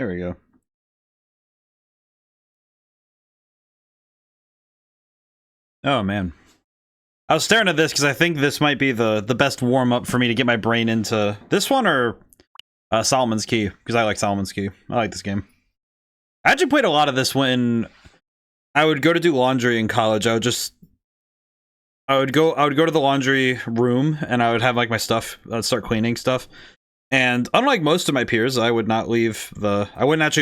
There we go. Oh, man. I was staring at this because I think this might be the best warm-up for me to get my brain into this one or Solomon's Key, because I like Solomon's Key. I like this game. I actually played a lot of this when I would go to do laundry in college. I would go to the laundry room and I would have like my stuff, I'd start cleaning stuff. And unlike most of my peers, I wouldn't actually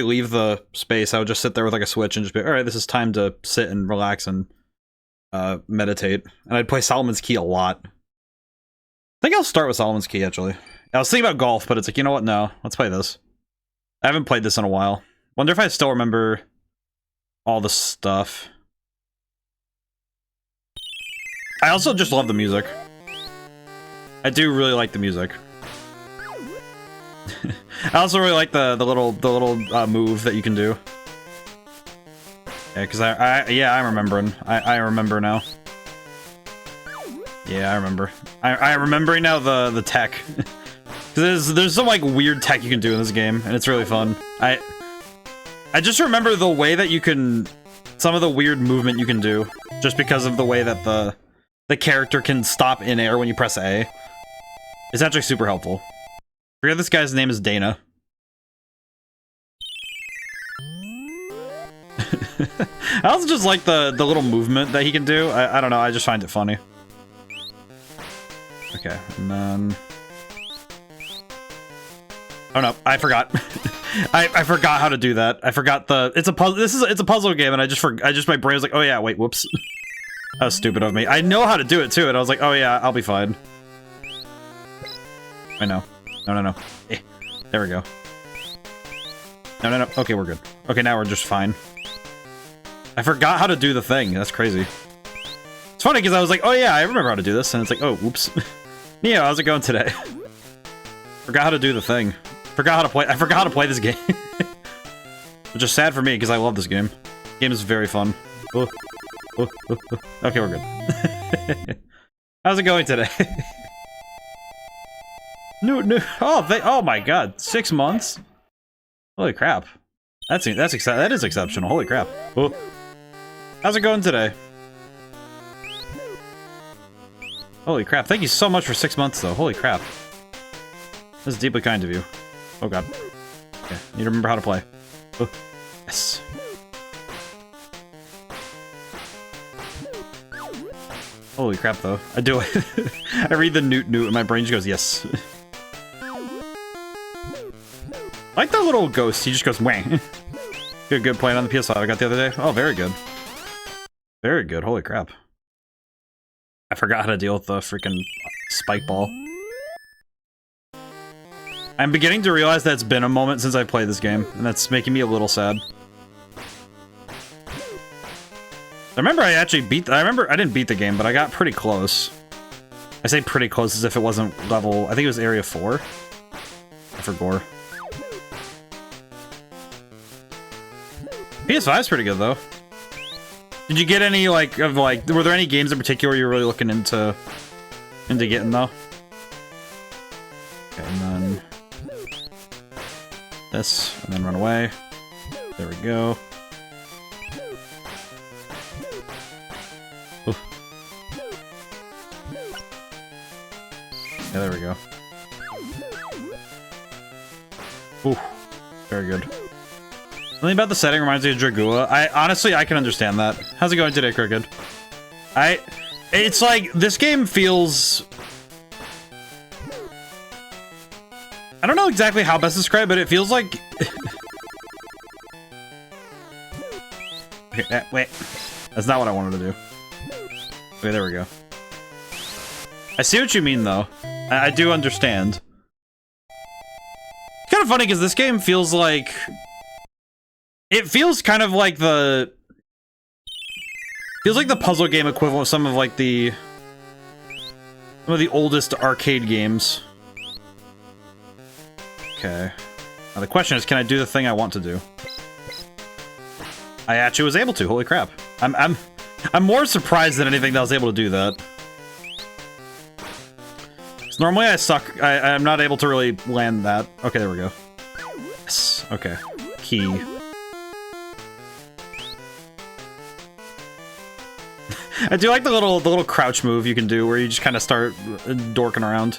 leave the space. I would just sit there with like a switch and just be, all right, this is time to sit and relax and meditate. And I'd play Solomon's Key a lot. I think I'll start with Solomon's Key, actually. I was thinking about golf, but it's like, you know what? No, let's play this. I haven't played this in a while. Wonder if I still remember all the stuff. I also just love the music. I do really like the music. I also really like the little move that you can do. Yeah, because I'm remembering. I remember now. Yeah, I remember. I'm remembering now the tech. There's some like weird tech you can do in this game, and it's really fun. I just remember the way that you can, some of the weird movement you can do, just because of the way that the character can stop in air when you press A. It's actually super helpful. I forget this guy's name is Dana. I also just like the little movement that he can do. I don't know, I just find it funny. Okay, and then... Oh no, I forgot. I forgot how to do that. I forgot it's a puzzle. It's a puzzle game, and my brain was like, oh yeah, wait, whoops. That was stupid of me. I know how to do it too, and I was like, oh yeah, I'll be fine. I know. No. There we go. No. Okay, we're good. Okay, now we're just fine. I forgot how to do the thing. That's crazy. It's funny because I was like, oh yeah, I remember how to do this, and it's like, oh, oops. Neo, how's it going today? Forgot how to do the thing. I forgot how to play this game. Which is sad for me because I love this game. The game is very fun. Okay, we're good. How's it going today? No. Oh my god, 6 months? Holy crap. That is exceptional. Holy crap. Oh. How's it going today? Holy crap. Thank you so much for 6 months, though. Holy crap. This is deeply kind of you. Oh god. Okay, need to remember how to play. Oh. Yes. Holy crap, though. I do it. I read the newt and my brain just goes, yes. I like that little ghost. He just goes, whang. Good playing on the PS5 I got the other day. Oh, very good. Very good. Holy crap. I forgot how to deal with the freaking spike ball. I'm beginning to realize that it's been a moment since I played this game, and that's making me a little sad. I remember I didn't beat the game, but I got pretty close. I say pretty close as if it wasn't level, I think it was area 4. For gore. PS5's pretty good, though. Did you get any, were there any games in particular you were really looking into getting, though? Okay, and then... this, and then run away. There we go. Oof. Yeah, there we go. Ooh, very good. Something about the setting reminds me of Dragula. Honestly, I can understand that. How's it going today, Crooked? It's like, this game feels... I don't know exactly how best to describe it, but it feels like... Okay, wait. That's not what I wanted to do. Okay, there we go. I see what you mean, though. I do understand. It's kind of funny, because this game feels like... It feels kind of like the... Feels like the puzzle game equivalent of some of, like, the... Some of the oldest arcade games. Okay. Now the question is, can I do the thing I want to do? I actually was able to, holy crap. I'm more surprised than anything that I was able to do that. 'Cause normally I suck. I'm not able to really land that. Okay, there we go. Yes, okay. P. I do like the little crouch move you can do where you just kind of start dorking around.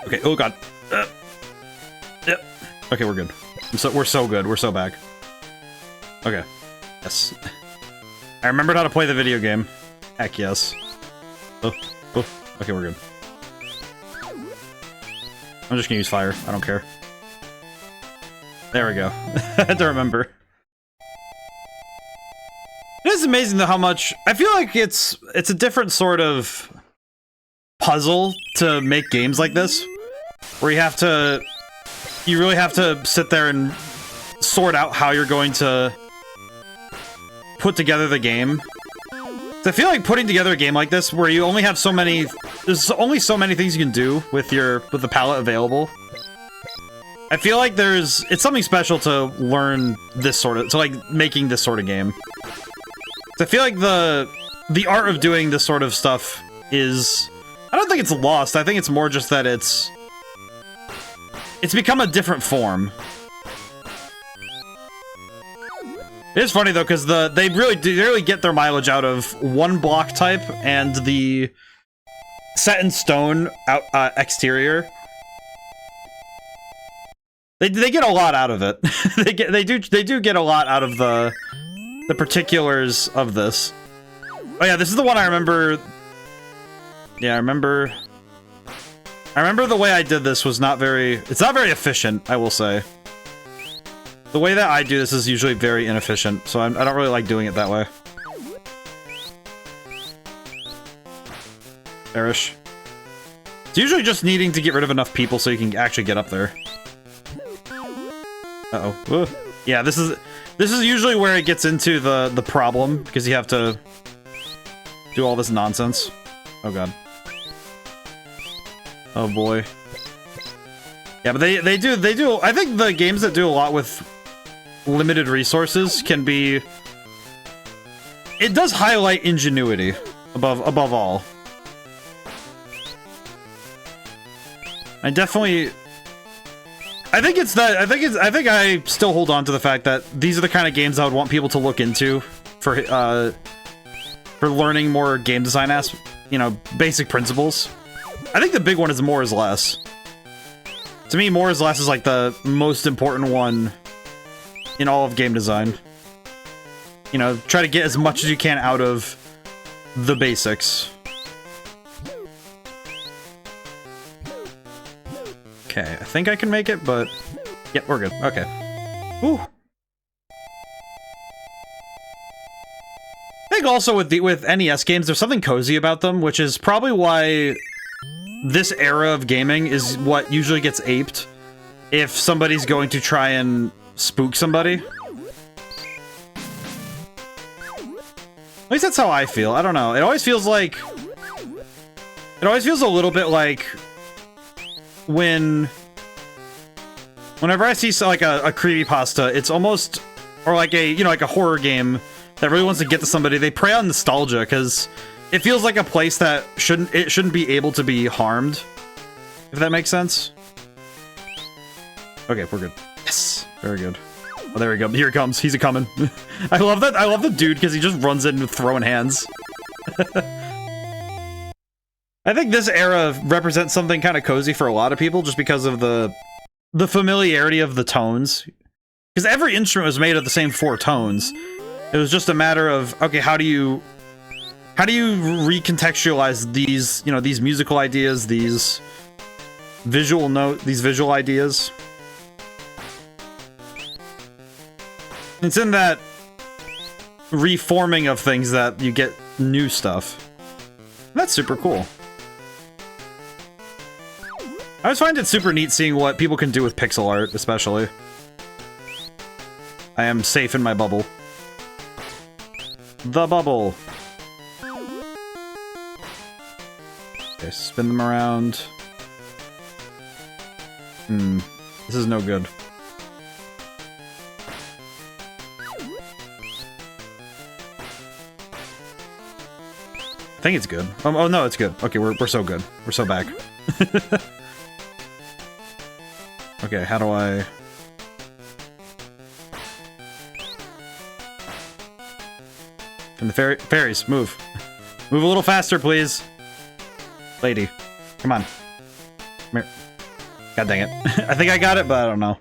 Okay. Oh god. Yep. Okay, we're good. We're so good. We're so back. Okay. Yes. I remembered how to play the video game. Heck yes. Oh. Okay, we're good. I'm just gonna use fire. I don't care. There we go. I had to remember. It is amazing though how much I feel like it's a different sort of puzzle to make games like this, where you really have to sit there and sort out how you're going to put together the game. So I feel like putting together a game like this, where you only have there's only so many things you can do with the palette available. I feel like it's something special to learn making this sort of game. So I feel like the art of doing this sort of stuff is, I don't think it's lost. I think it's more just that it's become a different form. It is funny though, because they really get their mileage out of one block type and the set in stone exterior. They get a lot out of it. they do get a lot out of the particulars of this. Oh yeah, this is the one I remember. Yeah, I remember the way I did this was not very efficient, I will say. The way that I do this is usually very inefficient, so I don't really like doing it that way. Perish. It's usually just needing to get rid of enough people so you can actually get up there. Uh-oh. Ugh. Yeah, this is usually where it gets into the problem, because you have to do all this nonsense. Oh god. Oh boy. Yeah, but they do. I think the games that do a lot with limited resources can be. It does highlight ingenuity above all. I definitely. I think I still hold on to the fact that these are the kind of games I would want people to look into for learning more game design basic principles. I think the big one is more is less. To me, more is less is like the most important one in all of game design. You know, try to get as much as you can out of the basics. Okay, I think I can make it, but yeah, we're good. Okay. Ooh. I think also with NES games, there's something cozy about them, which is probably why this era of gaming is what usually gets aped if somebody's going to try and spook somebody. At least that's how I feel. I don't know. It always feels a little bit like whenever I see like a creepypasta, it's almost, or like a horror game that really wants to get to somebody, they prey on nostalgia because it feels like a place that shouldn't be able to be harmed, if that makes sense. Okay, we're good. Yes, very good. Oh, there we go. Here he comes. He's a-coming. I love that. I love the dude because he just runs in throwing hands. I think this era represents something kind of cozy for a lot of people, just because of the familiarity of the tones. Because every instrument was made of the same 4 tones. It was just a matter of, okay, how do you recontextualize these, these musical ideas, these visual ideas? It's in that reforming of things that you get new stuff. That's super cool. I always find it super neat seeing what people can do with pixel art, especially. I am safe in my bubble. The bubble. Okay, spin them around. This is no good. I think it's good. Oh no, it's good. Okay, we're so good. We're so back. Okay, how do I... And the fairies, move. Move a little faster, please. Lady, come on. Come here. God dang it. I think I got it, but I don't know.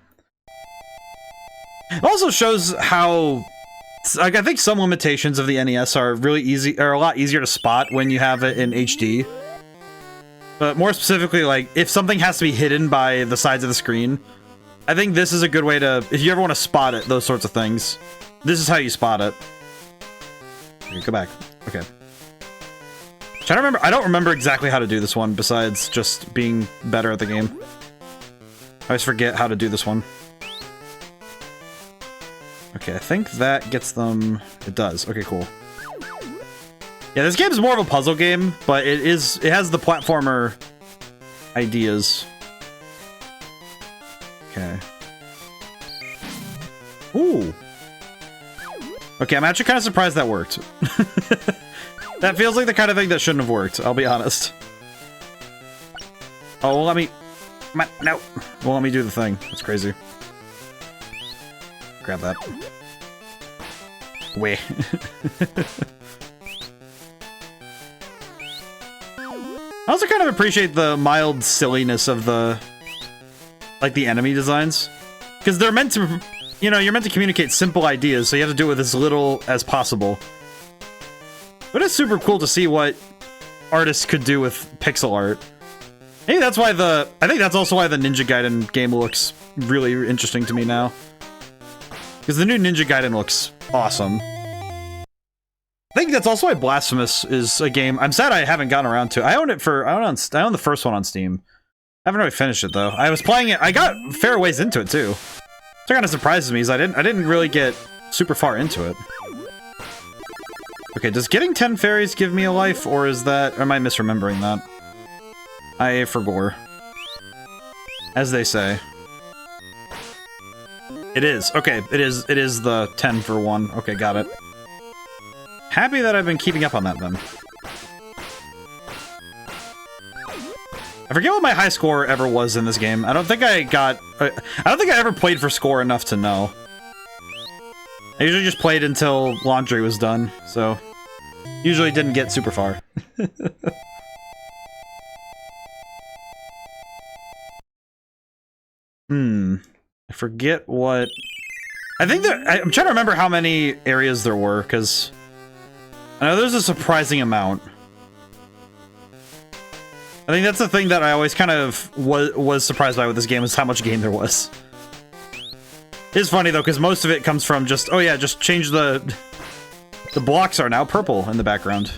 It also shows how... Like, I think some limitations of the NES are really easy, are a lot easier to spot when you have it in HD. But more specifically, like, if something has to be hidden by the sides of the screen, I think this is a good way to, if you ever want to spot it, those sorts of things, this is how you spot it. Okay, go back. Okay. Trying to remember, I don't remember exactly how to do this one, besides just being better at the game. I always forget how to do this one. Okay, I think that gets them... It does. Okay, cool. Yeah, this game is more of a puzzle game, but it has the platformer ideas. Okay. Ooh. Okay, I'm actually kind of surprised that worked. That feels like the kind of thing that shouldn't have worked, I'll be honest. Oh, well, let me... No. Well, let me do the thing. That's crazy. Grab that. Wait. I also kind of appreciate the mild silliness of the... like, the enemy designs. Because they're meant to... You know, you're meant to communicate simple ideas, so you have to do it with as little as possible. But it's super cool to see what artists could do with pixel art. Maybe that's why the... I think that's also why the Ninja Gaiden game looks really interesting to me now. Because the new Ninja Gaiden looks awesome. I think that's also why Blasphemous is a game I'm sad I haven't gotten around to. I own the first one on Steam. I haven't really finished it though. I was playing it. I got fair ways into it too. That kind of surprises me is I didn't really get super far into it. Okay, does getting 10 fairies give me a life, or is that... Or am I misremembering that? I forgot. As they say. It is. Okay, it is the 10 for 1. Okay, got it. Happy that I've been keeping up on that, then. I forget what my high score ever was in this game. I don't think I ever played for score enough to know. I usually just played until laundry was done, so... Usually didn't get super far. I forget what... I think that... I'm trying to remember how many areas there were, because... I know there's a surprising amount. I think that's the thing that I always kind of was surprised by with this game, is how much game there was. It's funny, though, because most of it comes from just... Oh yeah, just change the... The blocks are now purple in the background.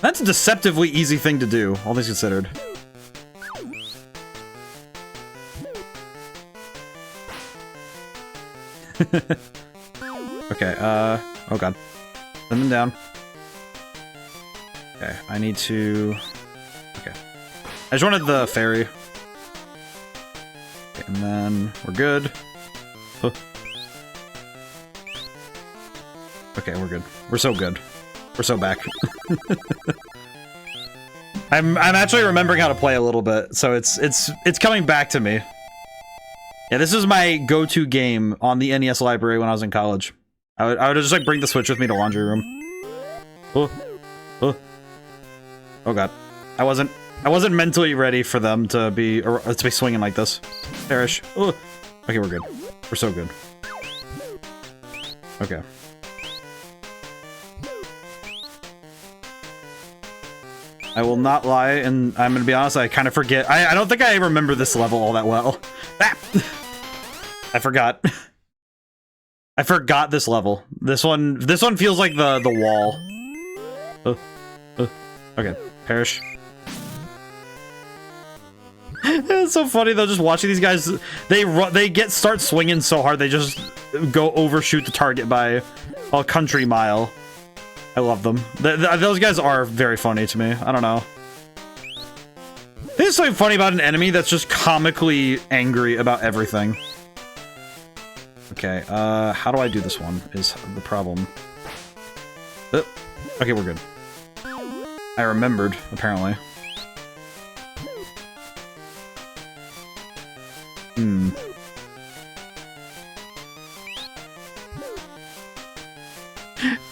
That's a deceptively easy thing to do, all things considered. Okay, oh god. Send them down. Okay, I need to... Okay. I just wanted the fairy. Okay, and then we're good. Huh. Okay, we're good. We're so good. We're so back. I'm actually remembering how to play a little bit, so it's coming back to me. Yeah, this is my go-to game on the NES library when I was in college. I would just like bring the Switch with me to laundry room. Oh, oh, oh god! I wasn't mentally ready for them to be swinging like this. Perish. Oh, okay, we're good. We're so good. Okay. I will not lie, and I'm gonna be honest, I kind of forget. I don't think I remember this level all that well. Ah! I forgot. I forgot this level. This one feels like the wall. Okay, perish. It's so funny though, just watching these guys. They start swinging so hard they just go overshoot the target by a country mile. I love them. Those guys are very funny to me. I don't know. There's something funny about an enemy that's just comically angry about everything. Okay, how do I do this one is the problem. Okay, we're good. I remembered, apparently.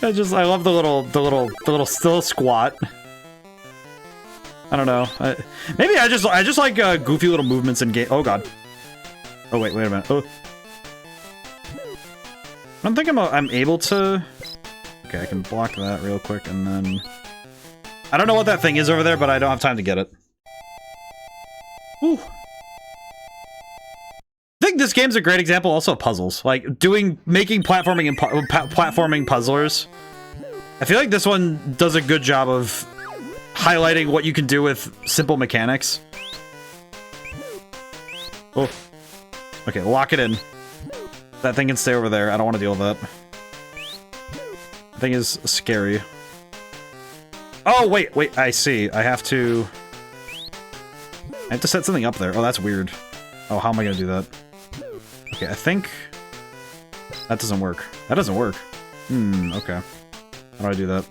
I love the little squat. I don't know. Maybe I just like goofy little movements in game. Oh god. Oh wait a minute. Oh. I don't think I'm able to. Okay, I can block that real quick and then. I don't know what that thing is over there, but I don't have time to get it. Whew. I think this game's a great example also of puzzles. Like making platforming and platforming puzzlers. I feel like this one does a good job of highlighting what you can do with simple mechanics. Oh. Okay, lock it in. That thing can stay over there. I don't want to deal with that. That thing is scary. Oh, wait, I see. I have to set something up there. Oh, that's weird. Oh, how am I gonna do that? Okay, I think that doesn't work. That doesn't work. Okay. How do I do that?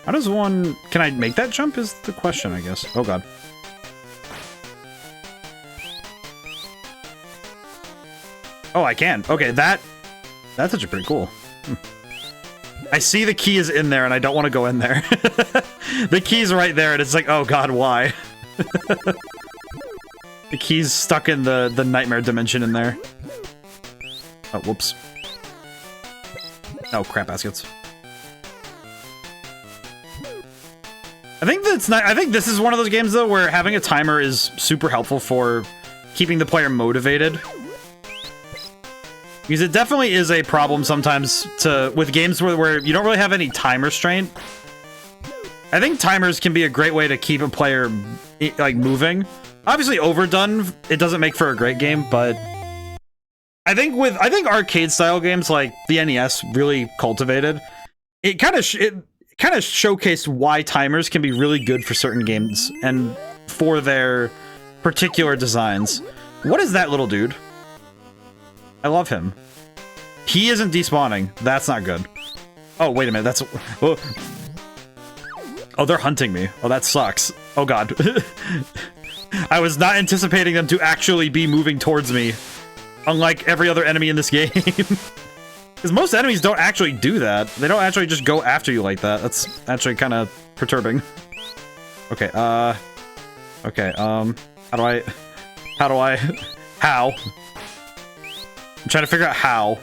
How does one... Can I make that jump is the question, I guess. Oh god. Oh, I can. Okay, that's actually pretty cool. I see the key is in there and I don't want to go in there. The key's right there and it's like, oh god, why? The key's stuck in the nightmare dimension in there. Oh, whoops. Oh, crap baskets. I think that's not. I think this is one of those games though where having a timer is super helpful for keeping the player motivated. Because it definitely is a problem sometimes with games where you don't really have any time restraint. I think timers can be a great way to keep a player like moving. Obviously overdone, it doesn't make for a great game, but I think arcade style games like the NES really cultivated. It kind of showcased why timers can be really good for certain games and for their particular designs. What is that little dude? I love him. He isn't despawning. That's not good. Oh, wait a minute. That's... Oh, they're hunting me. Oh, that sucks. Oh, God. I was not anticipating them to actually be moving towards me, unlike every other enemy in this game. Because most enemies don't actually do that. They don't actually just go after you like that. That's actually kind of perturbing. Okay, okay, how? I'm trying to figure out how.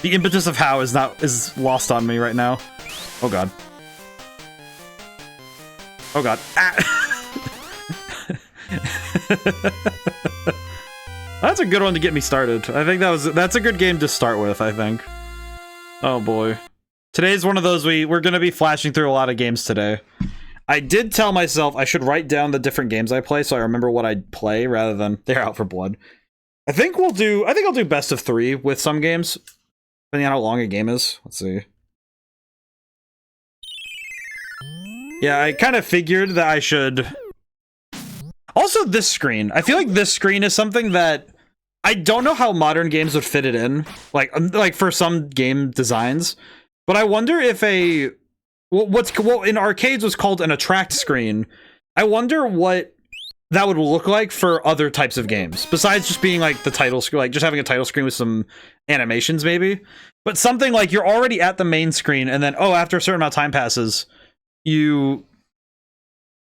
The impetus of how is lost on me right now. Oh god. Oh god. Ah! That's a good one to get me started. I think that's a good game to start with, I think. Oh boy. Today's one of those we're gonna be flashing through a lot of games today. I did tell myself I should write down the different games I play so I remember what I'd play rather than they're out for blood. I think I'll do best of 3 with some games, depending on how long a game is. Let's see. Yeah, I kind of figured that I should... Also, this screen. I feel like this screen is something that I don't know how modern games would fit it in, like for some game designs, but I wonder if what in arcades was called an attract screen. I wonder what that would look like for other types of games, besides just being like the title screen, like just having a title screen with some animations maybe, but something like you're already at the main screen and then, oh, after a certain amount of time passes, you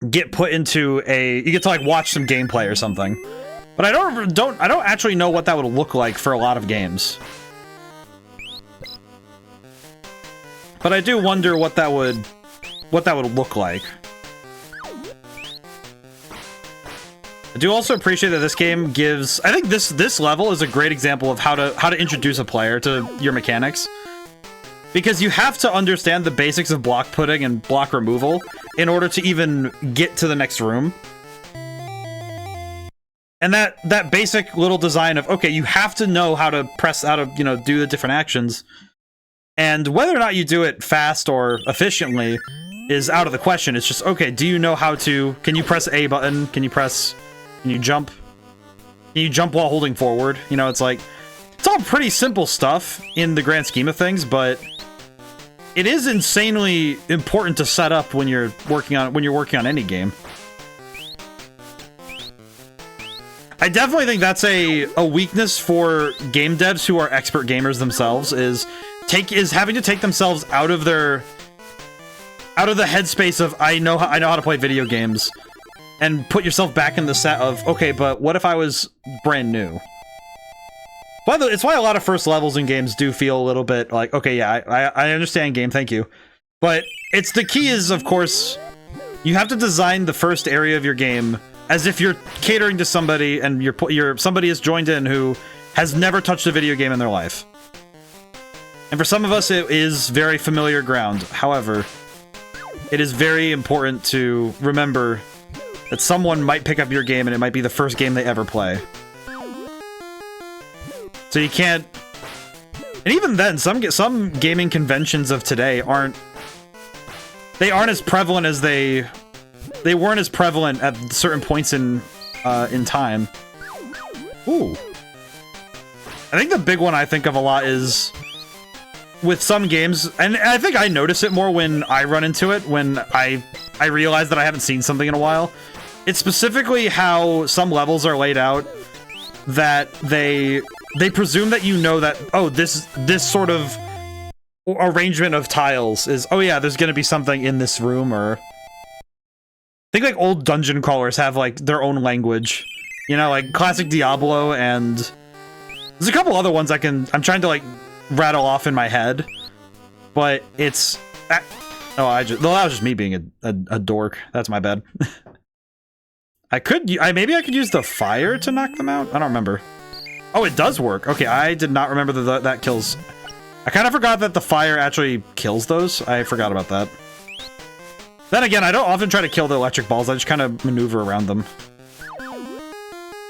get put into you get to like watch some gameplay or something. But I don't actually know what that would look like for a lot of games. But I do wonder what that would look like. I do also appreciate that this game gives... I think this level is a great example of how to introduce a player to your mechanics. Because you have to understand the basics of block putting and block removal in order to even get to the next room. And that basic little design of, okay, you have to know how to press, how to, do the different actions. And whether or not you do it fast or efficiently is out of the question. It's just, okay, do you know how to... Can you press A button? Can you jump? Can you jump while holding forward? It's like... It's all pretty simple stuff in the grand scheme of things, but it is insanely important to set up when you're working on any game. I definitely think that's a weakness for game devs who are expert gamers themselves, is having to take themselves out of the headspace of I know how to play video games, and put yourself back in the set of, okay, but what if I was brand new? It's why a lot of first levels in games do feel a little bit like, okay, yeah, I understand game, thank you. But the key is, of course, you have to design the first area of your game as if you're catering to somebody, and somebody has joined in who has never touched a video game in their life. And for some of us, it is very familiar ground. However, it is very important to remember that someone might pick up your game and it might be the first game they ever play. So you can't... And even then, some gaming conventions of today aren't as prevalent as they weren't as prevalent at certain points in time. Ooh. I think the big one I think of a lot is with some games, and I think I notice it more when I run into it, when I realize that I haven't seen something in a while. It's specifically how some levels are laid out that they presume that you know that, oh, this sort of arrangement of tiles is, oh yeah, there's gonna be something in this room, or... I think like old dungeon crawlers have like their own language. You know, like classic Diablo, and there's a couple other ones I'm trying to like rattle off in my head, but it's... that was just me being a dork. That's my bad. Maybe I could use the fire to knock them out? I don't remember. Oh, it does work. Okay, I did not remember that kills... I kind of forgot that the fire actually kills those. I forgot about that. Then again, I don't often try to kill the electric balls. I just kind of maneuver around them.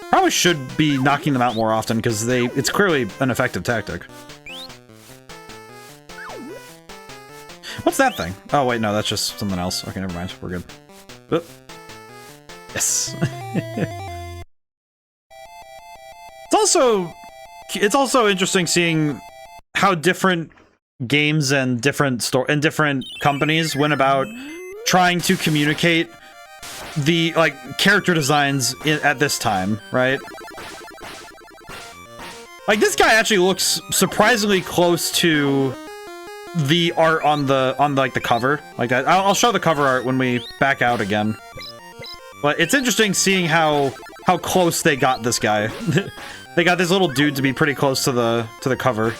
Probably should be knocking them out more often, because it's clearly an effective tactic. What's that thing? Oh, wait, no, that's just something else. Okay, never mind. We're good. Oop. Yes. It's also interesting seeing how different games and different companies went about trying to communicate the character designs at this time, right? Like, this guy actually looks surprisingly close to the art on the cover. Like, I'll show the cover art when we back out again. But it's interesting seeing how close they got this guy. They got this little dude to be pretty close to the cover.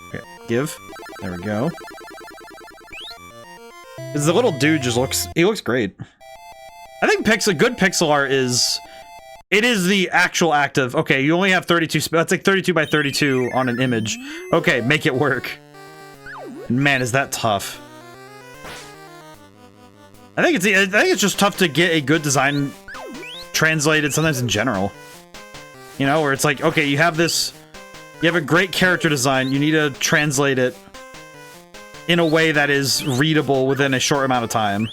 Okay, give. There we go. Because the little dude just looks great. I think good pixel art is the actual act of, okay, you only have 32 that's like 32 by 32 on an image. Okay, make it work. And man, is that tough. I think it's just tough to get a good design translated sometimes in general. You know, where it's like, okay, you have a great character design, you need to translate it in a way that is readable within a short amount of time.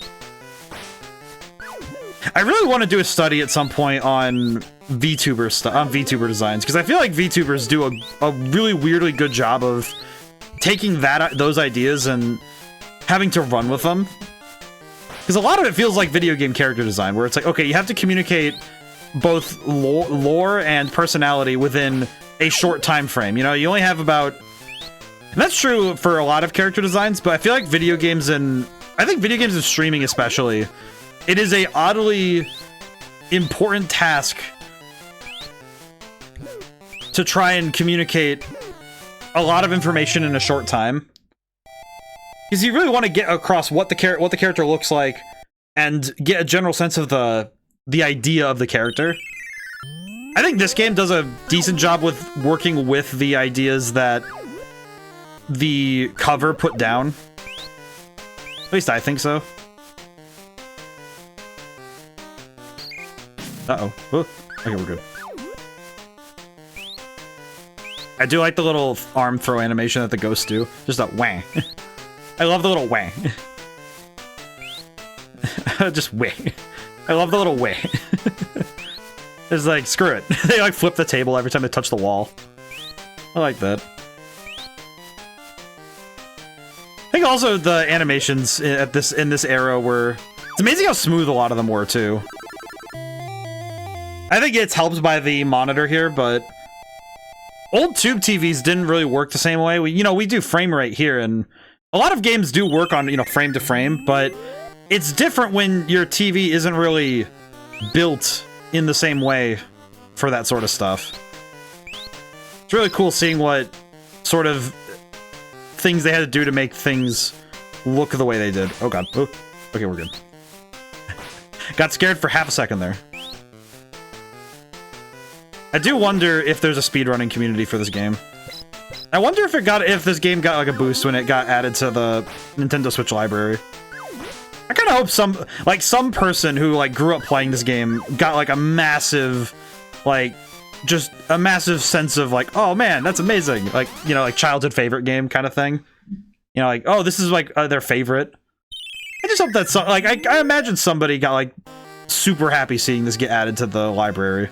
I really want to do a study at some point on VTuber designs, because I feel like VTubers do a really weirdly good job of taking those ideas and having to run with them. Because a lot of it feels like video game character design, where it's like, okay, you have to communicate both lore and personality within a short time frame. You know, you only have about... And that's true for a lot of character designs, but I feel like video games and streaming especially, it is a oddly important task to try and communicate a lot of information in a short time. Because you really want to get across what the character looks like and get a general sense of the idea of the character. I think this game does a decent job with working with the ideas that the cover put down. At least I think so. Uh-oh. Oh, okay, we're good. I do like the little arm throw animation that the ghosts do. Just a whang. I love the little whang. Just whang. I love the little whang. It's like, screw it. They like flip the table every time they touch the wall. I like that. I think also the animations in this era were... It's amazing how smooth a lot of them were, too. I think it's helped by the monitor here, but old tube TVs didn't really work the same way. We do frame rate here, and a lot of games do work on, frame to frame, but it's different when your TV isn't really built in the same way for that sort of stuff. It's really cool seeing what sort of things they had to do to make things look the way they did. Oh god. Oh, okay, we're good. Got scared for half a second there. I do wonder if there's a speedrunning community for this game. I wonder if this game got like a boost when it got added to the Nintendo Switch library. I kind of hope some person who like grew up playing this game got like a massive, just a massive sense of like, oh man, that's amazing. Like, like childhood favorite game kind of thing. Like, oh, this is like their favorite. I just hope that's I imagine somebody got like super happy seeing this get added to the library.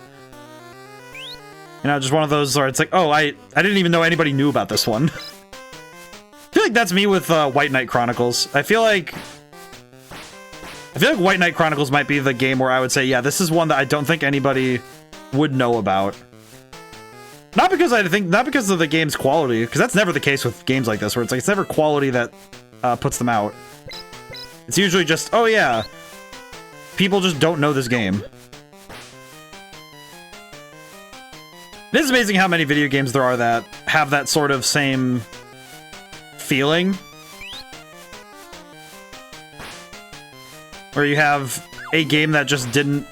Just one of those where it's like, oh, I didn't even know anybody knew about this one. I feel like that's me with White Knight Chronicles. I feel like White Knight Chronicles might be the game where I would say, yeah, this is one that I don't think anybody would know about. Not because of the game's quality, because that's never the case with games like this, where it's like, it's never quality that puts them out. It's usually just, oh yeah, people just don't know this game. It is amazing how many video games there are that have that sort of same feeling. Where you have a game that just didn't...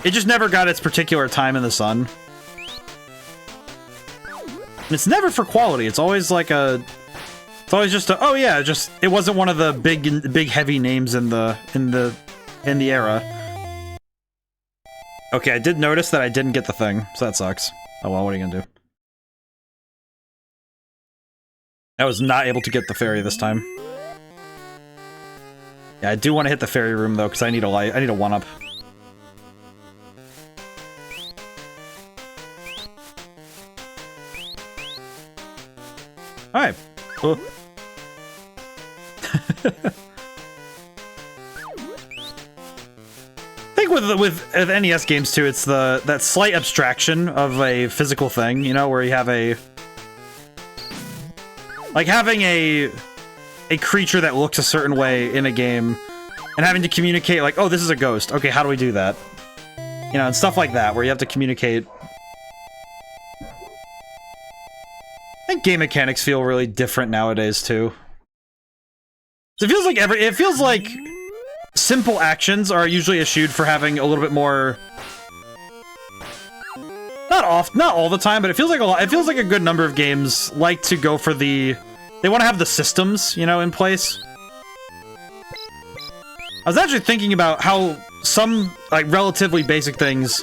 It just never got its particular time in the sun. And it's never for quality. It's always like a... It's always just a... Oh yeah, just... It wasn't one of the big heavy names in the era. Okay, I did notice that I didn't get the thing, so that sucks. Oh well, what are you gonna do? I was not able to get the fairy this time. Yeah, I do want to hit the fairy room though, because I need a light. I need a 1-up. Alright. Oh. I think with NES games too, it's that slight abstraction of a physical thing, where you have having a creature that looks a certain way in a game and having to communicate like, oh, this is a ghost. Okay, how do we do that? And stuff like that, where you have to communicate. I think game mechanics feel really different nowadays too. So it feels like simple actions are usually eschewed for having a little bit more. Not all the time, but it feels like a good number of games like to go for they want to have the systems, in place. I was actually thinking about how some relatively basic things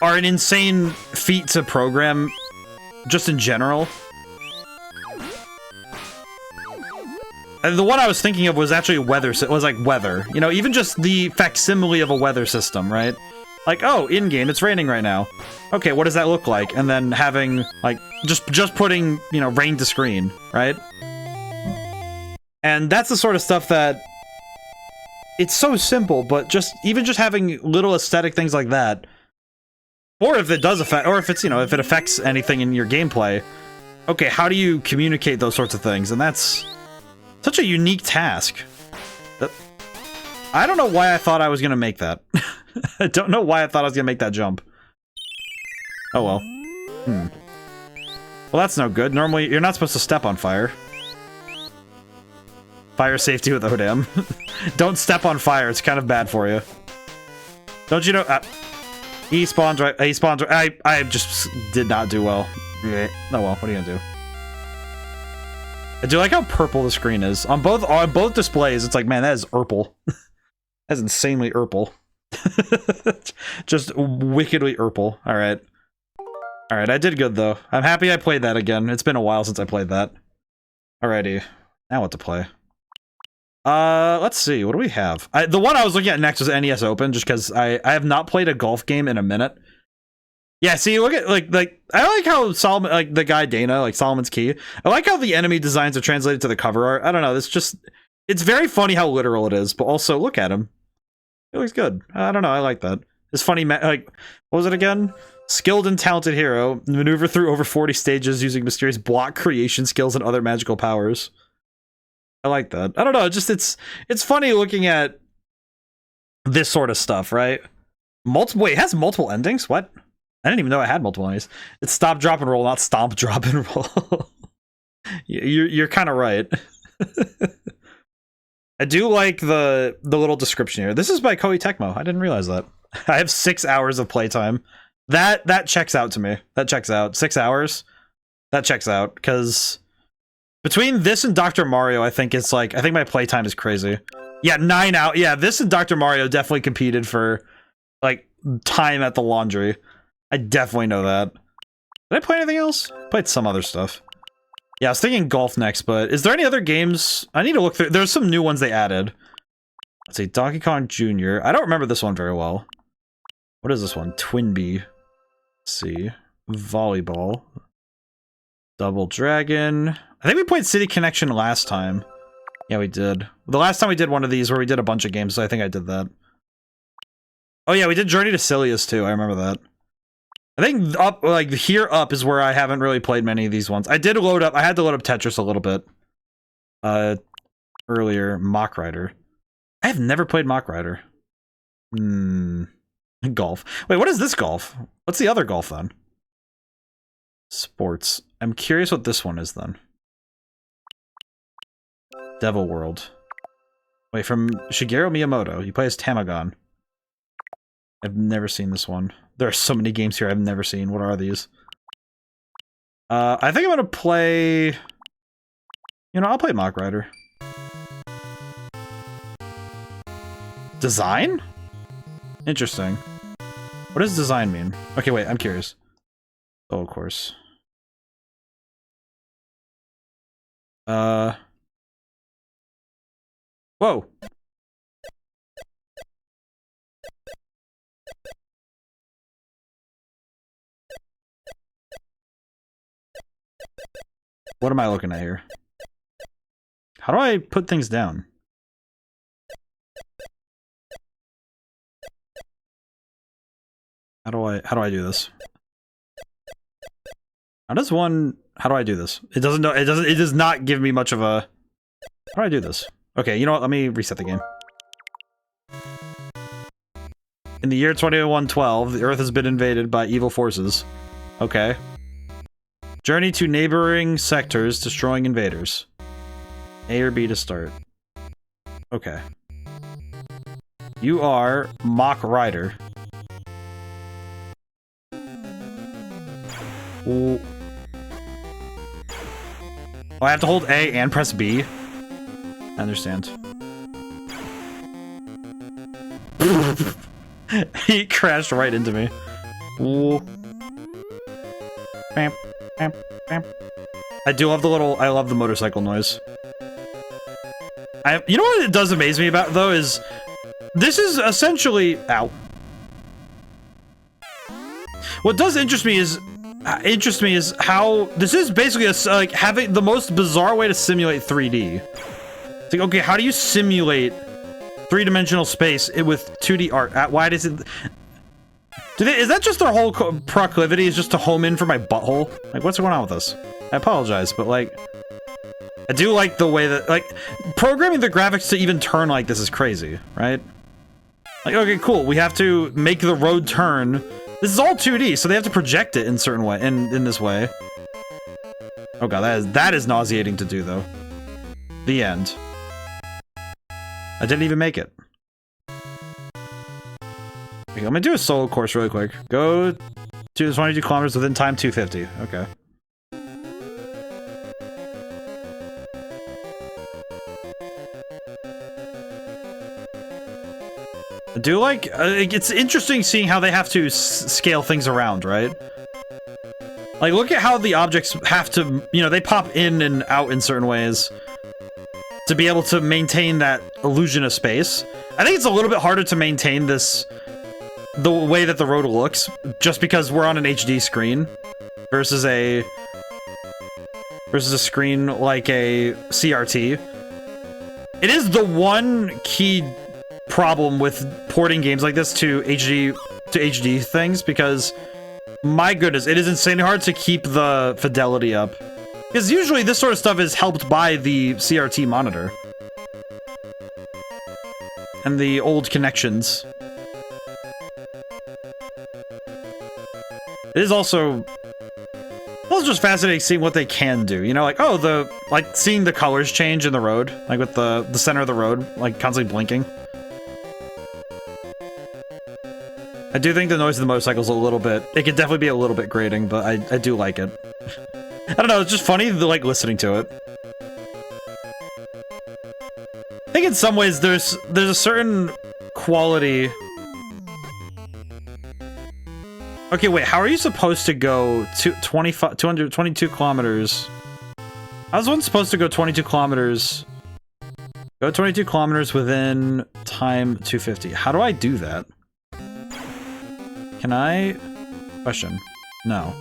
are an insane feat to program, just in general. And the one I was thinking of was actually weather. It was like weather. Even just the facsimile of a weather system, right? Like, oh, in-game, it's raining right now. Okay, what does that look like? And then having, just putting, rain to screen, right? And that's the sort of stuff that... It's so simple, but even just having little aesthetic things like that, or if it does affect, or if it's, if it affects anything in your gameplay, okay, how do you communicate those sorts of things? And that's such a unique task. I don't know why I thought I was gonna make that. I don't know why I thought I was gonna make that jump. Oh well. Well, that's no good. Normally, you're not supposed to step on fire. Fire safety with ODaM. Don't step on fire, it's kind of bad for you. Don't you know? He spawns right. He spawns right. I just did not do well. Oh well, what are you gonna do? I do like how purple the screen is. On both displays, it's like, man, that is purple. That's insanely purple. Just wickedly purple. Alright. Alright, I did good though. I'm happy I played that again. It's been a while since I played that. Alrighty. Now what to play? Let's see. What do we have? The one I was looking at next was NES Open, just because I have not played a golf game in a minute. Yeah, see, look at, like, I like how Solomon, like, the guy Dana, like, Solomon's Key, I like how the enemy designs are translated to the cover art. I don't know, it's very funny how literal it is, but also, look at him. It looks good. I don't know, I like that. This funny, like, what was it again? Skilled and talented hero, maneuver through over 40 stages using mysterious block creation skills and other magical powers. I like that. I don't know, just it's funny looking at this sort of stuff, right? Wait, it has multiple endings? What? I didn't even know it had multiple endings. It's stop, drop, and roll, not stomp, drop, and roll. You're kind of right. I do like the little description here. This is by Koei Tecmo. I didn't realize that. I have 6 hours of playtime. That checks out to me. That checks out. 6 hours? That checks out, because between this and Dr. Mario, I think my playtime is crazy. Yeah, 9 hours. Yeah, this and Dr. Mario definitely competed for, like, time at the laundry. I definitely know that. Did I play anything else? Played some other stuff. Yeah, I was thinking golf next, but is there any other games? I need to look through. There's some new ones they added. Let's see, Donkey Kong Jr. I don't remember this one very well. What is this one? Twinbee. Let's see. Volleyball. Double Dragon. I think we played City Connection last time. Yeah, we did. The last time we did one of these where we did a bunch of games, so I think I did that. Oh yeah, we did Journey to Silius too, I remember that. I think up, like, here up is where I haven't really played many of these ones. I had to load up Tetris a little bit. Earlier, Mach Rider. I have never played Mach Rider. Golf. Wait, what is this golf? What's the other golf then? Sports. I'm curious what this one is then. Devil World. Wait, from Shigeru Miyamoto. You play as Tamagon. I've never seen this one. There are so many games here I've never seen. What are these? I think I'm gonna play... You know, I'll play Mach Rider. Design? Interesting. What does design mean? Okay, wait, I'm curious. Oh, of course. Whoa! What am I looking at here? How do I put things down? How do I do this? How do I do this? It does not give me much of a... How do I do this? Okay, you know what? Let me reset the game. In the year 2112, the Earth has been invaded by evil forces. Okay. Journey to neighboring sectors, destroying invaders. A or B to start. Okay. You are Mach Rider. Ooh. Oh, I have to hold A and press B? I understand. He crashed right into me. Ooh. Bam, bam, bam. I do love I love the motorcycle noise. You know what it does amaze me about, though, is... This is essentially... Ow. What does interest me is how... This is basically like, having the most bizarre way to simulate 3D. It's like, okay, how do you simulate three-dimensional space with 2D art? Why does it... Is that just their whole proclivity, is just to home in for my butthole? Like, what's going on with this? I apologize, but, like... I do like the way that, like, programming the graphics to even turn like this is crazy, right? Like, okay, cool, we have to make the road turn. This is all 2D, so they have to project it in certain way, in this way. Oh god, that is nauseating to do, though. The end. I didn't even make it. Okay, I'm gonna do a solo course really quick. Go to 22 kilometers within time 250. Okay. I do like, it's interesting seeing how they have to scale things around, right? Like, look at how the objects have to, you know, they pop in and out in certain ways to be able to maintain that illusion of space. I think it's a little bit harder to maintain this, the way that the road looks, just because we're on an HD screen versus a screen like a CRT. It is the one key problem with porting games like this to HD to HD things because, my goodness, it is insanely hard to keep the fidelity up. Because usually this sort of stuff is helped by the CRT monitor. And the old connections. It is also just fascinating seeing what they can do. You know, like, oh, like, seeing the colors change in the road. Like, with the center of the road, like, constantly blinking. I do think the noise of the motorcycle's a little bit... It could definitely be a little bit grating, but I do like it. I don't know, it's just funny, like, listening to it. I think in some ways there's a certain quality... Okay, wait, how are you supposed to go 222 kilometers? I was once supposed to go 22 kilometers... Go 22 kilometers within time 250. How do I do that? Can I... Question. No.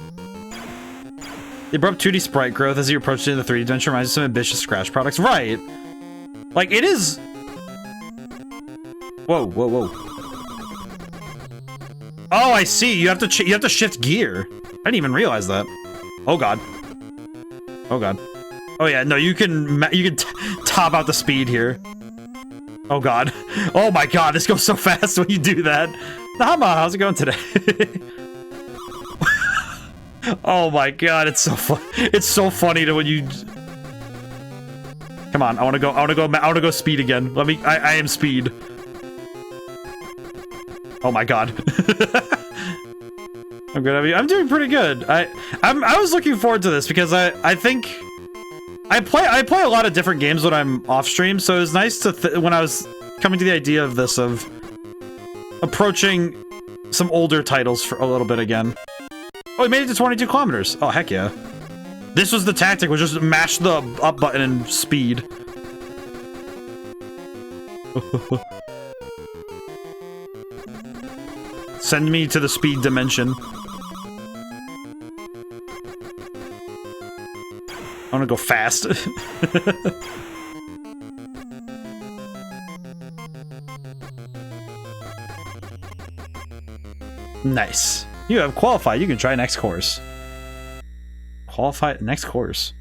The abrupt 2D sprite growth as you approach the 3D dimension reminds you of some ambitious Scratch products. Right! Like, it is... Whoa, whoa, whoa. Oh, I see! You have to shift gear. I didn't even realize that. Oh god. Oh god. Oh yeah, no, you can top out the speed here. Oh god. Oh my god, this goes so fast when you do that. Nama, how's it going today? Oh my god, it's so fun. It's so funny to when you... Come on, I wanna go speed again. I am speed. Oh my god. I'm good. I'm doing pretty good. I was looking forward to this because I think I play a lot of different games when I'm off stream, so it was nice to when I was coming to the idea of this, of approaching some older titles for a little bit again. Oh, we made it to 22 kilometers. Oh, heck yeah. This was the tactic, was just mash the up button and speed. Send me to the speed dimension. I wanna go fast. Nice. You have qualified. You can try next course. Qualified next course.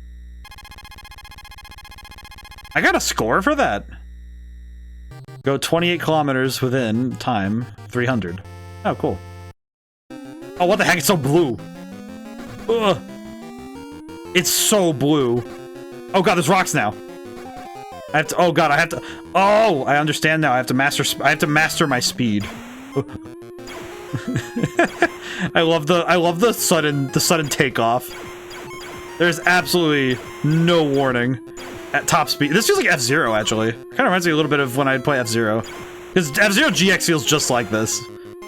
I got a score for that. Go 28 kilometers within time 300. Oh, cool. Oh, what the heck? It's so blue. Ugh. It's so blue. Oh god, there's rocks now. I have to. Oh god, I have to. Oh, I understand now. I have to master my speed. I love the sudden takeoff. There's absolutely no warning at top speed. This feels like F-Zero, actually. Kind of reminds me a little bit of when I'd play F-Zero. Because F-Zero GX feels just like this.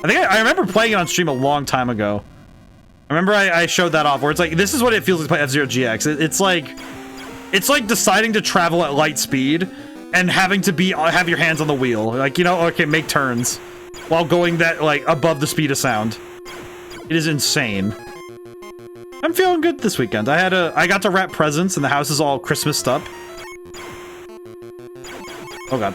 I remember playing it on stream a long time ago. I remember I showed that off, where it's like, this is what it feels like to play F-Zero GX. It's like deciding to travel at light speed and having to have your hands on the wheel. Like, you know, okay, make turns while going that, like, above the speed of sound. It is insane. I'm feeling good this weekend. I got to wrap presents and the house is all Christmased up. Oh god.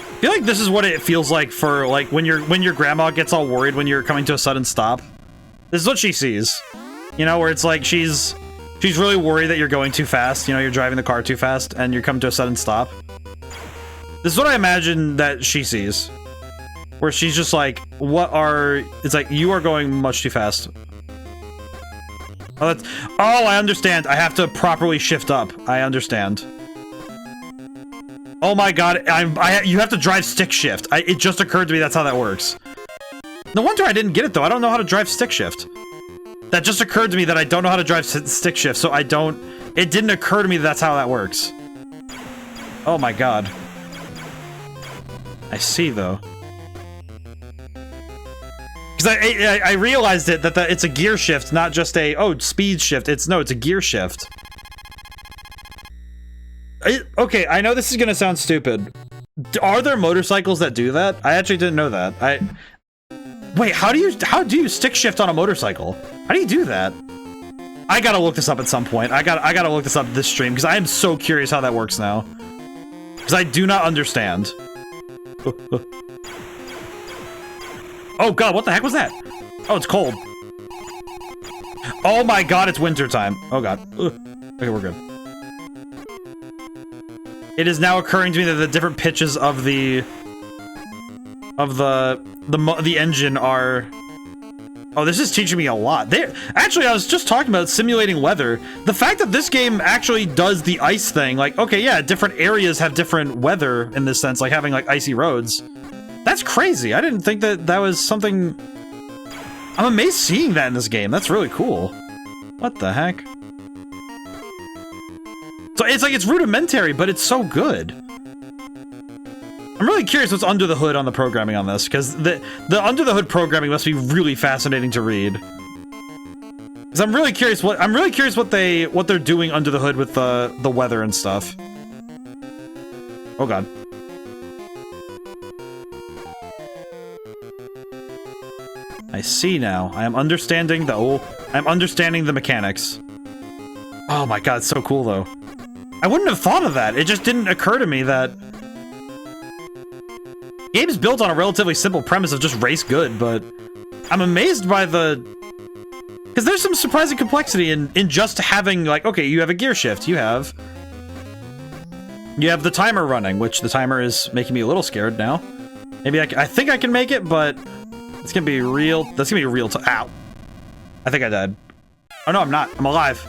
I feel like this is what it feels like for, like, when your grandma gets all worried when you're coming to a sudden stop. This is what she sees. You know, where it's like she's really worried that you're going too fast. You know, you're driving the car too fast and you're coming to a sudden stop. This is what I imagine that she sees. Where she's just like, it's like, you are going much too fast. Oh, I understand. I have to properly shift up. I understand. Oh my god, you have to drive stick shift. It just occurred to me that's how that works. No wonder I didn't get it though. I don't know how to drive stick shift. That just occurred to me that I don't know how to drive stick shift, so it didn't occur to me that that's how that works. Oh my god. I see though. Because I realized that it's a gear shift, not just a, speed shift. It's a gear shift. Okay, I know this is gonna sound stupid. Are there motorcycles that do that? I actually didn't know that. Wait, how do you stick shift on a motorcycle? How do you do that? I gotta look this up at some point. I gotta look this up this stream, because I am so curious how that works now. Because I do not understand. Oh god, what the heck was that? Oh, it's cold. Oh my god, it's winter time. Oh god. Ugh. Okay, we're good. It is now occurring to me that the different pitches of the engine are... Oh, this is teaching me a lot. Actually, I was just talking about simulating weather. The fact that this game actually does the ice thing, like, okay, yeah, different areas have different weather in this sense, like having like icy roads. That's crazy. I didn't think that that was something... I'm amazed seeing that in this game. That's really cool. What the heck? So it's like, it's rudimentary, but it's so good. I'm really curious what's under the hood on the programming on this, because the under the hood programming must be really fascinating to read. Because I'm really curious what they're doing under the hood with the weather and stuff. Oh god. I see now. I'm understanding the mechanics. Oh my god, it's so cool though. I wouldn't have thought of that. It just didn't occur to me that game's built on a relatively simple premise of just race good, but I'm amazed by because there's some surprising complexity in just having, like, okay, you have a gear shift, you have the timer running, which the timer is making me a little scared now. Maybe I think I can make it, but it's gonna be real. That's gonna be real. Ow! I think I died. Oh no, I'm not. I'm alive.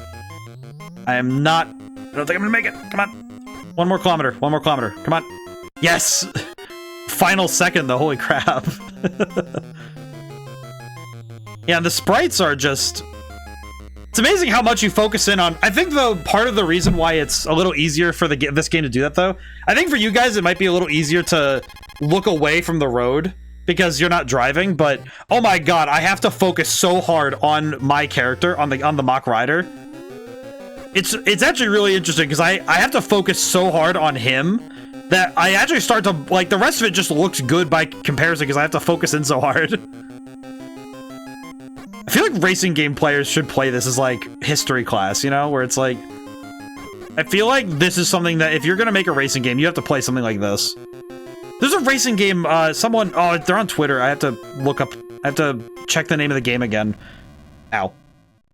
I am not. I don't think I'm gonna make it. Come on. One more kilometer. One more kilometer. Come on. Yes. Final second, though. Holy crap. Yeah, the sprites are just... It's amazing how much you focus in on... I think, though, part of the reason why it's a little easier for this game to do that, though, I think for you guys, it might be a little easier to look away from the road because you're not driving, but oh my god, I have to focus so hard on my character, on the Mach Rider. It's actually really interesting because I have to focus so hard on him that I actually start to, like, the rest of it just looks good by comparison because I have to focus in so hard. I feel like racing game players should play this as, like, history class, you know? Where it's like... I feel like this is something that if you're gonna make a racing game, you have to play something like this. There's a racing game, someone... Oh, they're on Twitter. I have to look up... I have to check the name of the game again. Ow.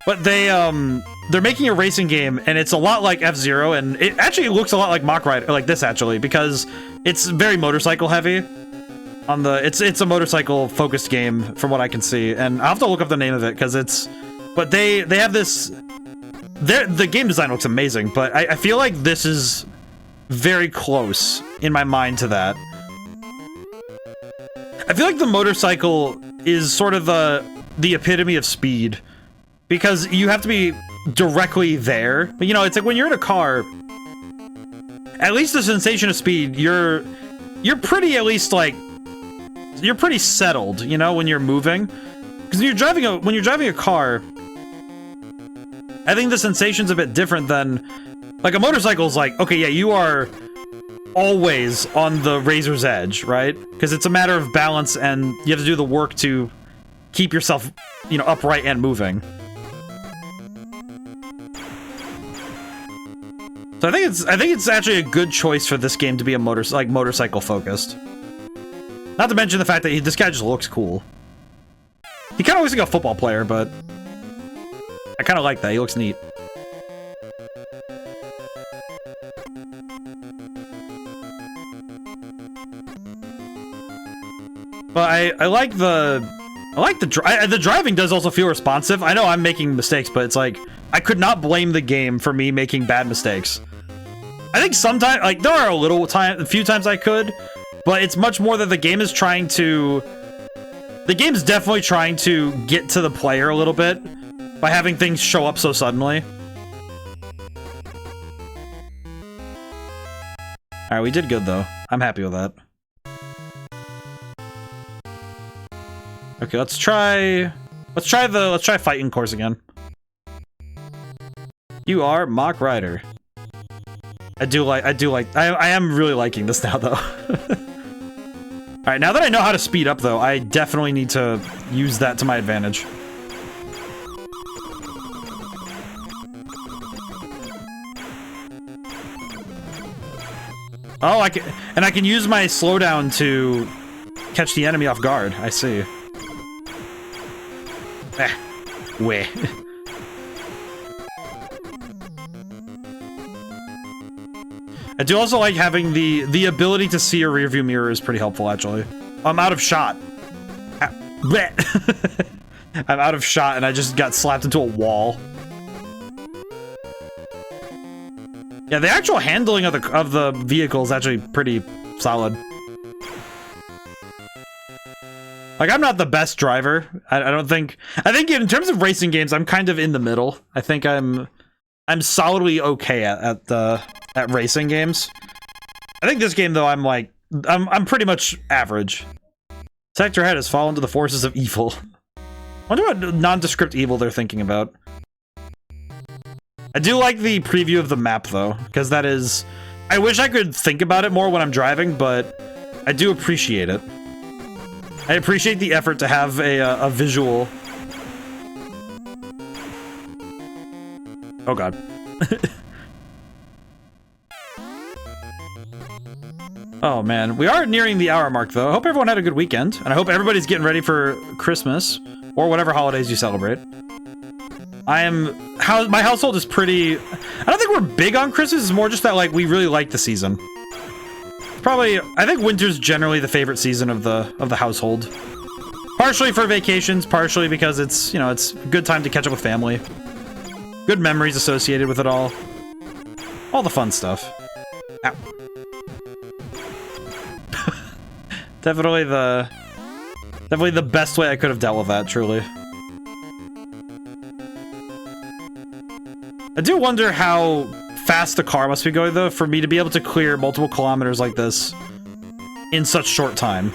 But they're making a racing game, and it's a lot like F-Zero, and it actually looks a lot like Mach Rider, like this actually, because it's very motorcycle heavy. It's a motorcycle focused game from what I can see, and I'll have to look up the name of it because it's. But they have this. The game design looks amazing, but I feel like this is very close in my mind to that. I feel like the motorcycle is sort of the epitome of speed. Because you have to be directly there. But, you know, it's like when you're in a car, at least the sensation of speed, you're pretty, at least, like, you're pretty settled, you know, when you're moving. Because when you're driving a car, I think the sensation's a bit different than, like, a motorcycle's like, okay, yeah, you are always on the razor's edge, right? Because it's a matter of balance and you have to do the work to keep yourself, you know, upright and moving. So I think it's actually a good choice for this game to be a motorcycle focused. Not to mention the fact that this guy just looks cool. He kind of looks like a football player, but I kind of like that. He looks neat. But I like the driving does also feel responsive. I know I'm making mistakes, but it's like I could not blame the game for me making bad mistakes. I think sometimes, like, there are a few times I could, but it's much more that the game is trying to... The game's definitely trying to get to the player a little bit by having things show up so suddenly. Alright, we did good, though. I'm happy with that. Okay, let's try fighting course again. You are Mach Rider. I am really liking this now, though. Alright, now that I know how to speed up, though, I definitely need to use that to my advantage. Oh, I can use my slowdown to catch the enemy off guard. I see. Weh. I do also like having the ability to see a rearview mirror is pretty helpful, actually. I'm out of shot. I'm out of shot and I just got slapped into a wall. Yeah, the actual handling of the vehicle is actually pretty solid. Like, I'm not the best driver. I don't think... I think in terms of racing games, I'm kind of in the middle. I think I'm solidly okay at racing games. I think this game, though, I'm pretty much average. Sector Head has fallen to the forces of evil. I wonder what nondescript evil they're thinking about. I do like the preview of the map, though, because that is... I wish I could think about it more when I'm driving, but I do appreciate it. I appreciate the effort to have a visual. Oh god. Oh man, we are nearing the hour mark though. I hope everyone had a good weekend, and I hope everybody's getting ready for Christmas, or whatever holidays you celebrate. My household is pretty... I don't think we're big on Christmas, it's more just that, like, we really like the season. Probably, I think winter's generally the favorite season of the household. Partially for vacations, partially because it's, you know, it's a good time to catch up with family. Good memories associated with it all. All the fun stuff. Ow. Definitely the best way I could have dealt with that, truly. I do wonder how fast the car must be going, though, for me to be able to clear multiple kilometers like this in such short time.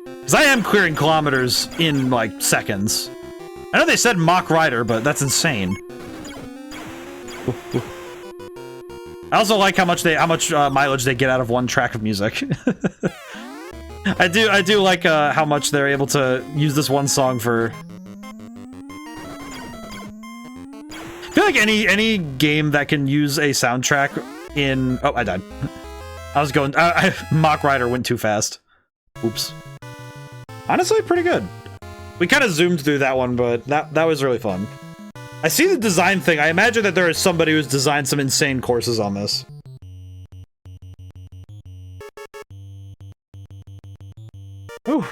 Because I am clearing kilometers in, like, seconds. I know they said Mach Rider, but that's insane. I also like how much mileage they get out of one track of music. I do like how much they're able to use this one song for... I feel like any game that can use a soundtrack in... Oh, I died. I was going... Mach Rider went too fast. Oops. Honestly, pretty good. We kind of zoomed through that one, but that was really fun. I see the design thing. I imagine that there is somebody who's designed some insane courses on this. Ooh.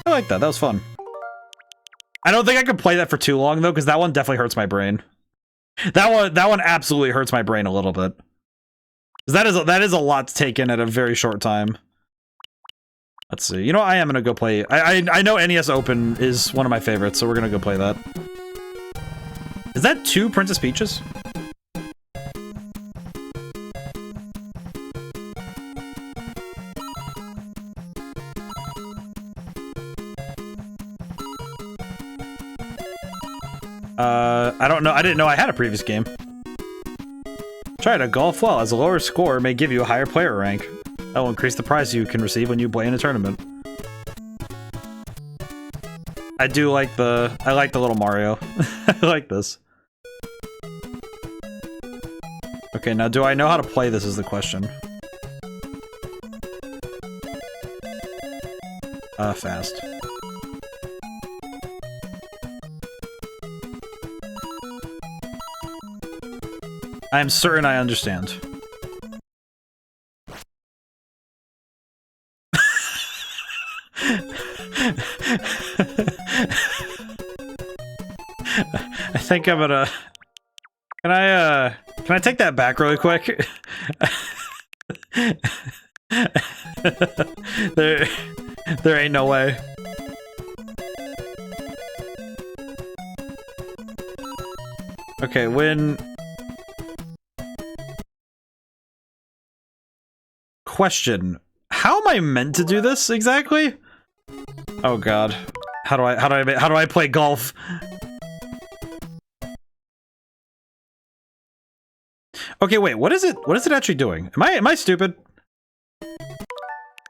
I like that. That was fun. I don't think I could play that for too long, though, because that one definitely hurts my brain. That one absolutely hurts my brain a little bit. Because that is a lot to take in at a very short time. Let's see. You know, I am gonna go play... I know NES Open is one of my favorites, so we're gonna go play that. Is that 2 Princess Peaches? I don't know. I didn't know I had a previous game. Try to golf well, as a lower score may give you a higher player rank. That will increase the prize you can receive when you play in a tournament. I like the little Mario. I like this. Okay, now do I know how to play this is the question. Fast. I am certain I understand. I think I'm gonna... Can I take that back really quick? There ain't no way. Okay, when... Question. How am I meant to do this exactly? Oh god. How do I play golf? Okay, wait, what is it actually doing? Am I stupid?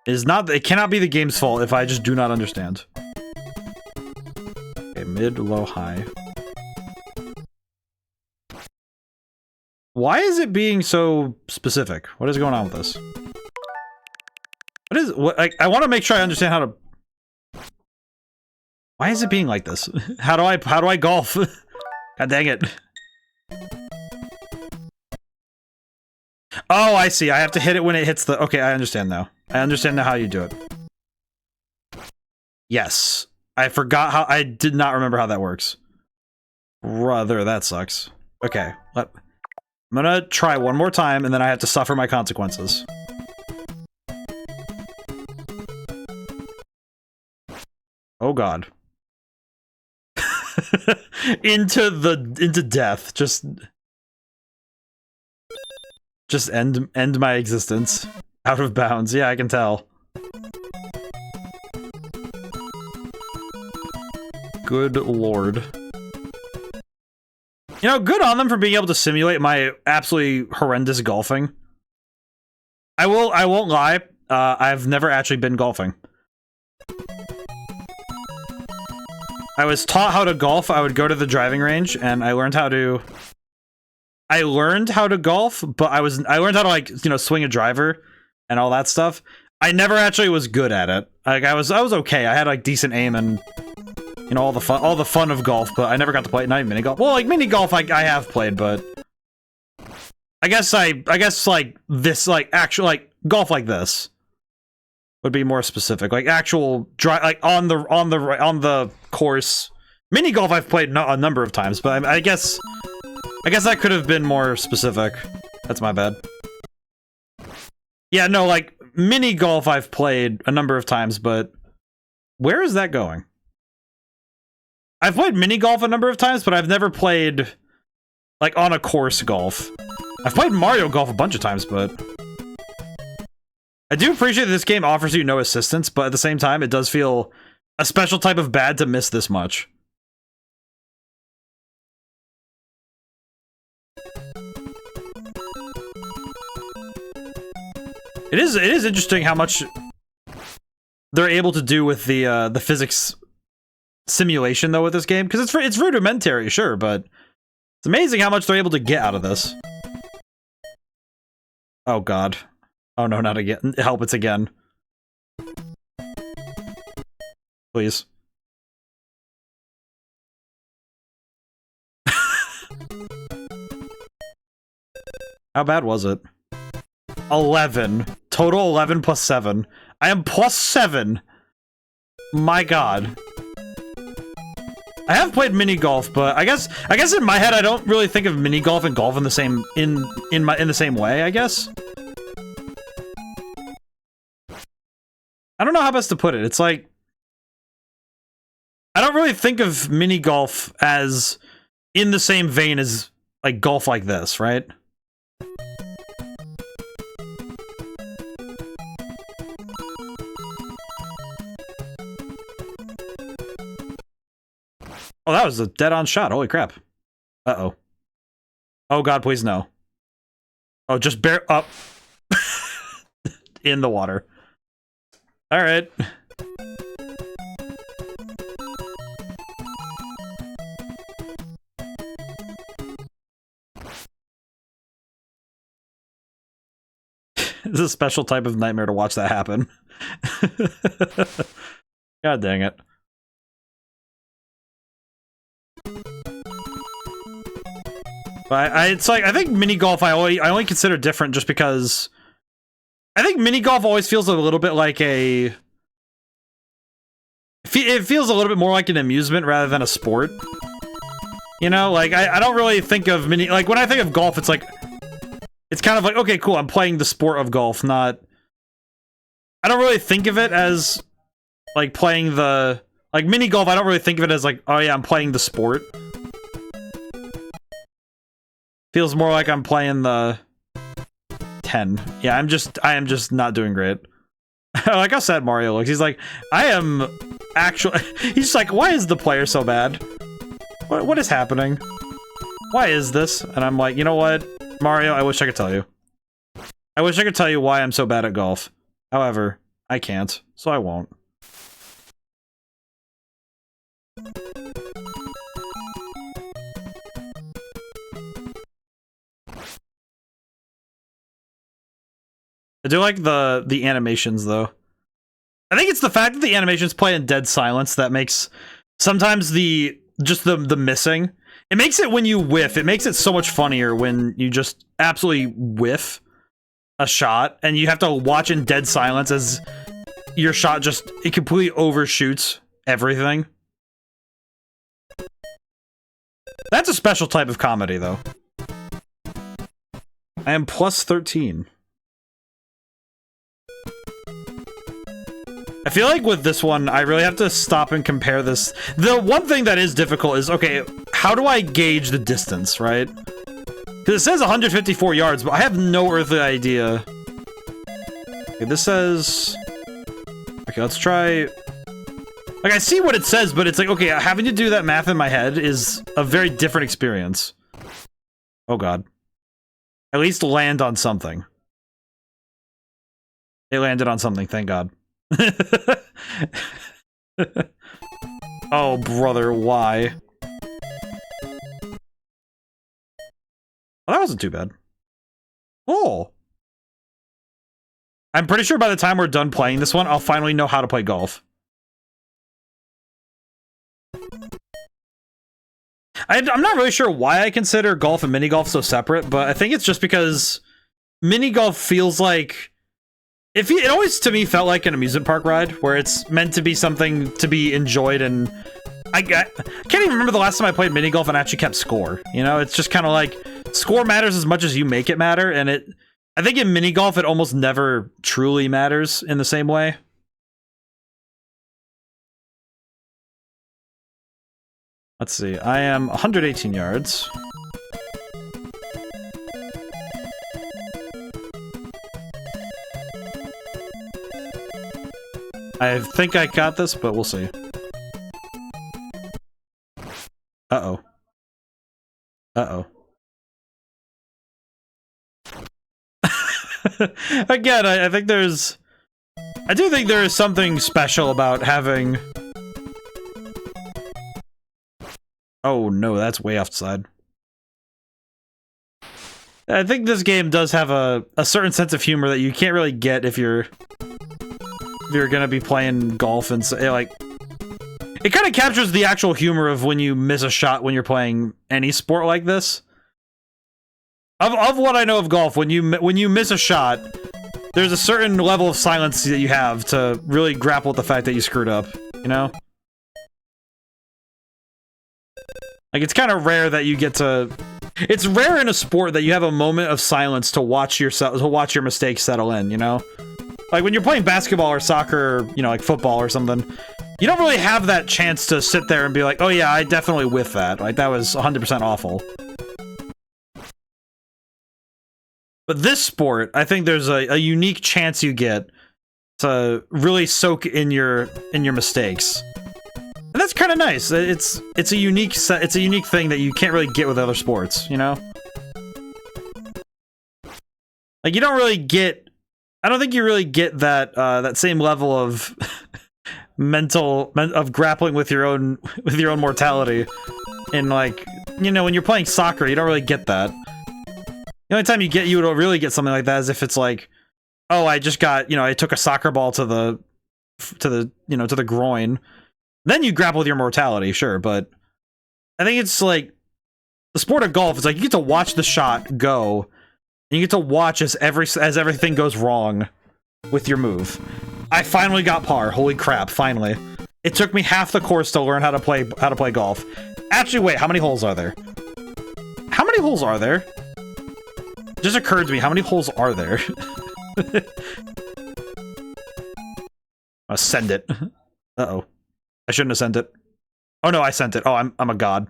It cannot be the game's fault if I just do not understand. Okay, mid, low, high. Why is it being so specific? What is going on with this? What, I want to make sure I understand how to... Why is it being like this? How do I golf? God dang it. Oh, I see. I have to hit it when it hits the... Okay, I understand now. I understand now how you do it. Yes. I forgot how... I did not remember how that works. Brother, that sucks. Okay. I'm gonna try one more time, and then I have to suffer my consequences. Oh god. into death. Just end my existence. Out of bounds. Yeah, I can tell. Good lord. You know, good on them for being able to simulate my absolutely horrendous golfing. I won't lie. I've never actually been golfing. I was taught how to golf. I would go to the driving range, and I learned how to... I learned how to golf, but I learned how to, like, you know, swing a driver and all that stuff. I never actually was good at it. Like, I was okay. I had, like, decent aim and, you know, all the fun of golf, but I never got to play, not even mini golf. Well, like, mini golf I have played, but I guess, like, this, like, actual, like, golf like this would be more specific. Like, actual like, on the course. Mini golf I've played a number of times, but I guess that could have been more specific. That's my bad. Yeah, no, like, mini golf I've played a number of times, but where is that going? I've played mini golf a number of times, but I've never played, like, on a course golf. I've played Mario Golf a bunch of times, but... I do appreciate that this game offers you no assistance, but at the same time, it does feel a special type of bad to miss this much. It is interesting how much they're able to do with the physics simulation though with this game, because it's rudimentary, sure, but it's amazing how much they're able to get out of this. Oh god. Oh no, not again. Help, it's again. Please. How bad was it? 11. Total 11 plus 7. I am plus 7. My god. I have played mini golf, but I guess in my head I don't really think of mini golf and golf in the same in the same way, I guess. I don't know how best to put it. It's like I don't really think of mini golf as in the same vein as like golf like this, right? Oh, that was a dead-on shot. Holy crap. Uh-oh. Oh god, please no. Oh, just bear up. In the water. Alright. This is a special type of nightmare to watch that happen. God dang it. But it's like, I think mini golf I only consider different just because I think mini golf always feels a little bit like it feels a little bit more like an amusement rather than a sport. You know, like, I don't really think of like, when I think of golf, it's like, it's kind of like, okay, cool, I'm playing the sport of golf, not... I don't really think of it as, like, playing the... Like, mini golf, I don't really think of it as, like, oh yeah, I'm playing the sport. Feels more like I'm playing the... 10. Yeah, I am just not doing great. Like how sad Mario looks. He's like, I am actually... He's like, why is the player so bad? What is happening? Why is this? And I'm like, you know what? Mario, I wish I could tell you. I wish I could tell you why I'm so bad at golf. However, I can't, so I won't. I do like the animations though. I think it's the fact that the animations play in dead silence that makes sometimes the missing. It makes it when you whiff. It makes it so much funnier when you just absolutely whiff a shot and you have to watch in dead silence as your shot it completely overshoots everything. That's a special type of comedy though. I am plus 13. I feel like with this one, I really have to stop and compare this. The one thing that is difficult is, okay, how do I gauge the distance, right? Because it says 154 yards, but I have no earthly idea. Okay, this says... Okay, let's try... Like, I see what it says, but it's like, okay, having to do that math in my head is a very different experience. Oh god. At least land on something. They landed on something, thank god. Oh, brother, why? Oh, that wasn't too bad. Oh! I'm pretty sure by the time we're done playing this one, I'll finally know how to play golf. I'm not really sure why I consider golf and mini golf so separate, but I think it's just because mini golf feels like... It always, to me, felt like an amusement park ride, where it's meant to be something to be enjoyed, and I can't even remember the last time I played mini golf and actually kept score. You know, it's just kind of like, score matters as much as you make it matter, and I think in mini golf it almost never truly matters in the same way. Let's see, I am 118 yards. I think I got this, but we'll see. Uh-oh. Uh-oh. Again, I think there's... I do think there is something special about having... Oh no, that's way offside. I think this game does have a certain sense of humor that you can't really get if you're gonna be playing golf, and say, like, it kind of captures the actual humor of when you miss a shot when you're playing any sport like this. Of what I know of golf, when you miss a shot, there's a certain level of silence that you have to really grapple with the fact that you screwed up, you know? Like, it's kind of rare that you get to... It's rare in a sport that you have a moment of silence to watch your mistakes settle in, you know? Like, when you're playing basketball or soccer, or, you know, like football or something, you don't really have that chance to sit there and be like, oh yeah, I definitely whiffed that. Like, that was 100% awful. But this sport, I think there's a unique chance you get to really soak in your mistakes. And that's kind of nice. It's a unique thing that you can't really get with other sports, you know? Like, you don't really get... I don't think you really get that that same level of of grappling with your own mortality in, like, you know, when you're playing soccer, you don't really get that. The only time you would really get something like that is if it's like, oh, I just got, you know, I took a soccer ball to the groin. Then you grapple with your mortality, sure, but I think it's like the sport of golf is like you get to watch the shot go. And you get to watch as everything goes wrong with your move. I finally got par. Holy crap, finally. It took me half the course to learn how to play golf. Actually, wait, how many holes are there? How many holes are there? It just occurred to me, how many holes are there? I'll send it. Uh-oh. I shouldn't have sent it. Oh no, I sent it. Oh, I'm a god.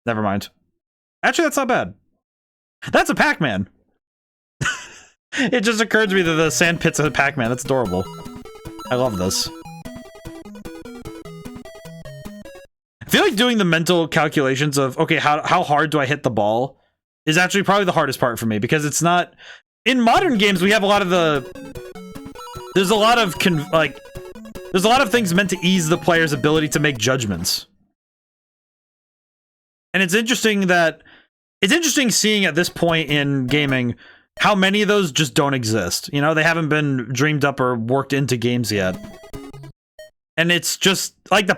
Never mind. Actually, that's not bad. That's a Pac-Man! It just occurred to me that the sand pit's a Pac-Man. That's adorable. I love this. I feel like doing the mental calculations of, okay, how hard do I hit the ball is actually probably the hardest part for me, because it's not... In modern games, we have a lot of there's a lot of things meant to ease the player's ability to make judgments. And it's interesting seeing at this point in gaming how many of those just don't exist. You know, they haven't been dreamed up or worked into games yet. And it's just like the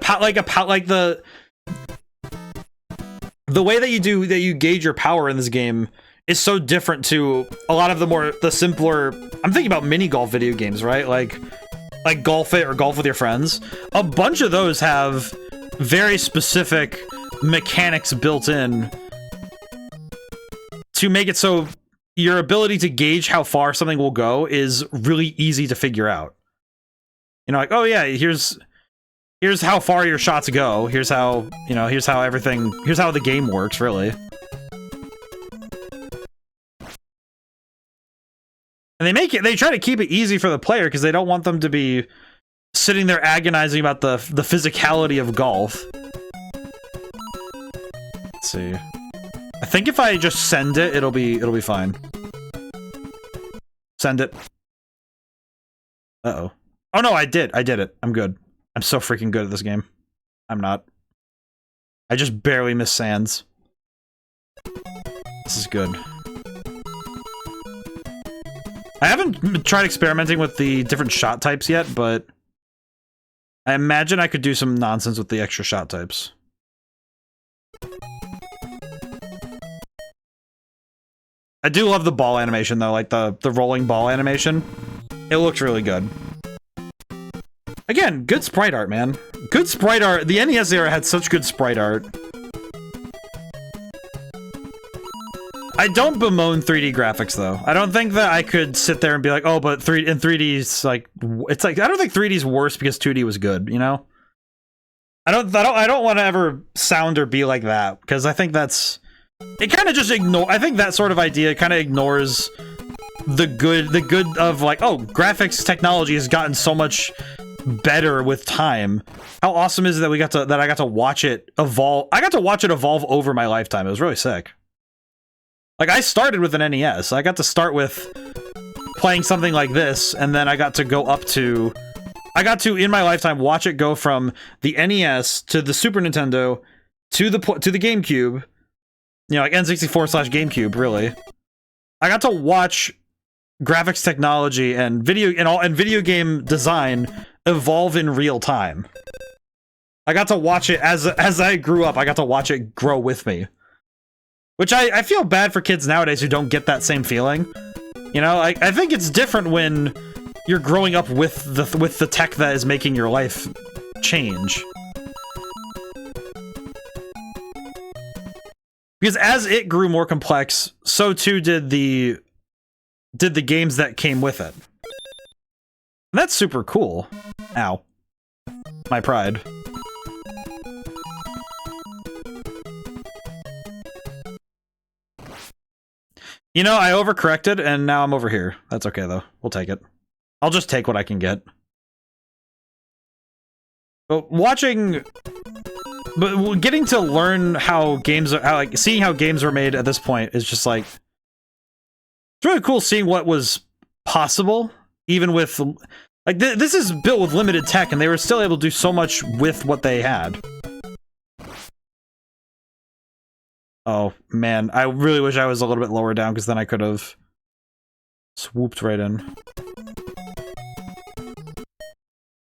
way that you gauge your power in this game is so different to a lot of the simpler. I'm thinking about mini golf video games, right? Like Golf It or Golf with Your Friends. A bunch of those have very specific mechanics built in to make it so your ability to gauge how far something will go is really easy to figure out. You know, like, oh yeah, here's how far your shots go. Here's how, you know, here's how the game works, really. And they try to keep it easy for the player because they don't want them to be sitting there agonizing about the physicality of golf. Let's see. I think if I just send it, it'll be fine. Send it. Uh-oh. Oh no, I did it. I'm good. I'm so freaking good at this game. I'm not. I just barely missed sands. This is good. I haven't tried experimenting with the different shot types yet, but I imagine I could do some nonsense with the extra shot types. I do love the ball animation, though, like the rolling ball animation. It looks really good. Again, good sprite art, man. Good sprite art. The NES era had such good sprite art. I don't bemoan 3D graphics, though. I don't think that I could sit there and be like, oh, but 3D's like, it's like, I don't think 3D's worse because 2D was good, you know? I don't want to ever sound or be like that, because I think that's, it kind of just I think that sort of idea kind of ignores the good of like, oh, graphics technology has gotten so much better with time. How awesome is it that I got to watch it evolve? I got to watch it evolve over my lifetime. It was really sick. Like, I started with an NES. I got to start with playing something like this, and then I got to go up to... I got to, in my lifetime, watch it go from the NES to the Super Nintendo to the GameCube. You know, like N64/GameCube, really. I got to watch graphics technology and video game design evolve in real time. I got to watch it as I grew up. I got to watch it grow with me. Which I feel bad for kids nowadays who don't get that same feeling. You know, I think it's different when you're growing up with the tech that is making your life change. Because as it grew more complex, so too did the games that came with it. And that's super cool. Ow. My pride. You know, I overcorrected, and now I'm over here. That's okay, though. We'll take it. I'll just take what I can get. But getting to learn how games are, seeing how games were made at this point is just like, it's really cool seeing what was possible, even with, like, this is built with limited tech, and they were still able to do so much with what they had. Oh, man, I really wish I was a little bit lower down, because then I could have swooped right in.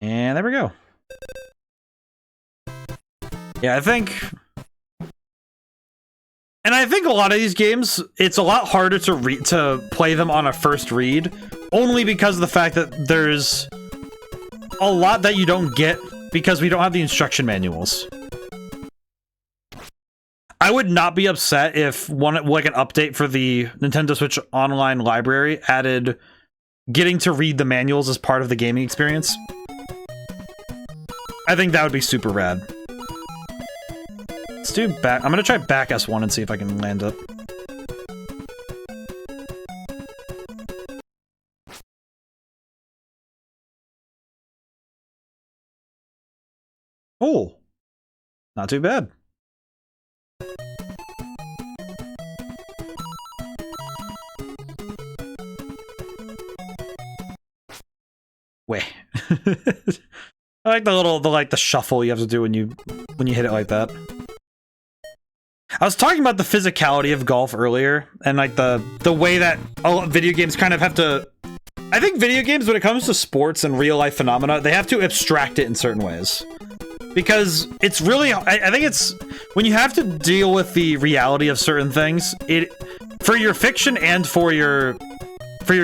And there we go. Yeah, I think a lot of these games, it's a lot harder to play them on a first read, only because of the fact that there's a lot that you don't get because we don't have the instruction manuals. I would not be upset if an update for the Nintendo Switch Online library added getting to read the manuals as part of the gaming experience. I think that would be super rad. Let's do back. I'm gonna try back S1 and see if I can land it. Oh, not too bad. Wait. I like the shuffle you have to do when you hit it like that. I was talking about the physicality of golf earlier, and like the way that video games kind of have to. I think video games, when it comes to sports and real life phenomena, they have to abstract it in certain ways, because it's really. I think it's when you have to deal with the reality of certain things. It for your fiction and for your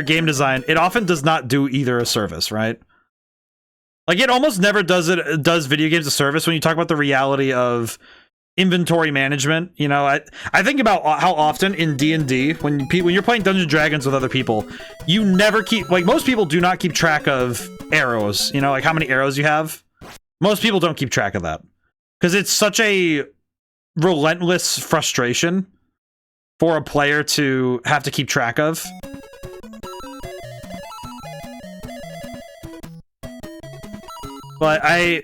game design, it often does not do either a service, right? Like it almost never does video games a service when you talk about the reality of inventory management. You know, I think about how often in D&D when you're playing Dungeons and Dragons with other people, you never keep, like, most people do not keep track of arrows, you know, like how many arrows you have. Most people don't keep track of that because it's such a relentless frustration for a player to have to keep track of. But I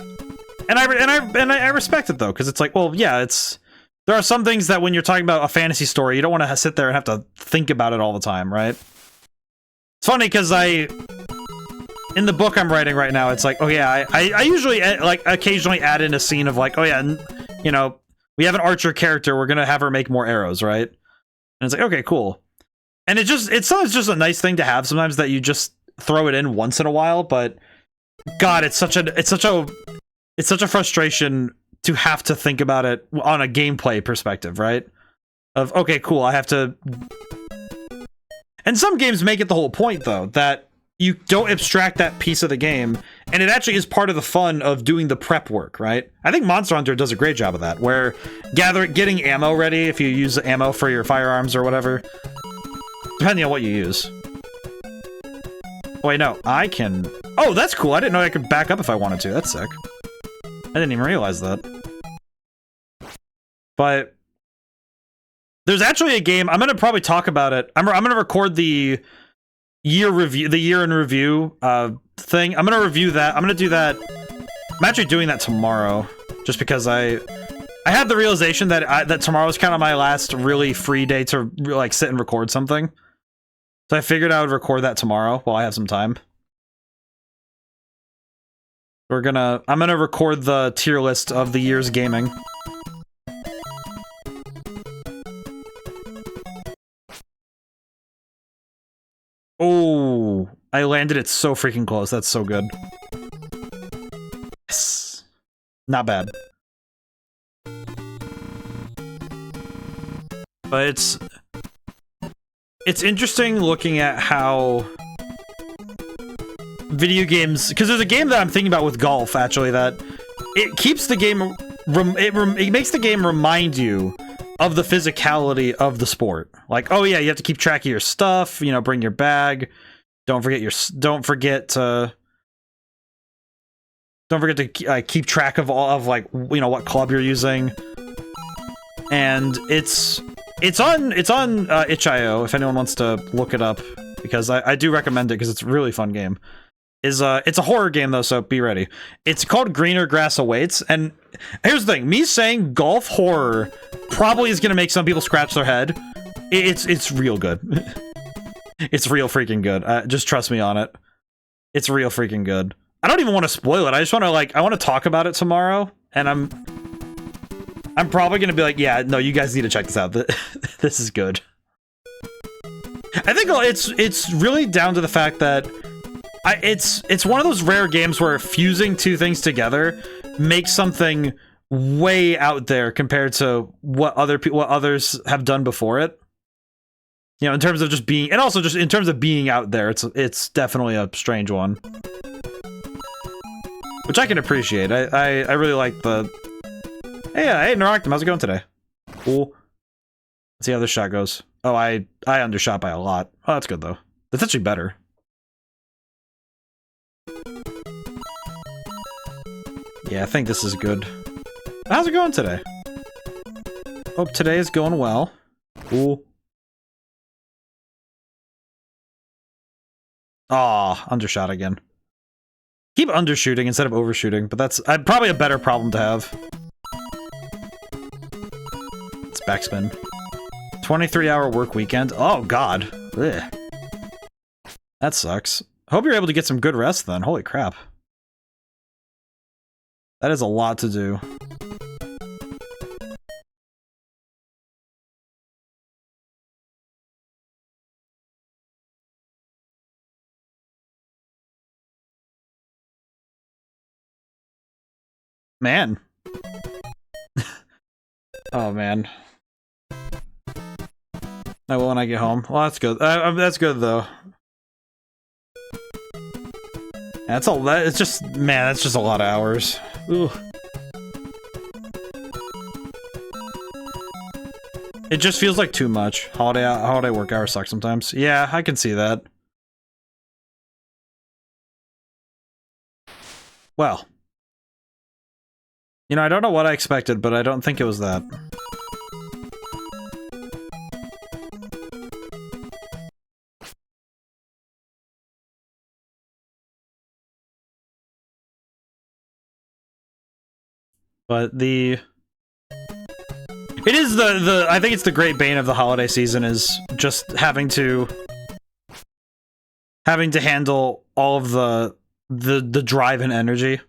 respect it though, because it's like, well, yeah, there are some things that when you're talking about a fantasy story, you don't want to sit there and have to think about it all the time, right? It's funny because in the book I'm writing right now, it's like, oh yeah, I usually like occasionally add in a scene of like, oh yeah, you know, we have an archer character, we're gonna have her make more arrows, right? And it's like, okay, cool. And it's sometimes just a nice thing to have sometimes that you just throw it in once in a while, but God, it's such a frustration to have to think about it on a gameplay perspective, right? Of, okay, cool, I have to... And some games make it the whole point, though, that you don't abstract that piece of the game, and it actually is part of the fun of doing the prep work, right? I think Monster Hunter does a great job of that, where getting ammo ready, if you use ammo for your firearms or whatever, depending on what you use. Wait, no, I can... Oh, that's cool. I didn't know I could back up if I wanted to. That's sick. I didn't even realize that. But there's actually a game. I'm gonna probably talk about it. I'm gonna record the year in review thing. I'm gonna review that. I'm gonna do that. I'm actually doing that tomorrow, just because I had the realization that that tomorrow is kind of my last really free day to like sit and record something. So I figured I would record that tomorrow while I have some time. I'm gonna record the tier list of the year's gaming. Oh, I landed it so freaking close. That's so good. Yes. Not bad. But it's interesting looking at how video games, because there's a game that I'm thinking about with golf, actually, that it keeps the game, it makes the game remind you of the physicality of the sport. Like, oh yeah, you have to keep track of your stuff, you know, bring your bag, don't forget to keep track of all of, like, you know, what club you're using. And it's on itch.io if anyone wants to look it up, because I do recommend it because it's a really fun game. It's a horror game though, so be ready. It's called Greener Grass Awaits, and here's the thing: me saying golf horror probably is gonna make some people scratch their head. It's real good. It's real freaking good. Just trust me on it. It's real freaking good. I don't even want to spoil it. I just want to I want to talk about it tomorrow, and I'm probably gonna be like, yeah, no, you guys need to check this out. This is good. I think it's really down to the fact that it's one of those rare games where fusing two things together makes something way out there compared to what others have done before it. You know, in terms of just being, and also just in terms of being out there, it's definitely a strange one, which I can appreciate. I really like the. Hey, Naroctum, how's it going today? Cool. Let's see how this shot goes. Oh, I undershot by a lot. Oh, that's good though. That's actually better. Yeah, I think this is good. How's it going today? Hope today is going well. Cool. Aw, undershot again. Keep undershooting instead of overshooting, but that's probably a better problem to have. It's backspin. 23-hour work weekend. Oh, God. Ugh. That sucks. Hope you're able to get some good rest then. Holy crap. That is a lot to do. Man. Oh, man. I will when I get home. Well, that's good. That's good, though. That's all that. It's just, man, that's just a lot of hours. Ooh. It just feels like too much. Holiday work hours suck sometimes. Yeah, I can see that. Well. You know, I don't know what I expected, but I don't think it was that. But the... It is I think it's the great bane of the holiday season is just having to handle all of the drive and energy.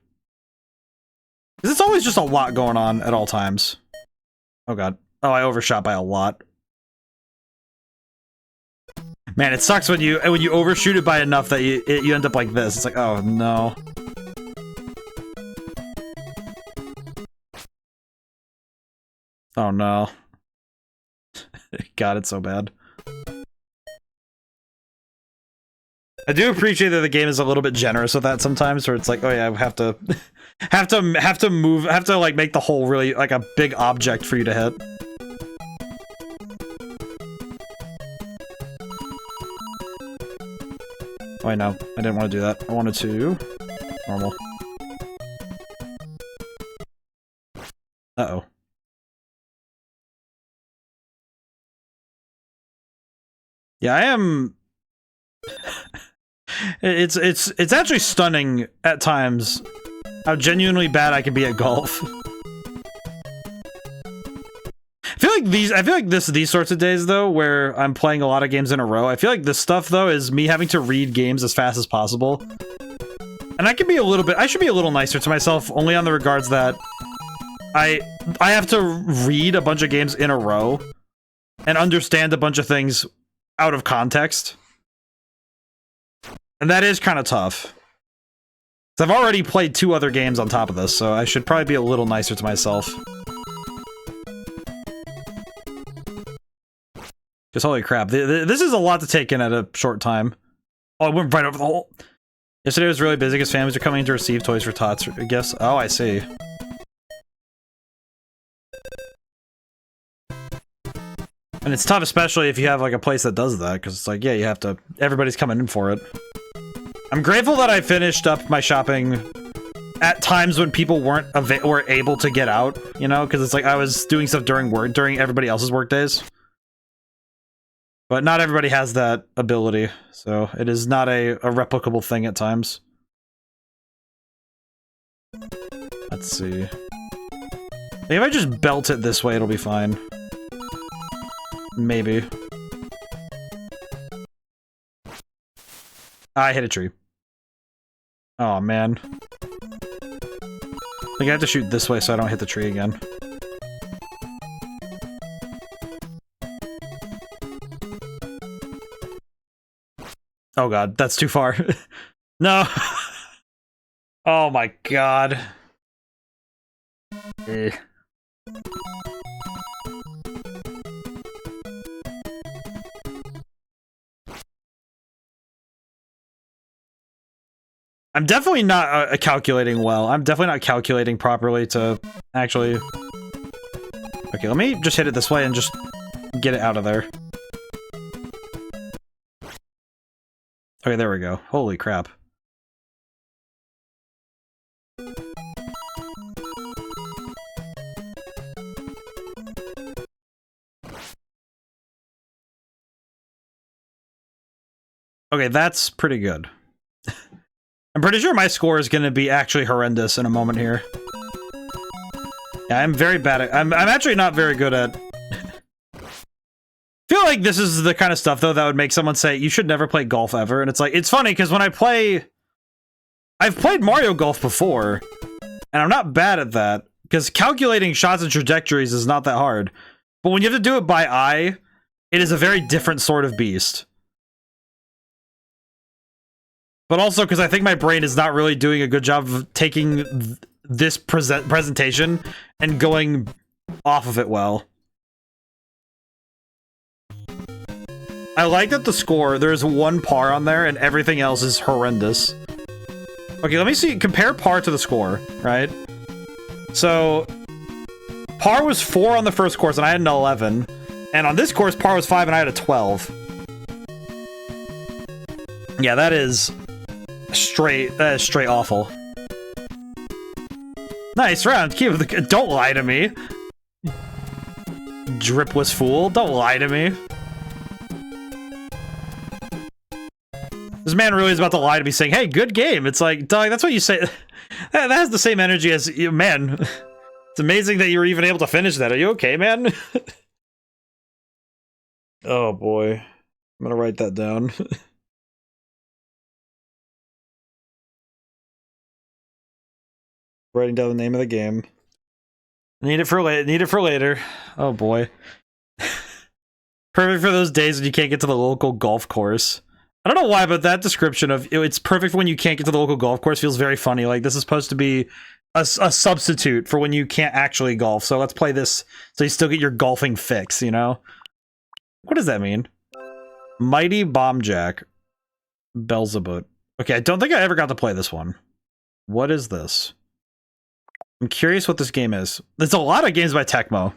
Because it's always just a lot going on at all times. Oh god. Oh, I overshot by a lot. Man, it sucks when you overshoot it by enough that you end up like this. It's like, oh no. Oh no. God, it's so bad. I do appreciate that the game is a little bit generous with that sometimes, where it's like, oh yeah, I have to move, like make the hole really like a big object for you to hit. Oh, I know. I didn't want to do that. I wanted to normal. Uh-oh. Yeah, I am. It's actually stunning at times how genuinely bad I can be at golf. I feel like these sorts of days though, where I'm playing a lot of games in a row, I feel like this stuff though is me having to read games as fast as possible. And I should be a little nicer to myself, only on the regards that I have to read a bunch of games in a row and understand a bunch of things out of context. And that is kind of tough. I've already played 2 other games on top of this, so I should probably be a little nicer to myself. Because holy crap, this is a lot to take in at a short time. Oh, I went right over the hole. Yesterday was really busy because families are coming to receive toys for tots, I guess. Oh, I see. And it's tough, especially if you have like a place that does that, because it's like, yeah, you have to, everybody's coming in for it. I'm grateful that I finished up my shopping at times when people were able to get out, you know, because it's like I was doing stuff during everybody else's work days. But not everybody has that ability, so it is not a replicable thing at times. Let's see. If I just belt it this way, it'll be fine. Maybe. I hit a tree. Oh man. I think I have to shoot this way so I don't hit the tree again. Oh god, that's too far. No! Oh my god. Eh. I'm definitely not calculating well. I'm definitely not calculating properly to actually... Okay, let me just hit it this way and just get it out of there. Okay, there we go. Holy crap. Okay, that's pretty good. I'm pretty sure my score is going to be actually horrendous in a moment here. Yeah, I'm very bad at... I'm actually not very good at... I feel like this is the kind of stuff, though, that would make someone say, you should never play golf ever. And it's like, it's funny, because when I play... I've played Mario Golf before, and I'm not bad at that, because calculating shots and trajectories is not that hard. But when you have to do it by eye, it is a very different sort of beast. But also because I think my brain is not really doing a good job of taking this presentation and going off of it well. I like that the score, there's one par on there and everything else is horrendous. Okay, let me see, compare par to the score, right? So, par was 4 on the first course and I had an 11. And on this course, par was 5 and I had a 12. Yeah, that is straight awful. Nice round, don't lie to me. Drip was fool, don't lie to me. This man really is about to lie to me saying, hey, good game. It's like, dog, that's what you say. That has the same energy as you, man. It's amazing that you were even able to finish that. Are you okay, man? Oh boy. I'm gonna write that down. Writing down the name of the game. Need it for later. Oh boy. Perfect for those days when you can't get to the local golf course. I don't know why, but that description of it's perfect when you can't get to the local golf course feels very funny. Like, this is supposed to be a substitute for when you can't actually golf. So let's play this so you still get your golfing fix, you know? What does that mean? Mighty Bomb Jack. Belzebub. Okay, I don't think I ever got to play this one. What is this? I'm curious what this game is. There's a lot of games by Tecmo.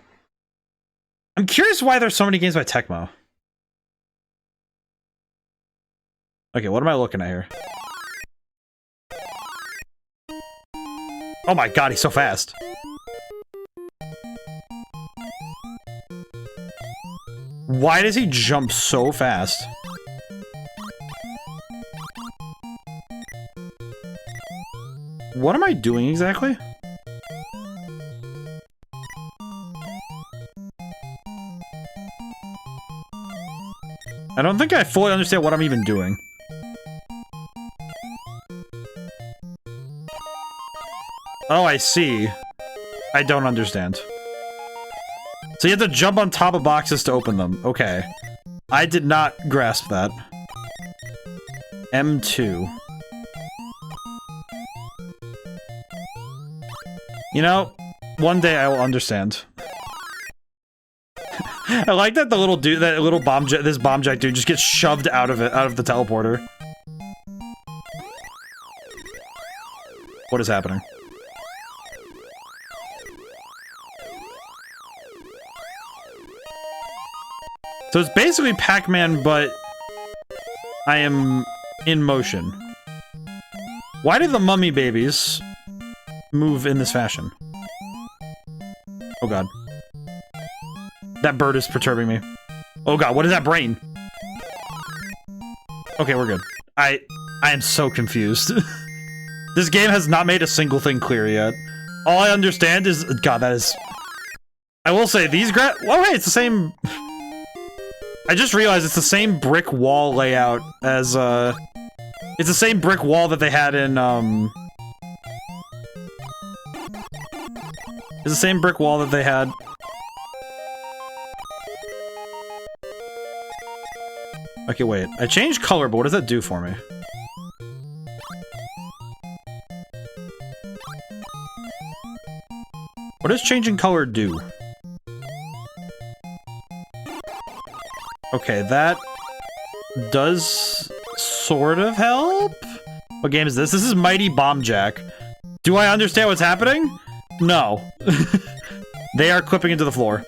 I'm curious why there's so many games by Tecmo. Okay, what am I looking at here? Oh my god, he's so fast. Why does he jump so fast? What am I doing exactly? I don't think I fully understand what I'm even doing. Oh, I see. I don't understand. So you have to jump on top of boxes to open them. Okay. I did not grasp that. M2. You know, one day I will understand. I like that the little dude, that little this bomb jack dude just gets shoved out of the teleporter. What is happening? So it's basically Pac-Man, but I am in motion. Why did the mummy babies move in this fashion? Oh god. That bird is perturbing me. Oh god, what is that brain? Okay, we're good. I am so confused. This game has not made a single thing clear yet. All I understand is... God, that is... I will say, these oh, hey, it's the same... I just realized it's the same brick wall layout as, it's the same brick wall that they had in, It's the same brick wall that they had... Okay, wait. I changed color, but what does that do for me? What does changing color do? Okay, that does sort of help? What game is this? This is Mighty Bomb Jack. Do I understand what's happening? No. They are clipping into the floor.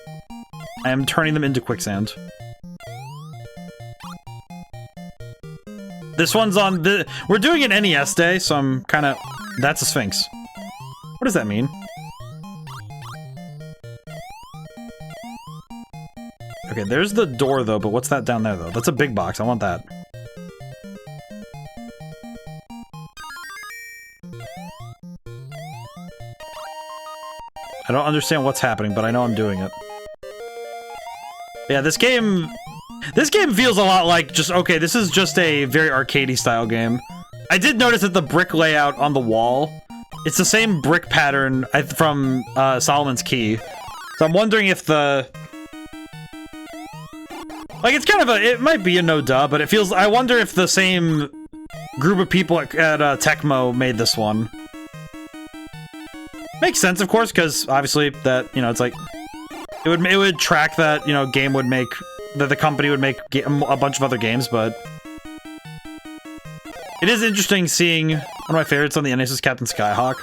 I am turning them into quicksand. This one's on the... We're doing an NES day, so I'm kind of... That's a Sphinx. What does that mean? Okay, there's the door, though, but what's that down there, though? That's a big box. I want that. I don't understand what's happening, but I know I'm doing it. Yeah, this game feels a lot like just, okay, this is just a very arcadey style game. I did notice that the brick layout on the wall, it's the same brick pattern from Solomon's Key. So I'm wondering if the... Like, it's kind of a... It might be a no-duh, but it feels... I wonder if the same group of people at Tecmo made this one. Makes sense, of course, because obviously that, you know, it's like it would track that, you know, game would make that the company would make a bunch of other games, but it is interesting seeing one of my favorites on the NES is Captain Skyhawk.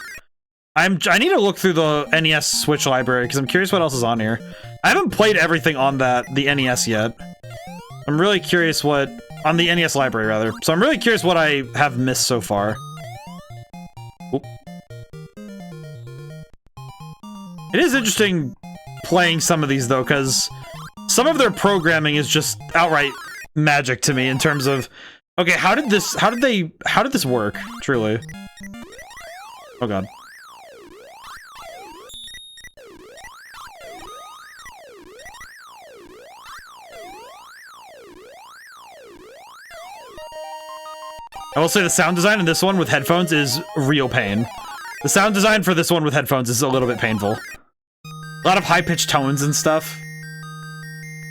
I need to look through the NES Switch library because I'm curious what else is on here. I haven't played everything on the NES yet. I'm really curious what on the NES library rather. So I'm really curious what I have missed so far. Oop. It is interesting playing some of these though, because some of their programming is just outright magic to me in terms of, okay, how did this work? Truly. Oh god. I will say the sound design in this one with headphones is real pain. The sound design for this one with headphones is a little bit painful. A lot of high-pitched tones and stuff.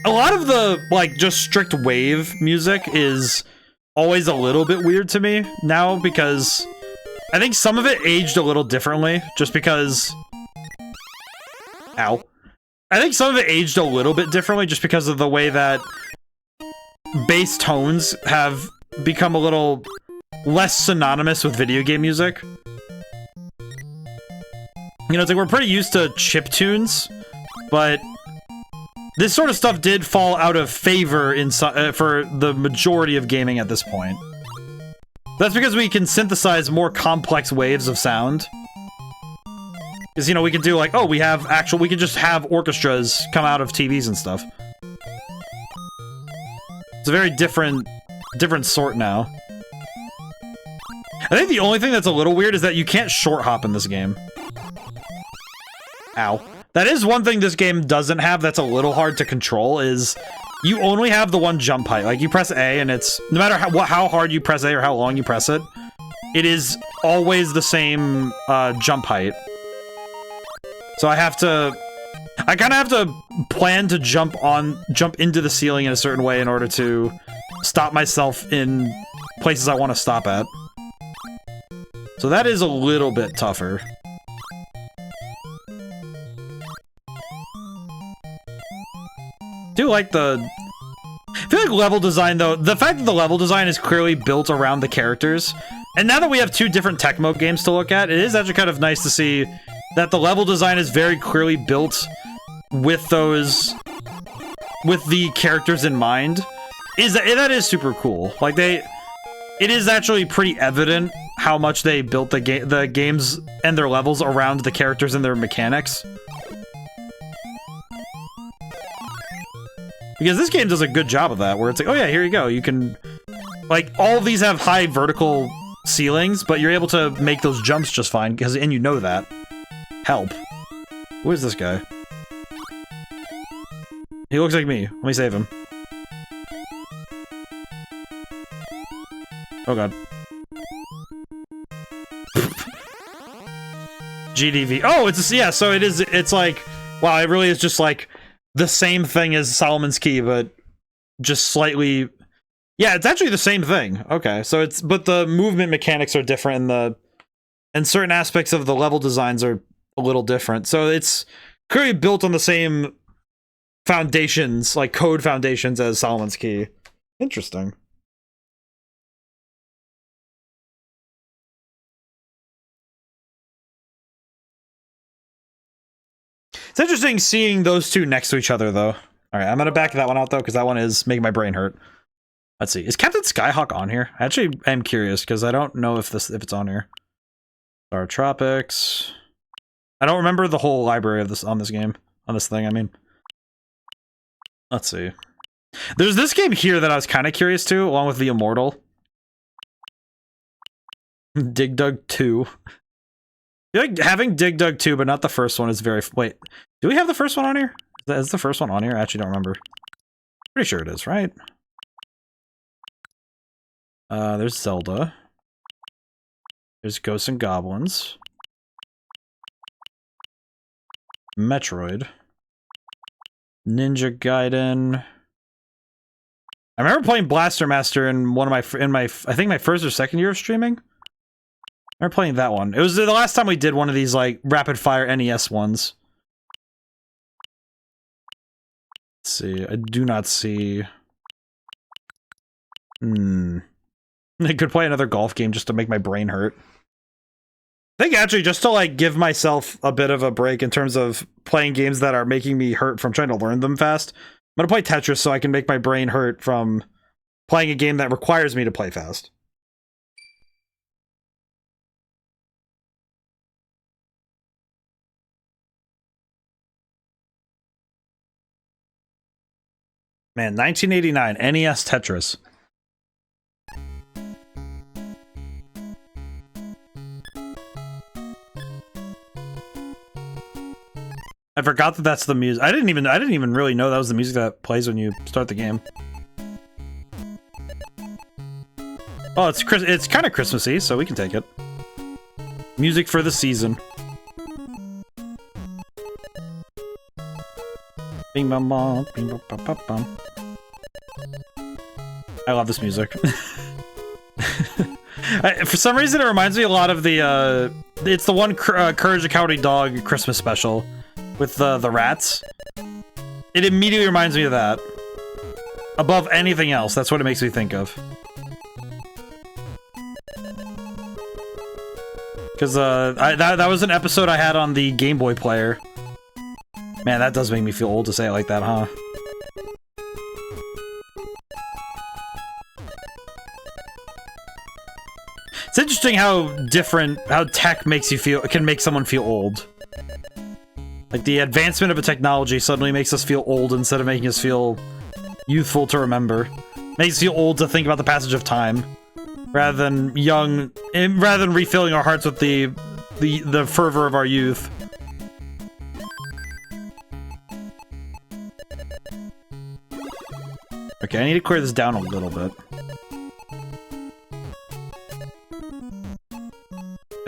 A lot of the, like, just strict wave music is always a little bit weird to me now, because I think some of it aged a little differently, just because... Ow. I think some of it aged a little bit differently, just because of the way that bass tones have become a little less synonymous with video game music. You know, it's like we're pretty used to chiptunes, but this sort of stuff did fall out of favor in for the majority of gaming at this point. That's because we can synthesize more complex waves of sound. Because, you know, we can do like, oh, we can just have orchestras come out of TVs and stuff. It's a very different sort now. I think the only thing that's a little weird is that you can't short hop in this game. Ow. That is one thing this game doesn't have that's a little hard to control, is you only have the one jump height. Like, you press A and it's, no matter how hard you press A or how long you press it, it is always the same jump height. So I kind of have to plan to jump into the ceiling in a certain way in order to stop myself in places I want to stop at. So that is a little bit tougher. I feel like level design, though, the fact that the level design is clearly built around the characters, and now that we have two different Tecmo games to look at, it is actually kind of nice to see that the level design is very clearly built with the characters in mind. That is super cool. Like, it is actually pretty evident how much they built the games and their levels around the characters and their mechanics. Because this game does a good job of that, where it's like, oh yeah, here you go. You can, like, all of these have high vertical ceilings, but you're able to make those jumps just fine, and you know that. Help. Who is this guy? He looks like me. Let me save him. Oh god. GDV. Oh, yeah, so it's like, wow, it really is just like the same thing as Solomon's Key, but just slightly... Yeah, it's actually the same thing. Okay, so but the movement mechanics are different, and certain aspects of the level designs are a little different. So it's clearly built on the same foundations, like code foundations, as Solomon's Key. Interesting. It's interesting seeing those two next to each other, though. Alright, I'm gonna back that one out, though, because that one is making my brain hurt. Let's see. Is Captain Skyhawk on here? I actually am curious, because I don't know if it's on here. Star Tropics. I don't remember the whole library of this on this thing, I mean. Let's see. There's this game here that I was kind of curious to, along with The Immortal. Dig Dug 2. I feel like having Dig Dug 2, but not the first one, is very... Wait, do we have the first one on here? Is the first one on here? I actually don't remember. Pretty sure it is, right? There's Zelda. There's Ghosts and Goblins. Metroid. Ninja Gaiden. I remember playing Blaster Master in one of my I think my first or second year of streaming. We're playing that one. It was the last time we did one of these, like, rapid-fire NES ones. Let's see. I do not see... I could play another golf game just to make my brain hurt. I think actually just to, like, give myself a bit of a break in terms of playing games that are making me hurt from trying to learn them fast. I'm gonna play Tetris so I can make my brain hurt from playing a game that requires me to play fast. Man, 1989, NES Tetris. I forgot that that's the music. I didn't even really know that was the music that plays when you start the game. Oh, it's kind of Christmassy, so we can take it. Music for the season. Bing bong bong, bing bong bong bong bong. I love this music. For some reason, it reminds me a lot of the it's the one Courage the Cowardly Dog Christmas special with the rats. It immediately reminds me of that. Above anything else, that's what it makes me think of. Because that was an episode I had on the Game Boy player. Man, that does make me feel old to say it like that, huh? It's interesting how tech makes you feel, can make someone feel old. Like, the advancement of a technology suddenly makes us feel old instead of making us feel youthful to remember. Makes us feel old to think about the passage of time, rather than young, rather than refilling our hearts with the fervor of our youth. Okay, I need to clear this down a little bit.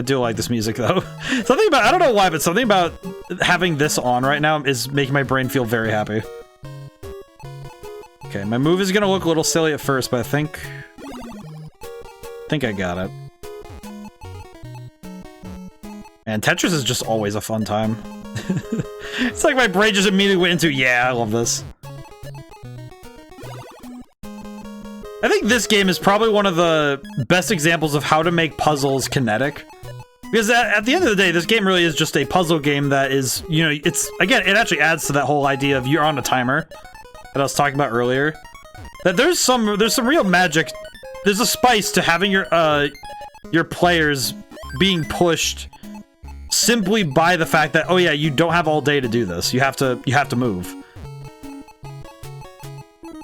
I do like this music, though. Something about, I don't know why, but something about having this on right now is making my brain feel very happy. Okay, my move is gonna look a little silly at first, but I think I got it. And Tetris is just always a fun time. It's like my brain just immediately went into, yeah, I love this. I think this game is probably one of the best examples of how to make puzzles kinetic. Because at the end of the day, this game really is just a puzzle game that is, you know, it's, again, it actually adds to that whole idea of you're on a timer that I was talking about earlier. That there's some real magic, there's a spice to having your players being pushed simply by the fact that, oh yeah, you don't have all day to do this. You have to move.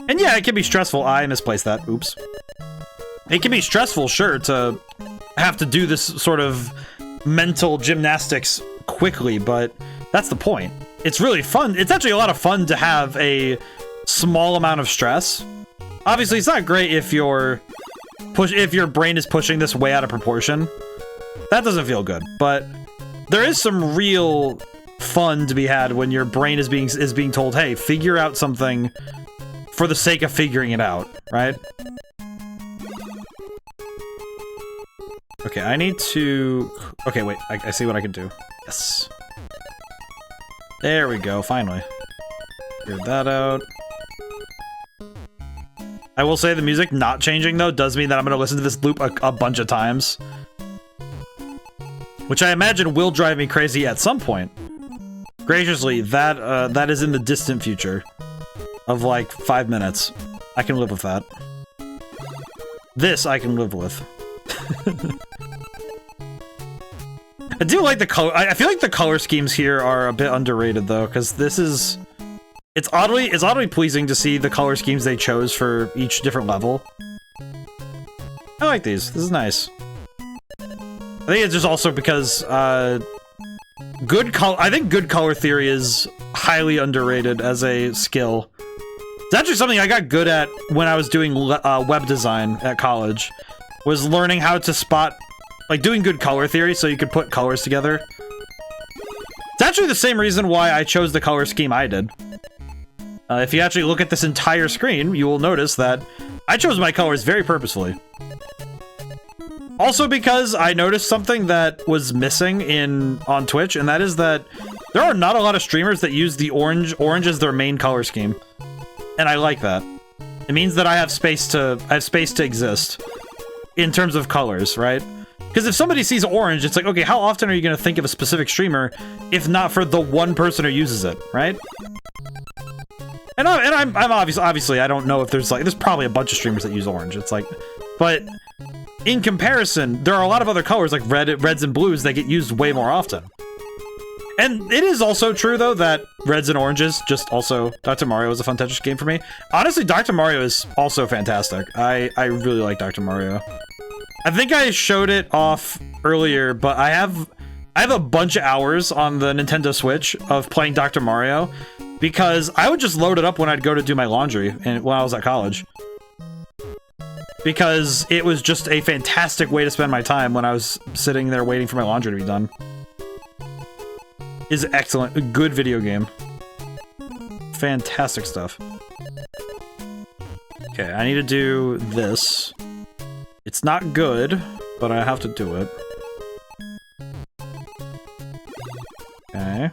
And yeah, it can be stressful. I misplaced that. Oops. It can be stressful, sure, to have to do this sort of mental gymnastics quickly, but that's the point. It's really fun. It's actually a lot of fun to have a small amount of stress. Obviously, it's not great if your brain is pushing this way out of proportion. That doesn't feel good, but there is some real fun to be had when your brain is being told, hey, figure out something for the sake of figuring it out, right? Okay, I need to... Okay, wait, I see what I can do. Yes. There we go, finally. Figured that out. I will say the music not changing, though, does mean that I'm going to listen to this loop a bunch of times. Which I imagine will drive me crazy at some point. Graciously, that is in the distant future. Of like 5 minutes. I can live with that. This I can live with. I do like the color. I feel like the color schemes here are a bit underrated though, because this is... It's oddly pleasing to see the color schemes they chose for each different level. I like these. This is nice. I think it's just also because I think good color theory is highly underrated as a skill. It's actually something I got good at when I was doing web design at college, was learning how to spot, like, doing good color theory so you could put colors together. It's actually the same reason why I chose the color scheme I did. If you actually look at this entire screen, you will notice that I chose my colors very purposefully. Also because I noticed something that was missing on Twitch, and that is that there are not a lot of streamers that use the orange as their main color scheme. And I like that. It means that I have space to exist in terms of colors, right? Because if somebody sees orange, it's like, okay, how often are you going to think of a specific streamer if not for the one person who uses it, right? And I'm obviously I don't know if there's probably a bunch of streamers that use orange. It's like, but in comparison, there are a lot of other colors like reds and blues that get used way more often. And it is also true though that reds and oranges just also Dr. Mario is a fun Tetris game for me. Honestly, Dr. Mario is also fantastic. I really like Dr. Mario. I think I showed it off earlier, but I have a bunch of hours on the Nintendo Switch of playing Dr. Mario because I would just load it up when I'd go to do my laundry and when I was at college. Because it was just a fantastic way to spend my time when I was sitting there waiting for my laundry to be done. Is excellent. A good video game. Fantastic stuff. Okay, I need to do this. It's not good, but I have to do it. Okay.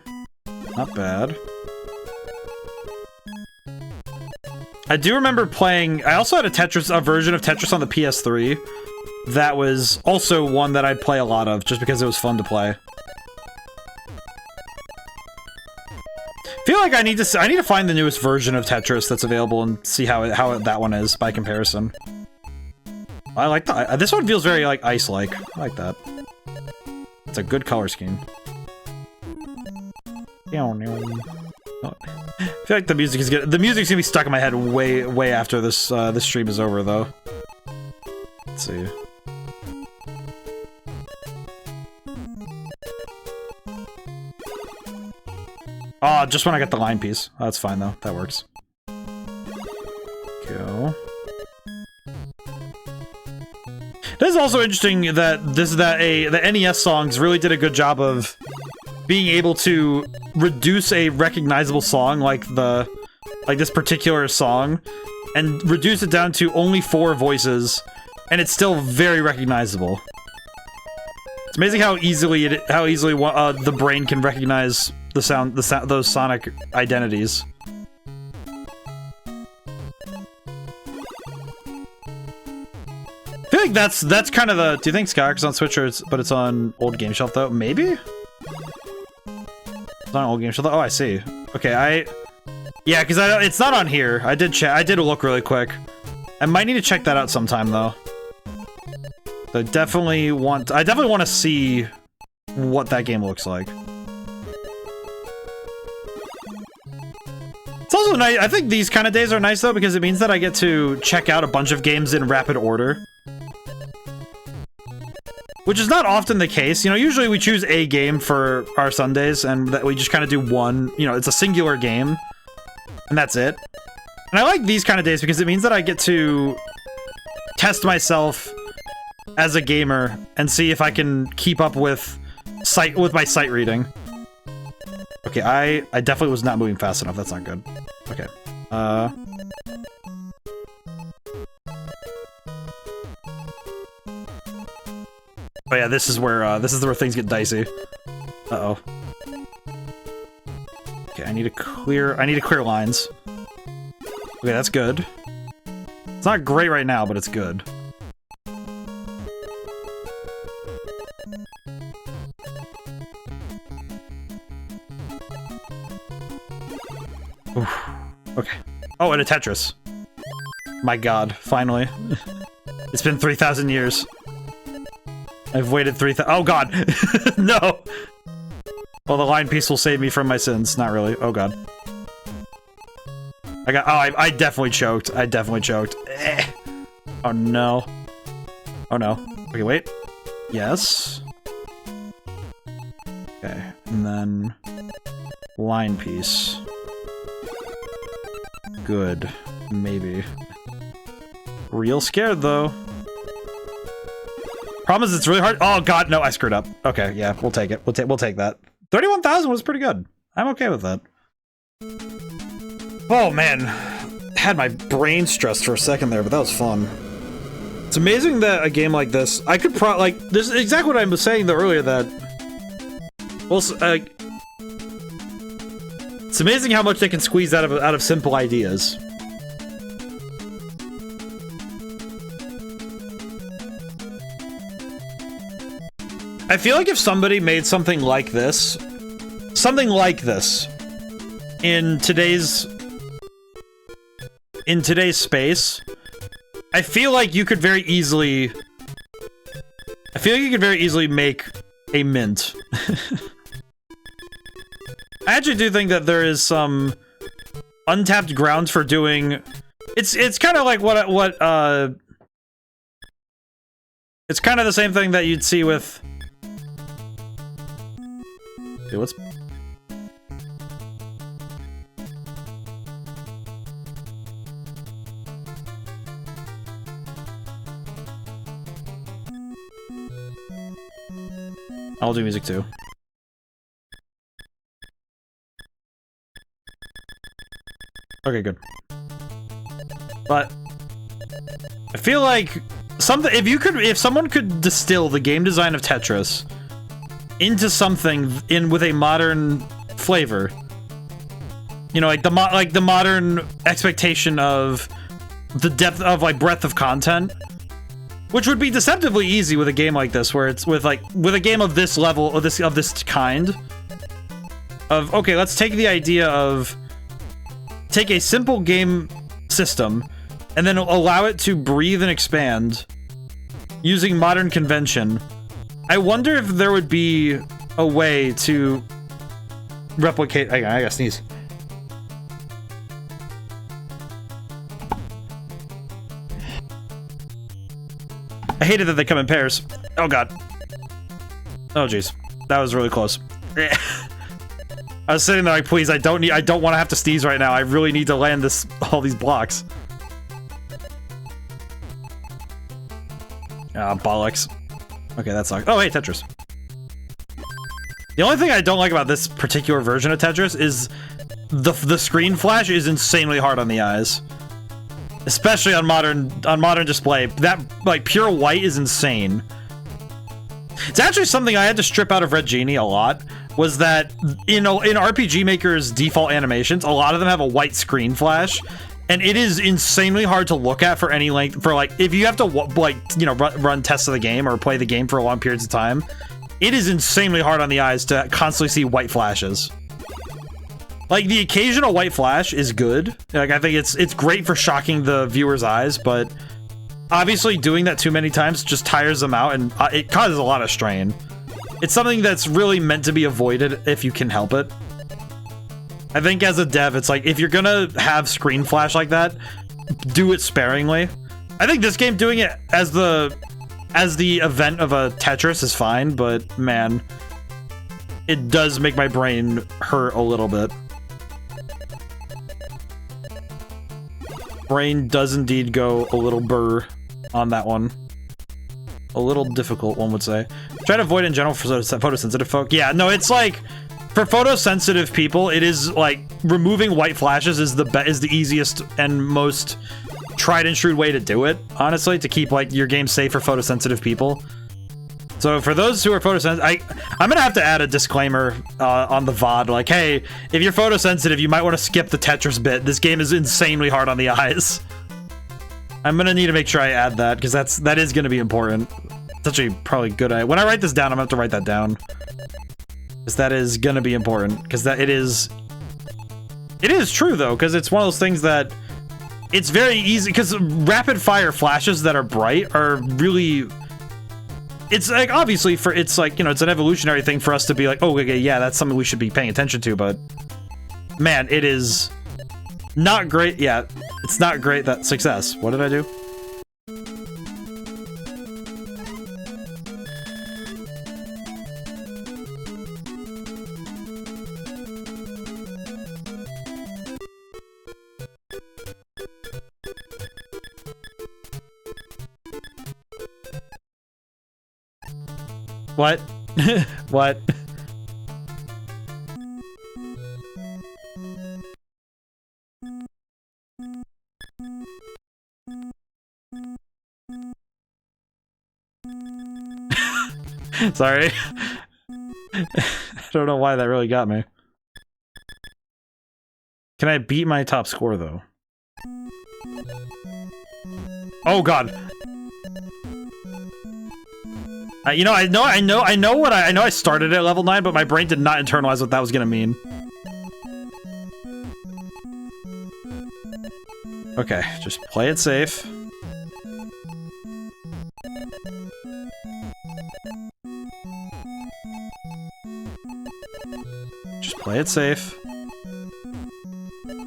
Not bad. I do remember playing... I also had a version of Tetris on the PS3. That was also one that I'd play a lot of, just because it was fun to play. I feel like I need to find the newest version of Tetris that's available and see how that one is by comparison. I like that. This one feels very like ice-like. I like that. It's a good color scheme. I feel like the music's gonna be stuck in my head way after this this stream is over though. Let's see. Oh, just when I get the line piece. Oh, that's fine though. That works. Go. It is also interesting that the NES songs really did a good job of being able to reduce a recognizable song like this particular song and reduce it down to only 4 voices, and it's still very recognizable. It's amazing how easily the brain can recognize those sonic identities. I feel like that's kind of the... Do you think Skyrock's on Switch but it's on old Game Shelf though? Maybe? It's on old Game Shelf though? Oh, I see. Okay, yeah, because it's not on here. I did look really quick. I might need to check that out sometime though. I definitely want to see what that game looks like. It's also nice. I think these kind of days are nice though because it means that I get to check out a bunch of games in rapid order. Which is not often the case. You know, usually we choose a game for our Sundays and that we just kind of do one, you know, it's a singular game and that's it. And I like these kind of days because it means that I get to test myself as a gamer and see if I can keep up with my sight reading. Okay, I definitely was not moving fast enough. That's not good. Okay. Oh yeah, this is where things get dicey. Uh-oh. Okay, I need to clear lines. Okay, that's good. It's not great right now, but it's good. Oof. Okay. Oh, and a Tetris. My god, finally. It's been 3,000 years. I've waited 3,000. Oh god! No! Well, the line piece will save me from my sins. Not really. Oh god. I definitely choked. I definitely choked. Eh. Oh no. Oh no. Okay, wait. Yes. Okay, and then... line piece. Good. Maybe. Real scared, though. Problem is, it's really hard. Oh god, no, I screwed up. Okay, yeah, we'll take it. We'll take that. 31,000 was pretty good. I'm okay with that. Oh man, had my brain stressed for a second there, but that was fun. It's amazing that a game like this, I could like, this is exactly what I was saying though earlier, that, well, it's amazing how much they can squeeze out of simple ideas. I feel like if somebody made something like this, in today's space, I feel like you could very easily make a mint. I actually do think that there is some untapped grounds for doing. It's kind of like it's kind of the same thing that you'd see with. Dude, what's. I'll do music too. Okay, good. But I feel like if someone could distill the game design of Tetris into something with a modern flavor, you know, like the modern expectation of the depth of like breadth of content, which would be deceptively easy with a game like this, where it's with a game of this level, of this kind of, okay, let's take the idea of take a simple game system and then allow it to breathe and expand using modern convention. I wonder if there would be a way to replicate. I gotta sneeze. I hated that they come in pairs. Oh god. Oh jeez, that was really close. I was sitting there like, please, I don't want to have to sneeze right now. I really need to land all these blocks. Ah, bollocks. Okay, that sucks. Oh, hey, Tetris. The only thing I don't like about this particular version of Tetris is the screen flash is insanely hard on the eyes. Especially on modern display. That, like, pure white is insane. It's actually something I had to strip out of Red Genie a lot, was that, in RPG Maker's default animations, a lot of them have a white screen flash, and it is insanely hard to look at for any length, for like, if you have to, like, you know, run tests of the game or play the game for long periods of time, it is insanely hard on the eyes to constantly see white flashes. Like, the occasional white flash is good. Like, I think it's great for shocking the viewer's eyes, but obviously doing that too many times just tires them out, and it causes a lot of strain. It's something that's really meant to be avoided if you can help it. I think as a dev, it's like, if you're gonna have screen flash like that, do it sparingly. I think this game doing it as the event of a Tetris is fine, but man, it does make my brain hurt a little bit. Brain does indeed go a little burr on that one. A little difficult, one would say. Try to avoid in general for photosensitive folk. Yeah, no, it's like, for photosensitive people, it is like, removing white flashes is the easiest and most tried and true way to do it, honestly, to keep like your game safe for photosensitive people. So for those who are photosensitive, I'm gonna have to add a disclaimer on the VOD, like, hey, if you're photosensitive, you might want to skip the Tetris bit. This game is insanely hard on the eyes. I'm gonna need to make sure I add that, because that is gonna be important. It's actually probably good. When I write this down, I'm gonna have to write that down, because that is gonna be important. Because it is true though, because it's one of those things that it's very easy. Because rapid fire flashes that are bright are really. It's like, obviously, it's like, you know, it's an evolutionary thing for us to be like, oh, okay, yeah, that's something we should be paying attention to, but man, it is not great. Yeah, it's not great that success. What did I do? What? What? Sorry. I don't know why that really got me. Can I beat my top score, though? Oh, God. You know, I know I started at level 9, but my brain did not internalize what that was gonna mean. Okay, just play it safe. Just play it safe.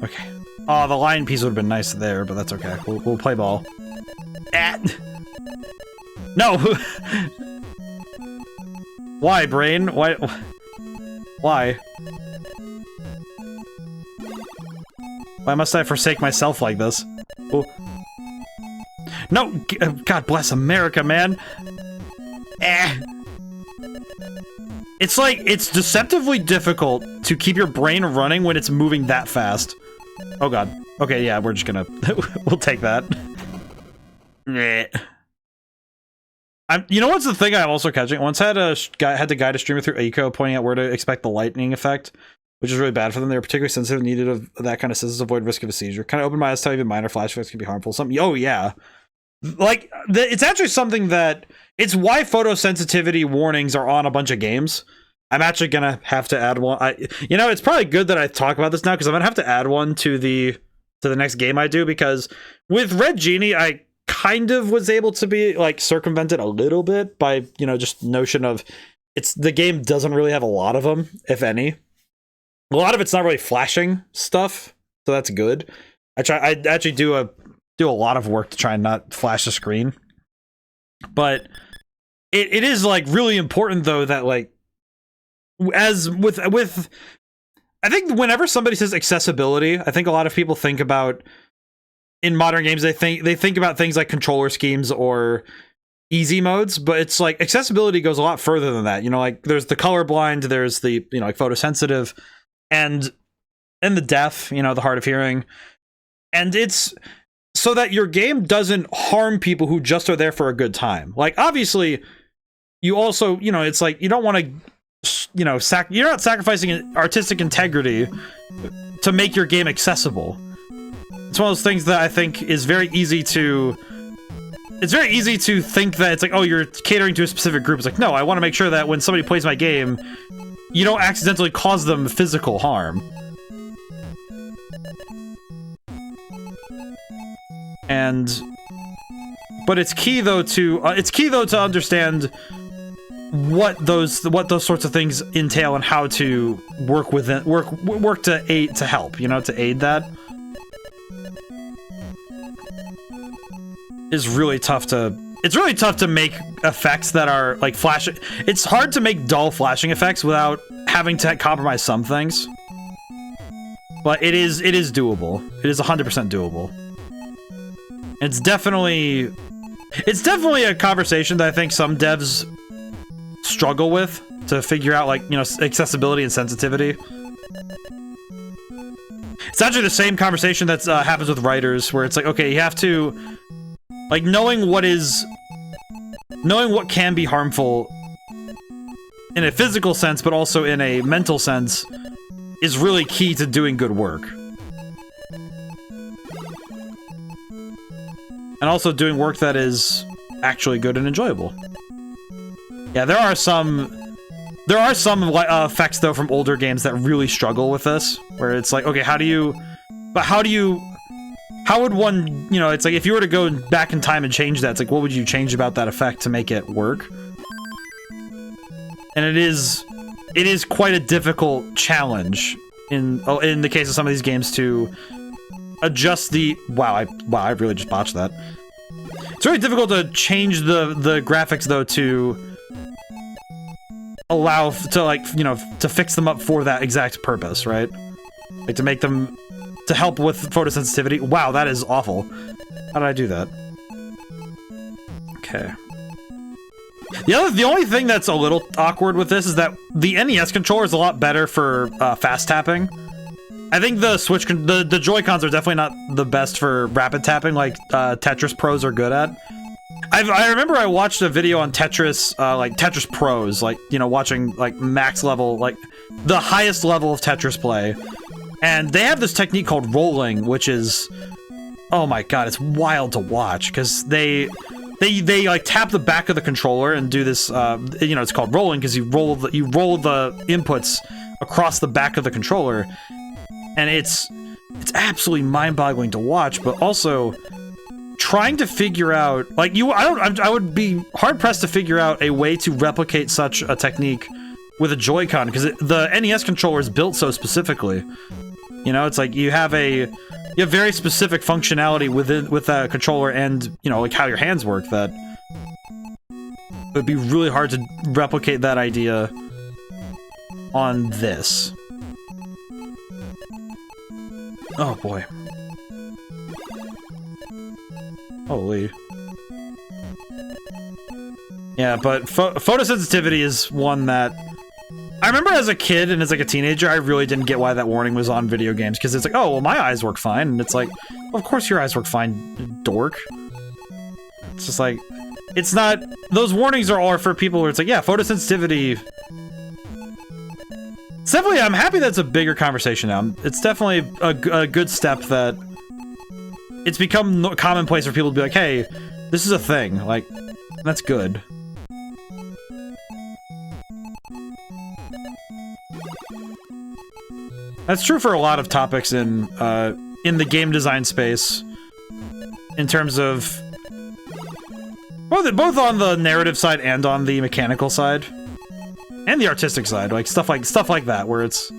Okay. Oh, the line piece would have been nice there, but that's okay. We'll play ball. No! Why, brain? Why? Why? Why must I forsake myself like this? Oh. No! God bless America, man! It's like, it's deceptively difficult to keep your brain running when it's moving that fast. Oh god. Okay, yeah, we're just gonna... we'll take that. You know what's the thing I'm also catching? Once I had to guide a streamer through Eco, pointing out where to expect the lightning effect, which is really bad for them. They were particularly sensitive and needed of that kind of sense to avoid risk of a seizure. Kind of opened my eyes to how even minor flash effects can be harmful. Something, oh yeah. Like, it's actually something that... It's why photosensitivity warnings are on a bunch of games. I'm actually gonna have to add one. You know, it's probably good that I talk about this now, because I'm gonna have to add one to the next game I do, because with Red Genie, I kind of was able to be, like, circumvented a little bit by, you know, just notion of... the game doesn't really have a lot of them, if any. A lot of it's not really flashing stuff, so that's good. I actually do a lot of work to try and not flash the screen. But it is, like, really important, though, that, like, as with I think whenever somebody says accessibility, I think a lot of people think about, in modern games, they think about things like controller schemes or easy modes, but it's like accessibility goes a lot further than that. You know, like, there's the colorblind, there's the, you know, like, photosensitive, and the deaf, you know, the hard of hearing. And it's so that your game doesn't harm people who just are there for a good time. Like, obviously, you also, you know, it's like, you don't want to, you know, you're not sacrificing artistic integrity to make your game accessible. It's one of those things that I think is very easy to... It's very easy to think that it's like, oh, you're catering to a specific group. It's like, no, I want to make sure that when somebody plays my game, you don't accidentally cause them physical harm. But it's key though to understand what those sorts of things entail and how to work to help, you know, to aid that. It's really tough to make effects that are like flashing. It's hard to make dull flashing effects without having to compromise some things. But it is doable. It is 100% doable. It's definitely a conversation that I think some devs struggle with to figure out, like, you know, accessibility and sensitivity. It's actually the same conversation that happens with writers, where it's like, okay, you have to, like, knowing what can be harmful in a physical sense, but also in a mental sense, is really key to doing good work. And also doing work that is actually good and enjoyable. Yeah, there are some effects though from older games that really struggle with this, where it's like, okay, how would one, you know, it's like, if you were to go back in time and change that, it's like, what would you change about that effect to make it work? And it is quite a difficult challenge in the case of some of these games to adjust the... Wow, I really just botched that. It's really difficult to change the graphics though to allow to, like, you know, to fix them up for that exact purpose, right? Like, to make them to help with photosensitivity. Wow, that is awful. How did I do that? Okay. The only thing that's a little awkward with this is that the NES controller is a lot better for fast tapping. I think the Switch, the Joy-Cons are definitely not the best for rapid tapping like Tetris pros are good at. I remember I watched a video on Tetris, like Tetris Pros, like, you know, watching like max level, like the highest level of Tetris play. And they have this technique called rolling, which is, oh my god, it's wild to watch, because they like tap the back of the controller and do this, you know, it's called rolling because you roll the inputs across the back of the controller, and it's absolutely mind-boggling to watch, but also trying to figure out, like, I would be hard-pressed to figure out a way to replicate such a technique with a Joy-Con, because the NES controller is built so specifically. You know, it's like you have very specific functionality with that controller, and, you know, like how your hands work, that it would be really hard to replicate that idea on this. Oh boy. Holy. Yeah, but photosensitivity is one that I remember as a kid and as like a teenager, I really didn't get why that warning was on video games, because it's like, oh, well, my eyes work fine, and it's like, well, of course your eyes work fine, dork. It's just like, it's not, those warnings are all for people where it's like, yeah, photosensitivity. It's definitely, I'm happy that's a bigger conversation now. It's definitely a good step that it's become commonplace for people to be like, hey, this is a thing, like, that's good. That's true for a lot of topics in the game design space, in terms of both on the narrative side and on the mechanical side, and the artistic side, like stuff like that, where it's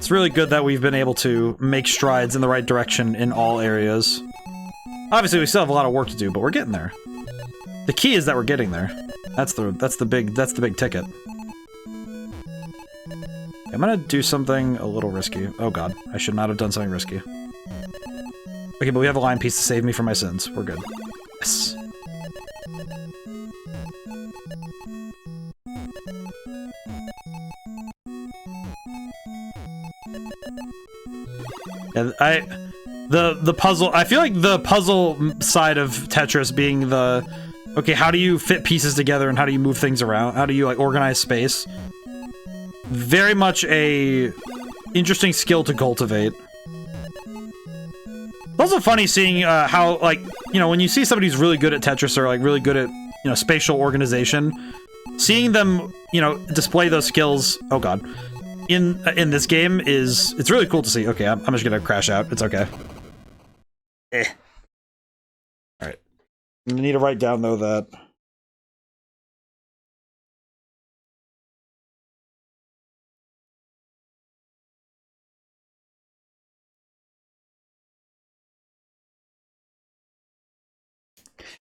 really good that we've been able to make strides in the right direction in all areas. Obviously, we still have a lot of work to do, but we're getting there. The key is that we're getting there. That's the big ticket. I'm gonna do something a little risky. Oh god, I should not have done something risky. Okay, but we have a line piece to save me from my sins. We're good. Yes. Yeah, the puzzle, I feel like the puzzle side of Tetris being the, okay, how do you fit pieces together and how do you move things around? How do you, like, organize space? Very much a interesting skill to cultivate. It's also funny seeing how, like, you know, when you see somebody who's really good at Tetris or, like, really good at, you know, spatial organization, seeing them, you know, display those skills, oh god, in this game it's really cool to see. Okay, I'm just gonna crash out. It's okay. Alright. I need to write down, though, that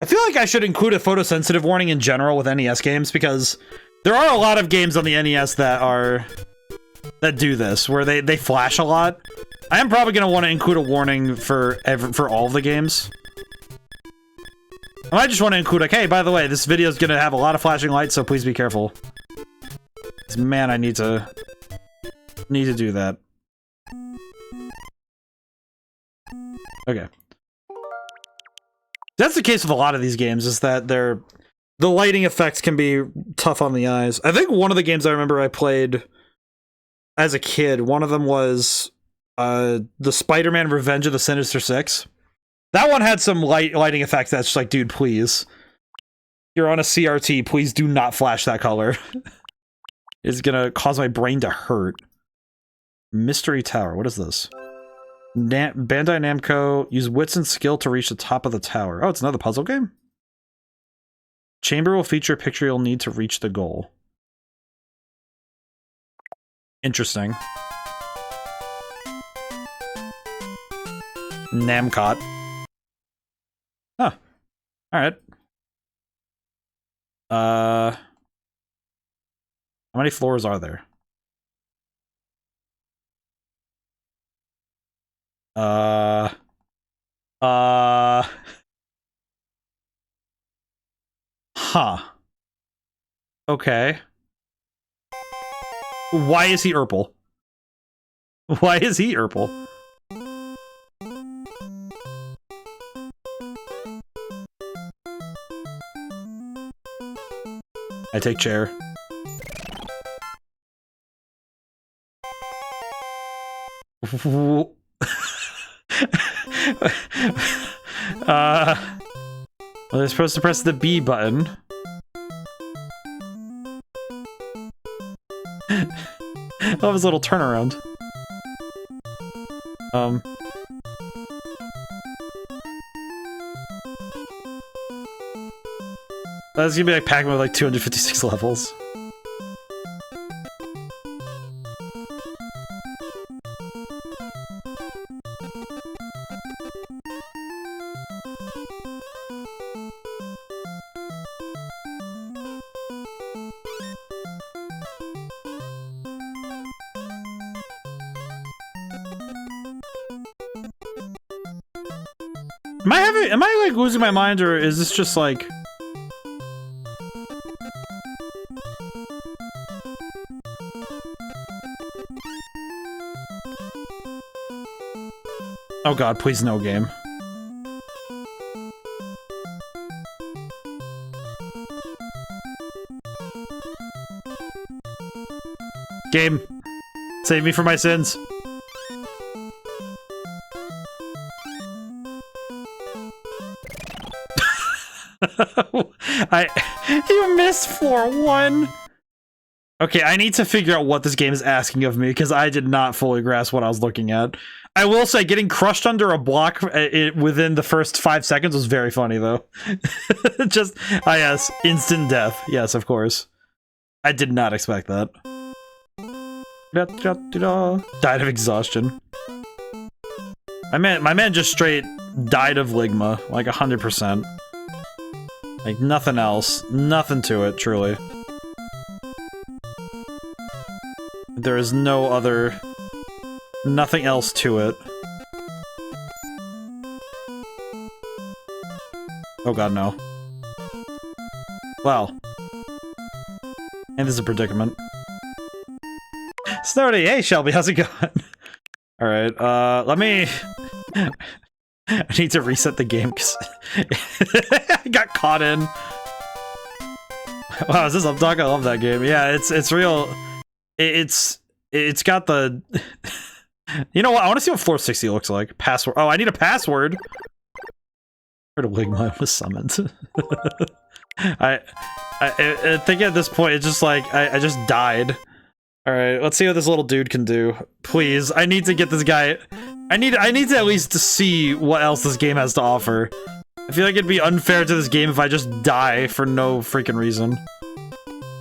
I feel like I should include a photosensitive warning in general with NES games, because there are a lot of games on the NES that do this, where they flash a lot. I am probably going to want to include a warning for all of the games. I just want to include, like, hey, by the way, this video is going to have a lot of flashing lights, so please be careful. 'Cause, man, I need to do that. Okay. That's the case with a lot of these games, is that the lighting effects can be tough on the eyes. I think one of the games I remember I played as a kid, one of them was the Spider-Man Revenge of the Sinister Six. That one had some lighting effects that's just like, dude, please. You're on a CRT, please do not flash that color. It's gonna cause my brain to hurt. Mystery Tower, what is this? Bandai Namco, use wits and skill to reach the top of the tower. Oh, it's another puzzle game? Chamber will feature a picture you'll need to reach the goal. Interesting. Namcot. Huh. Alright. How many floors are there? Huh. Okay. Why is he Urple? Why is he Urple? I take chair. Well, they're supposed to press the B button. I love his little turnaround. That's gonna be like Pac-Man with like 256 levels. Am I like losing my mind, or is this just like... Oh god, please no, game. Game, save me from my sins. You missed floor 1. Okay, I need to figure out what this game is asking of me, because I did not fully grasp what I was looking at. I will say, getting crushed under a block within the first 5 seconds was very funny, though. Just, yes, instant death. Yes, of course. I did not expect that. Died of exhaustion. My man just straight died of ligma, like 100%. Like, nothing else. Nothing to it, truly. There is no other... Nothing else to it. Oh god, no. Well. And this is a predicament. Snowdy, hey Shelby, how's it going? Alright, let me... I need to reset the game because I got caught in. Wow, is this Updog? I love that game. Yeah, it's real. It's got the. You know what? I want to see what floor 60 looks like. Password. Oh, I need a password. Heard a Ligma was summoned. I think at this point it's just like I just died. All right, let's see what this little dude can do. Please, I need to get this guy. I need to at least see what else this game has to offer. I feel like it'd be unfair to this game if I just die for no freaking reason.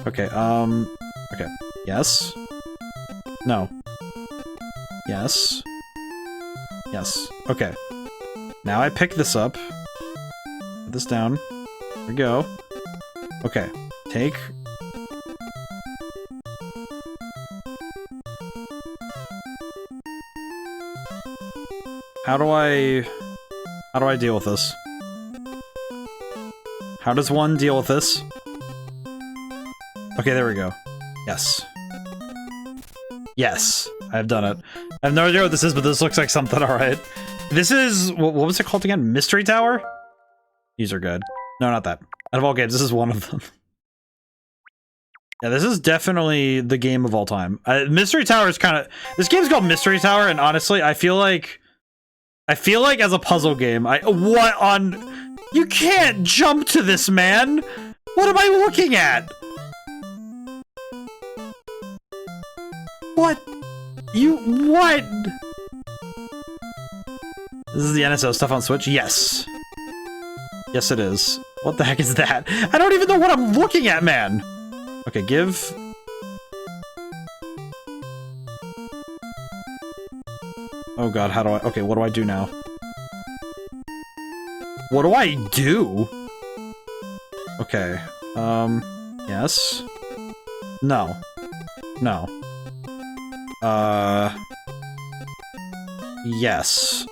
Okay, okay. Yes. No. Yes. Yes. Okay. Now I pick this up. Put this down. There we go. Okay. Take... How do I deal with this? How does one deal with this? Okay, there we go. Yes. Yes, I've done it. I have no idea what this is, but this looks like something, alright. This is... What was it called again? Mystery Tower? These are good. No, not that. Out of all games, this is one of them. Yeah, this is definitely the game of all time. Mystery Tower is kind of... This game's called Mystery Tower, and honestly, I feel like as a puzzle game, what on... You can't jump to this, man! What am I looking at? What? What? This is the NSO stuff on Switch? Yes. Yes, it is. What the heck is that? I don't even know what I'm looking at, man! Okay, give... Oh god, how do I... Okay, what do I do now? What do I do? Okay, yes? No. No. Yes.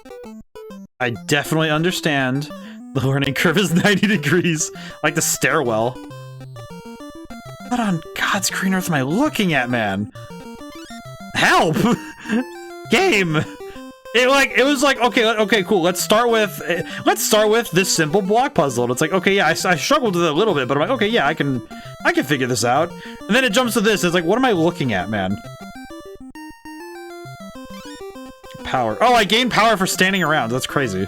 I definitely understand. The learning curve is 90 degrees. Like the stairwell. What on God's green earth am I looking at, man? Help! Game! It was like, okay, cool, let's start with this simple block puzzle. And it's like, okay, yeah, I struggled with it a little bit, but I'm like, okay, yeah, I can I can figure this out. And then it jumps to this. It's like, what am I looking at, man? Power. Oh, I gain power for standing around. That's crazy.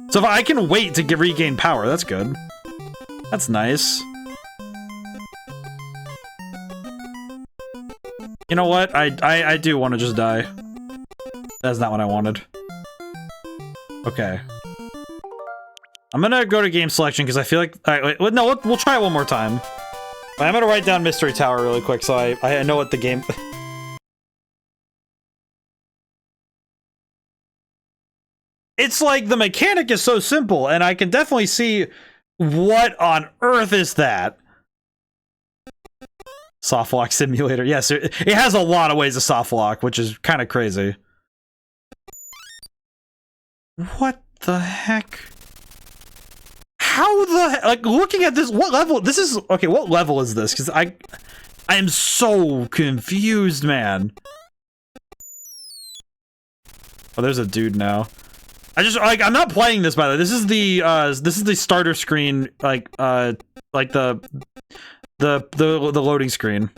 So if I can wait to regain power, that's good. That's nice. You know what? I do want to just die. That's not what I wanted. Okay. I'm gonna go to game selection because I feel like... Alright, wait, no, we'll try it one more time. I'm gonna write down Mystery Tower really quick so I know what the game... It's like the mechanic is so simple, and I can definitely see what on earth is that. Softlock simulator. Yes, it has a lot of ways to softlock, which is kind of crazy. What the heck? How the heck? Like, looking at this, what level? This is okay. What level is this? Because I am so confused, man. Oh, there's a dude now. I'm not playing this, by the way. This is the starter screen, like the loading screen.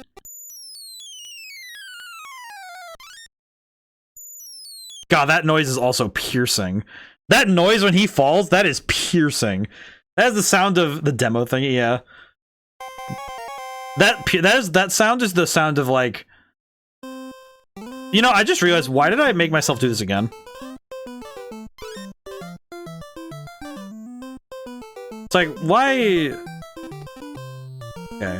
God, that noise is also piercing. That noise when he falls, that is piercing. That is the sound of the demo thing, yeah. That sound is the sound of, like... You know, I just realized, why did I make myself do this again? It's like, why... Okay,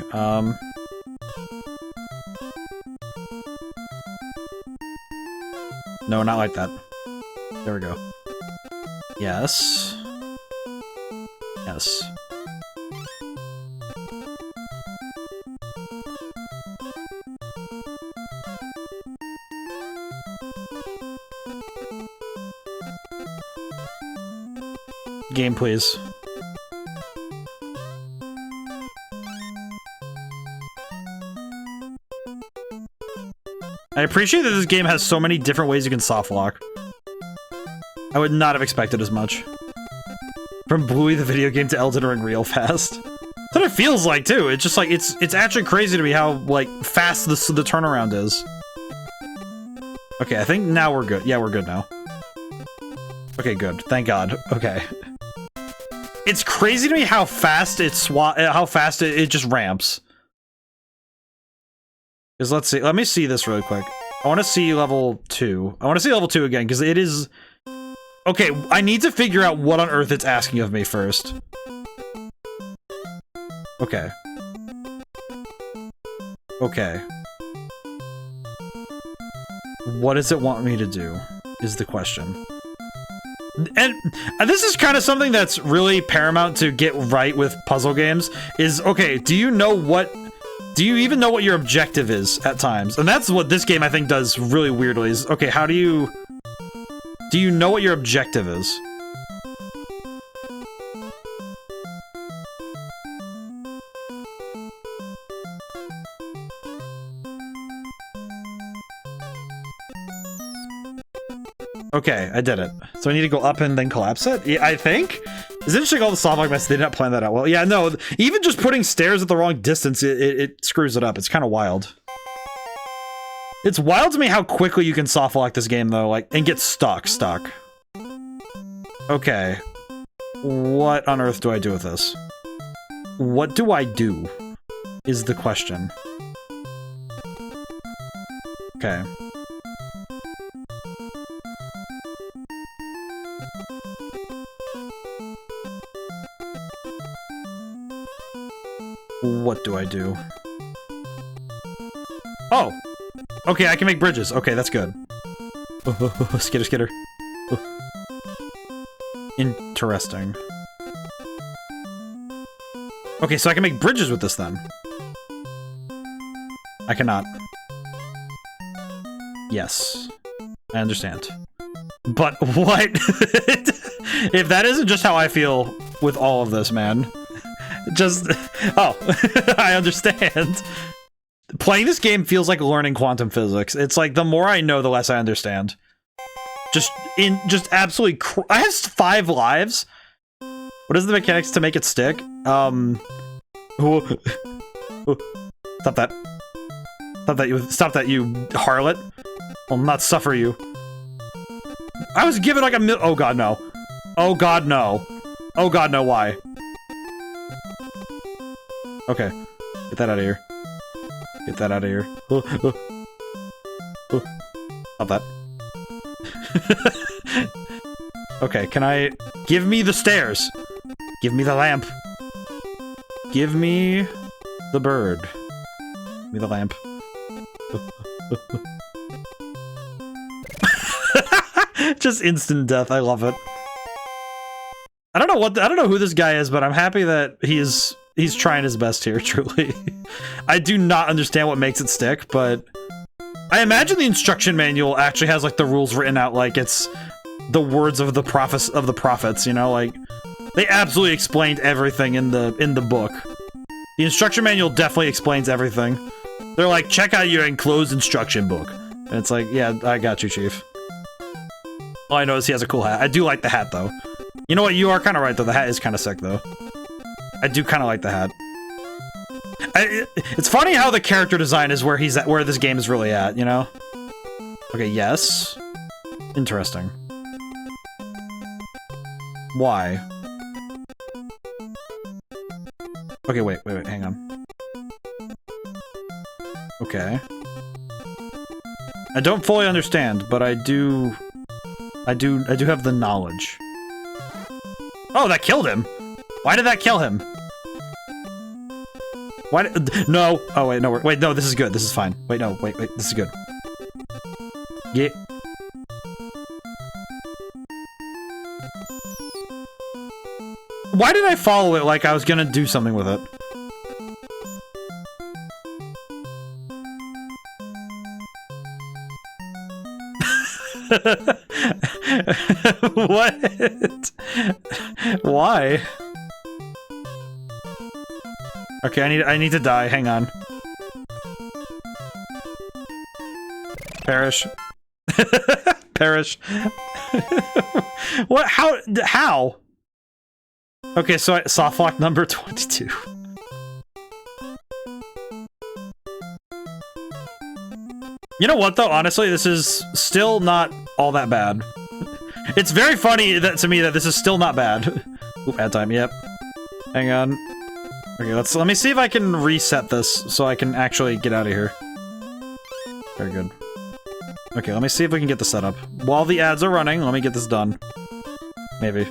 no, not like that. There we go. Yes. Yes. Game, please. I appreciate that this game has so many different ways you can softlock. I would not have expected as much. From Bluey the video game to Elden Ring real fast. That's what it feels like too. It's just like it's actually crazy to me how like fast the turnaround is. Okay, I think now we're good. Yeah, we're good now. Okay, good. Thank God. Okay. It's crazy to me how fast it just ramps. Because let's see. Let me see this really quick. I want to see level 2. I want to see level 2 again because it is. Okay, I need to figure out what on earth it's asking of me first. Okay. Okay. What does it want me to do? Is the question. And this is kind of something that's really paramount to get right with puzzle games. Is, okay, do you know what... Do you even know what your objective is at times? And that's what this game, I think, does really weirdly. Is, okay, how do you... Do you know what your objective is? Okay, I did it. So I need to go up and then collapse it? Yeah, I think? It's interesting all the softlock mess, they did not plan that out well. Yeah, no, even just putting stairs at the wrong distance, it screws it up. It's kind of wild. It's wild to me how quickly you can softlock this game, though, like, and get stuck. Okay. What on earth do I do with this? What do I do? Is the question. Okay. What do I do? Oh! Okay, I can make bridges. Okay, that's good. Skitter. Interesting. Okay, so I can make bridges with this then. I cannot. Yes. I understand. But what? If that isn't just how I feel with all of this, man. Just... Oh. I understand. Playing this game feels like learning quantum physics. It's like, the more I know, the less I understand. Just absolutely I have 5 lives? What is the mechanics to make it stick? Oh, stop that. Stop that, you harlot. I'll not suffer you. I was given like a oh god, no. Oh god, no. Oh god, no, why? Okay. Get that out of here. Get that out of here. Stop that. Okay, can I... Give me the stairs! Give me the lamp! Give me... the bird. Give me the lamp. Just instant death, I love it. I don't know who this guy is, but I'm happy that he's trying his best here, truly. I do not understand what makes it stick, but... I imagine the instruction manual actually has, like, the rules written out like it's the words of the prophets, you know? Like, they absolutely explained everything in the book. The instruction manual definitely explains everything. They're like, check out your enclosed instruction book. And it's like, yeah, I got you, Chief. All I know is he has a cool hat. I do like the hat, though. You know what? You are kind of right, though. The hat is kind of sick, though. I do kind of like the hat. It's funny how the character design is where he's at, where this game is really at, you know? Okay, yes. Interesting. Why? Okay, wait, hang on. Okay. I don't fully understand, but I do have the knowledge. Oh, that killed him! Why did that kill him? Why did- No! Oh, wait, no, wait, no, this is good, this is fine. Wait, no, wait, this is good. Yeah. Why did I follow it like I was gonna do something with it? What? Why? Okay, I need to die. Hang on. Perish. Perish. What? How? Okay, so soft lock number 22. You know what, though? Honestly, this is still not all that bad. It's very funny to me that this is still not bad. Oop, ad time, yep. Hang on. Okay, let me see if I can reset this so I can actually get out of here. Very good. Okay, let me see if we can get the setup. While the ads are running, let me get this done. Maybe.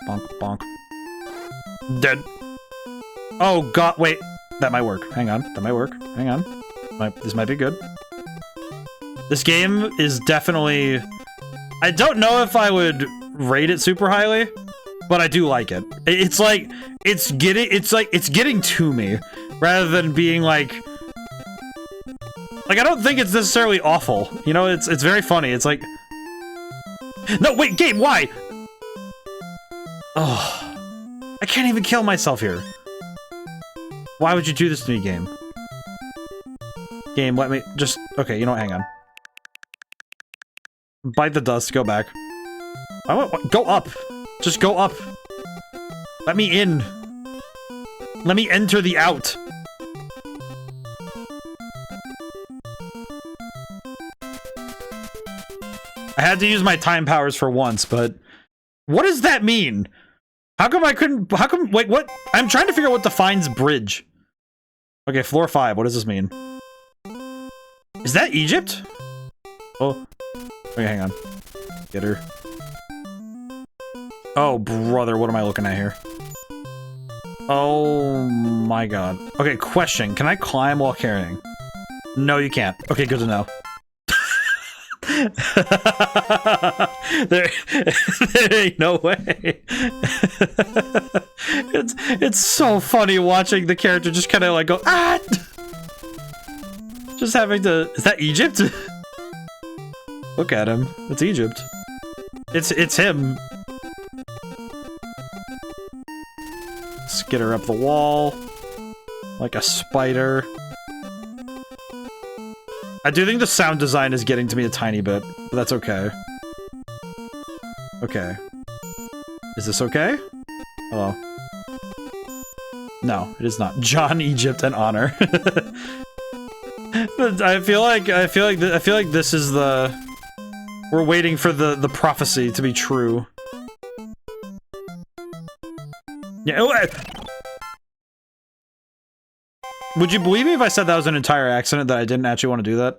Bonk, bonk. Dead. Oh god, wait. That might work. Hang on. That might work. Hang on. This might be good. This game is definitely... I don't know if I would rate it super highly, but I do like it. It's like, it's getting to me, rather than being like... Like, I don't think it's necessarily awful. You know, it's very funny. It's like... No, wait, game, why? Oh, I can't even kill myself here. Why would you do this to me, game? Game, let me just... Okay, you know what, hang on. Bite the dust, go back. Go up! Just go up! Let me in! Let me enter the out! I had to use my time powers for once, but... What does that mean? How come I couldn't... How come... Wait, what? I'm trying to figure out what defines bridge. Okay, floor 5, what does this mean? Is that Egypt? Oh. Okay, hang on. Get her. Oh, brother, what am I looking at here? Oh my god. Okay, question. Can I climb while carrying? No, you can't. Okay, good to know. there ain't no way. It's so funny watching the character just kind of like go, ah! Just having to... Is that Egypt? Look at him. It's Egypt. It's him. Skitter up the wall. Like a spider. I do think the sound design is getting to me a tiny bit, but that's okay. Okay. Is this okay? Hello. No, it is not. John, Egypt, and honor. I feel like this is the... We're waiting for the prophecy to be true. Yeah. Would you believe me if I said that was an entire accident, that I didn't actually want to do that?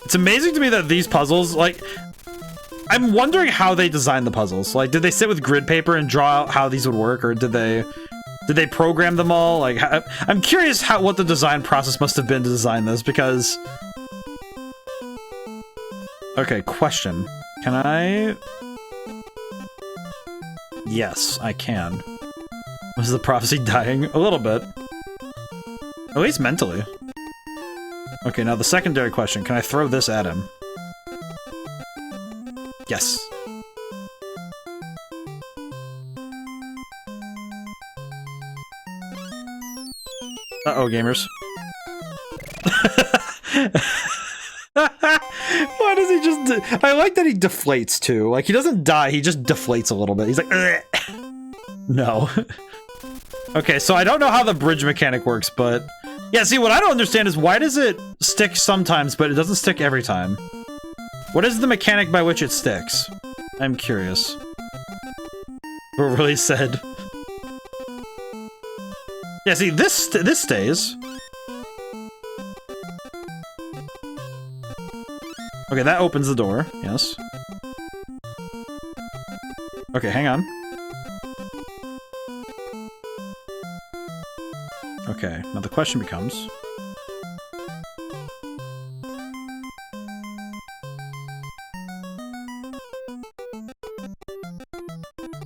It's amazing to me that these puzzles, like... I'm wondering how they designed the puzzles. Like, did they sit with grid paper and draw out how these would work, or did they program them all? Like, I'm curious what the design process must have been to design this, because... Okay, question. Can I... Yes, I can. Was the prophecy dying? A little bit. At least mentally. Okay, now the secondary question. Can I throw this at him? Yes. Uh-oh, gamers. Why does he just... I like that he deflates, too. Like, he doesn't die, he just deflates a little bit. He's like, ugh. No. Okay, so I don't know how the bridge mechanic works, but... Yeah, see, what I don't understand is why does it stick sometimes, but it doesn't stick every time? What is the mechanic by which it sticks? I'm curious. We're really sad. Yeah, see, this stays. Okay, that opens the door. Yes. Okay, hang on. Okay, now the question becomes...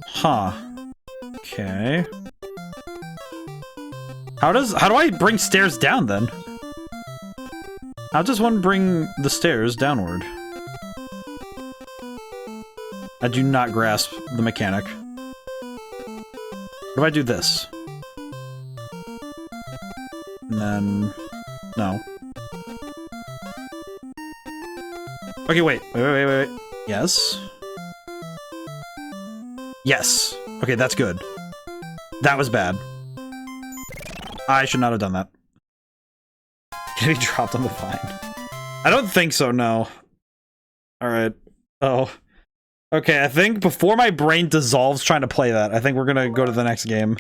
Huh. Okay. How do I bring stairs down, then? How does one bring the stairs downward? I do not grasp the mechanic. What if I do this? And then... No. Okay, wait. Wait. Yes? Yes. Okay, that's good. That was bad. I should not have done that. Can he dropped on the vine? I don't think so, no. Alright. Oh. Okay, I think before my brain dissolves trying to play that, I think we're gonna go to the next game.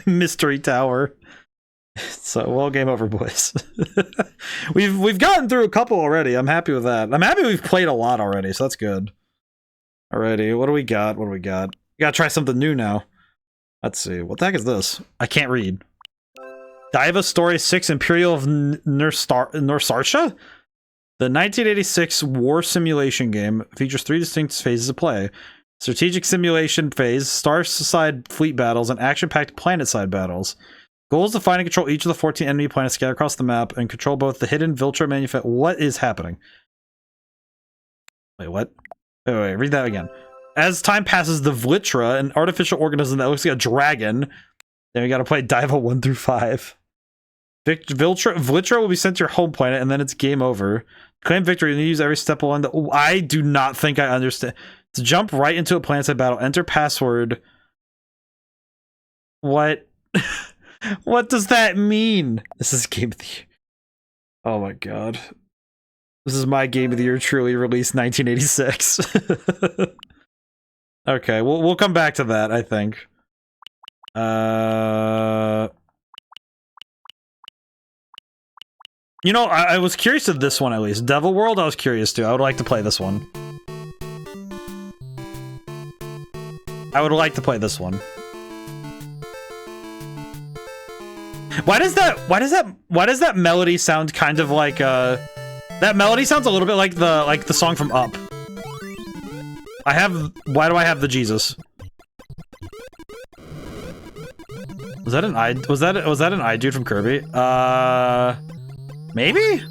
Mystery Tower. So, well, game over, boys. We've gotten through a couple already. I'm happy with that. I'm happy we've played a lot already, so that's good. Alrighty, what do we got? What do we got? We gotta try something new now. Let's see. What the heck is this? I can't read. Diva Story 6 Imperial of Norsarsha? The 1986 war simulation game features 3 distinct phases of play. Strategic simulation phase, star-side fleet battles, and action-packed planet-side battles. Goal is to find and control each of the 14 enemy planets scattered across the map and control both the hidden Viltra manufacturer. What is happening? Wait, what? Wait, read that again. As time passes, the Viltra, an artificial organism that looks like a dragon. Then we gotta play Diva 1 through 5. Viltra will be sent to your home planet, and then it's game over. Claim victory, and you use every step along the... Oh, I do not think I understand. To jump right into a planet-side battle, enter password. What? What does that mean? This is Game of the Year. Oh my god. This is my Game of the Year, truly released 1986. Okay, we'll come back to that, I think. You know, I was curious to this one at least. Devil World, I was curious to. I would like to play this one. I would like to play this one. Why does that melody sound kind of like that melody sounds a little bit like the song from Up. Why do I have the Jesus? Was that an I dude from Kirby? Maybe?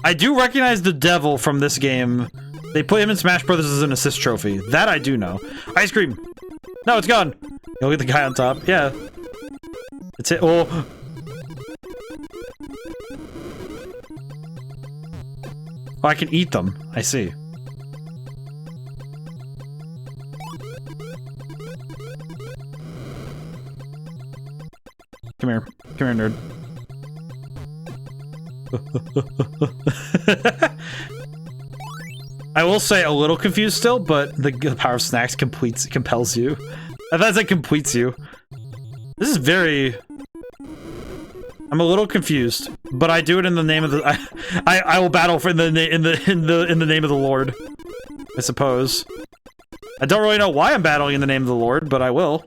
I do recognize the devil from this game. They put him in Smash Brothers as an assist trophy. That I do know. Ice cream! No, it's gone! You look at the guy on top. Yeah. It's it. Oh. Oh, I can eat them. I see. Come here. Come here, nerd. I will say a little confused still, but the power of snacks compels you. I thought it completes you. This is very... I'm a little confused, but I do it in the name of the... I will battle for in the name of the Lord, I suppose. I don't really know why I'm battling in the name of the Lord, but I will.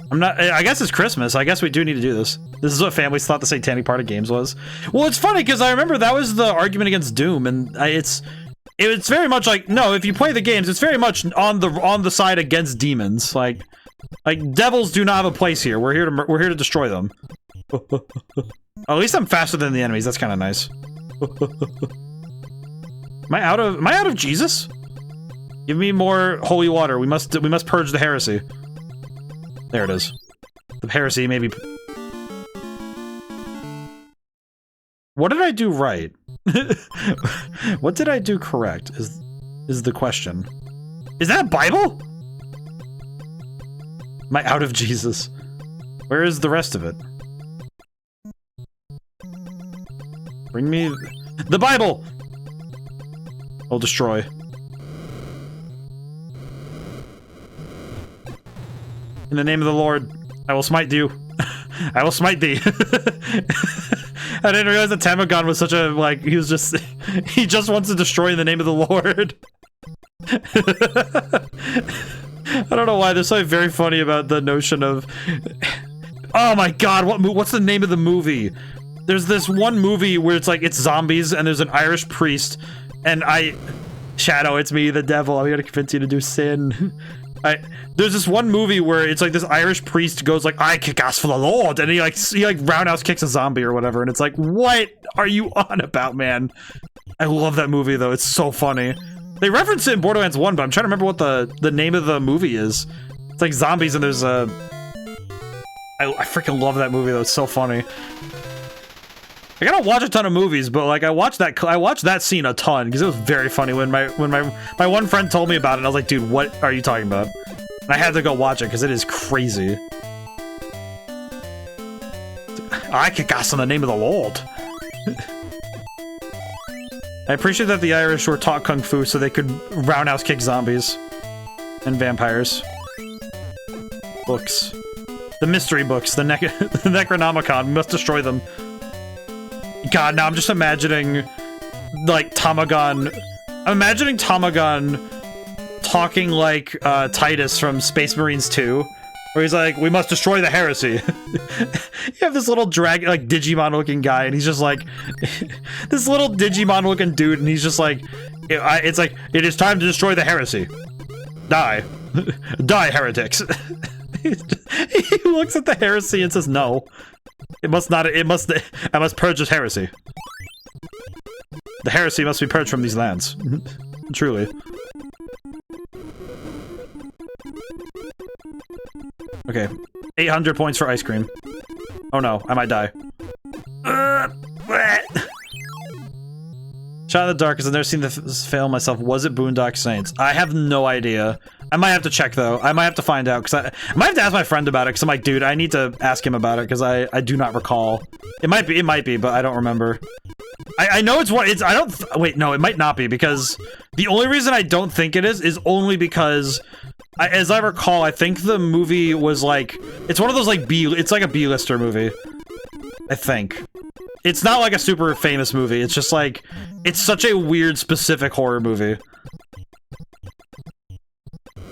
I'm not... I guess it's Christmas. I guess we do need to do this. This is what families thought the satanic part of games was. Well, it's funny, because I remember that was the argument against Doom, and it's very much like, no, if you play the games, it's very much on the side against demons. Like devils do not have a place here. We're here to destroy them. At least I'm faster than the enemies. That's kind of nice. Am I out of Jesus? Give me more holy water. We must purge the heresy. There it is. The heresy maybe. What did I do right? What did I do correct is the question. Is that a Bible? Am I out of Jesus? Where is the rest of it? Bring me the Bible! I'll destroy. In the name of the Lord, I will smite you. I will smite thee. I didn't realize that Tamagon was such a, like, he just wants to destroy in the name of the Lord. I don't know why, there's something very funny about the notion of... Oh my god, what's the name of the movie? There's this one movie where it's like, it's zombies, and there's an Irish priest, and Shadow, it's me, the devil, I'm gonna convince you to do sin. There's this one movie where it's like this Irish priest goes like, I kick ass for the Lord, and he roundhouse kicks a zombie or whatever, and it's like, what are you on about, man? I love that movie though, it's so funny. They reference it in Borderlands 1, but I'm trying to remember what the name of the movie is. It's like zombies and there's a... I freaking love that movie though, it's so funny. Like, I don't watch a ton of movies, but like I watched that scene a ton because it was very funny when my one friend told me about it, and I was like, dude, what are you talking about? And I had to go watch it because it is crazy. I kick ass in the name of the Lord. I appreciate that the Irish were taught kung fu so they could roundhouse kick zombies and vampires. Books, the mystery books, the Necronomicon. We must destroy them. God, now I'm just imagining, like, Tamagon... I'm imagining Tamagon talking like, Titus from Space Marines 2, where he's like, we must destroy the heresy. You have this little dragon, like, Digimon-looking guy, and he's just like... this little Digimon-looking dude, and he's just like... It's like, it is time to destroy the heresy. Die. Die, heretics. He looks at the heresy and says, no. I must purge this heresy. The heresy must be purged from these lands. Truly. Okay. 800 points for ice cream. Oh no, I might die. Shot in the Dark, because I've never seen this fail myself. Was it Boondock Saints? I have no idea. I might have to check, though. I might have to find out, because I might have to ask my friend about it, because I'm like, dude, I need to ask him about it, because I do not recall. It might be, but I don't remember. I know it's what, wait, no, it might not be, because the only reason I don't think it is only because, as I recall, I think the movie was like, it's one of those, like, it's like a B-lister movie. I think. It's not like a super famous movie, it's just like, it's such a weird, specific horror movie.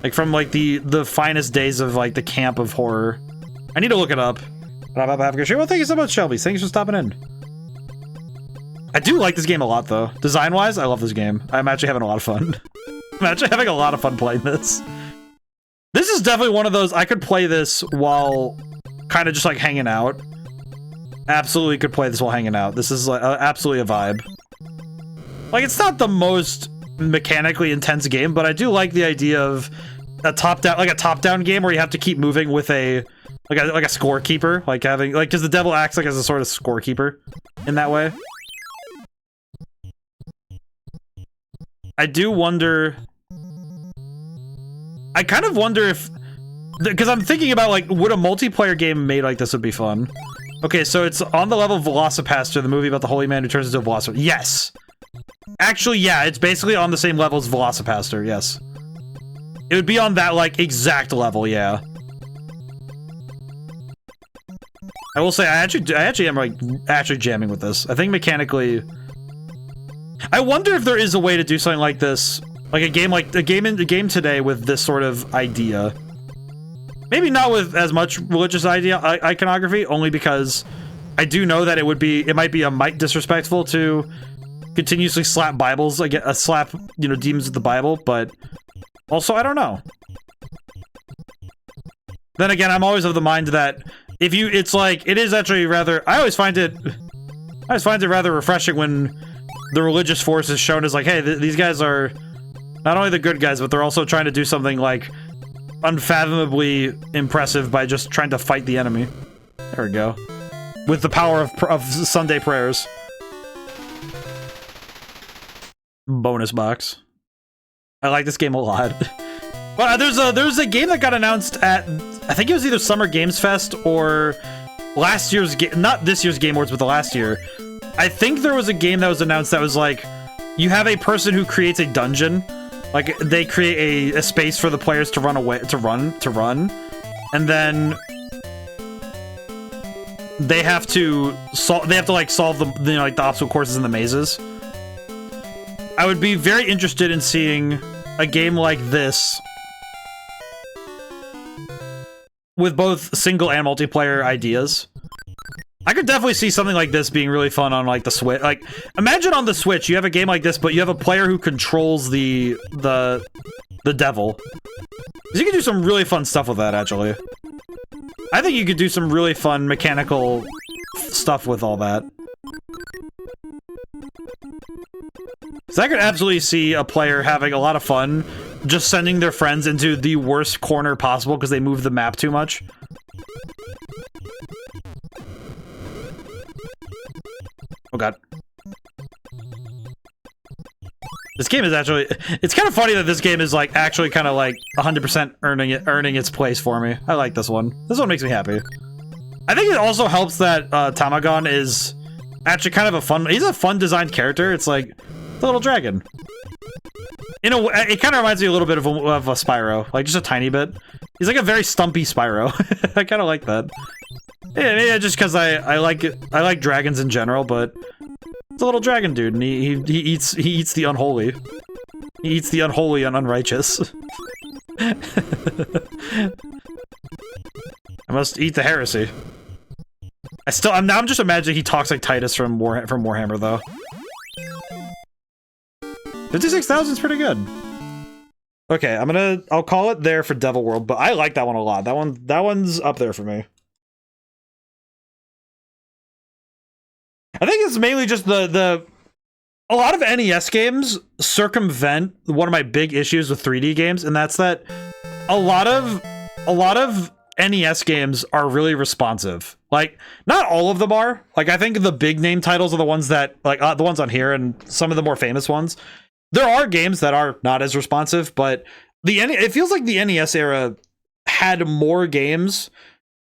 Like, from, like, the finest days of, like, the camp of horror. I need to look it up. Well, thank you so much, Shelby. Thanks for stopping in. I do like this game a lot, though. Design-wise, I love this game. I'm actually having a lot of fun. I'm actually having a lot of fun playing this. This is definitely one of those, I could play this while kind of just, like, hanging out. Absolutely could play this while hanging out. This is, like, absolutely a vibe. Like, it's not the most mechanically intense game, but I do like the idea of a top-down game where you have to keep moving with a scorekeeper, like having, like, because the devil acts like as a sort of scorekeeper in that way. I do wonder... I kind of wonder if because I'm thinking about, like, would a multiplayer game made like this would be fun? Okay, so it's on the level of Velocipaster, the movie about the holy man who turns into a Velocipaster. Yes! Actually, yeah, it's basically on the same level as Velocipaster, yes. It would be on that, like, exact level, yeah. I will say, I actually am, like, actually jamming with this. I think mechanically... I wonder if there is a way to do something like this, like a game today with this sort of idea. Maybe not with as much religious iconography, only because I do know that it might be a mite disrespectful to continuously slap Bibles, like slap, you know, demons with the Bible, but also I don't know. Then again, I'm always of the mind that if you, it's like, it is actually rather, I always find it rather refreshing when the religious force is shown as like, hey, these guys are not only the good guys, but they're also trying to do something like unfathomably impressive by just trying to fight the enemy. There we go. With the power of Sunday prayers. Bonus box. I like this game a lot. But there's a game that got announced at, I think it was either Summer Games Fest or last year's not this year's Game Awards, but the last year. I think there was a game that was announced that was like, you have a person who creates a dungeon, like they create a space for the players to run away, to run, and then they have to solve the, you know, like the obstacle courses and the mazes. I would be very interested in seeing a game like this with both single and multiplayer ideas. I could definitely see something like this being really fun on, like, the Switch. Like, imagine on the Switch, you have a game like this, but you have a player who controls the devil. You could do some really fun stuff with that, actually. I think you could do some really fun mechanical stuff with all that. So I could absolutely see a player having a lot of fun just sending their friends into the worst corner possible because they move the map too much. Oh god. This game is actually, it's kind of funny that this game is like actually kind of like 100% earning its place for me. I like this one. This one makes me happy. I think it also helps that Tamagon is actually kind of a fun, he's a fun designed character. It's like the little dragon. In a way, it kind of reminds me a little bit of a Spyro, like just a tiny bit. He's like a very stumpy Spyro. I kind of like that. Yeah, just because I like dragons in general, but it's a little dragon dude, and he eats the unholy. He eats the unholy and unrighteous. I must eat the heresy. I'm just imagining he talks like Titus from Warhammer though. 56,000 is pretty good. Okay, I'll call it there for Devil World, but I like that one a lot. That one's up there for me. I think it's mainly just a lot of NES games circumvent one of my big issues with 3D games, and that's that a lot of NES games are really responsive. Like, not all of them are. Like, I think the big name titles are the ones that, like, the ones on here and some of the more famous ones. There are games that are not as responsive, but it feels like the NES era had more games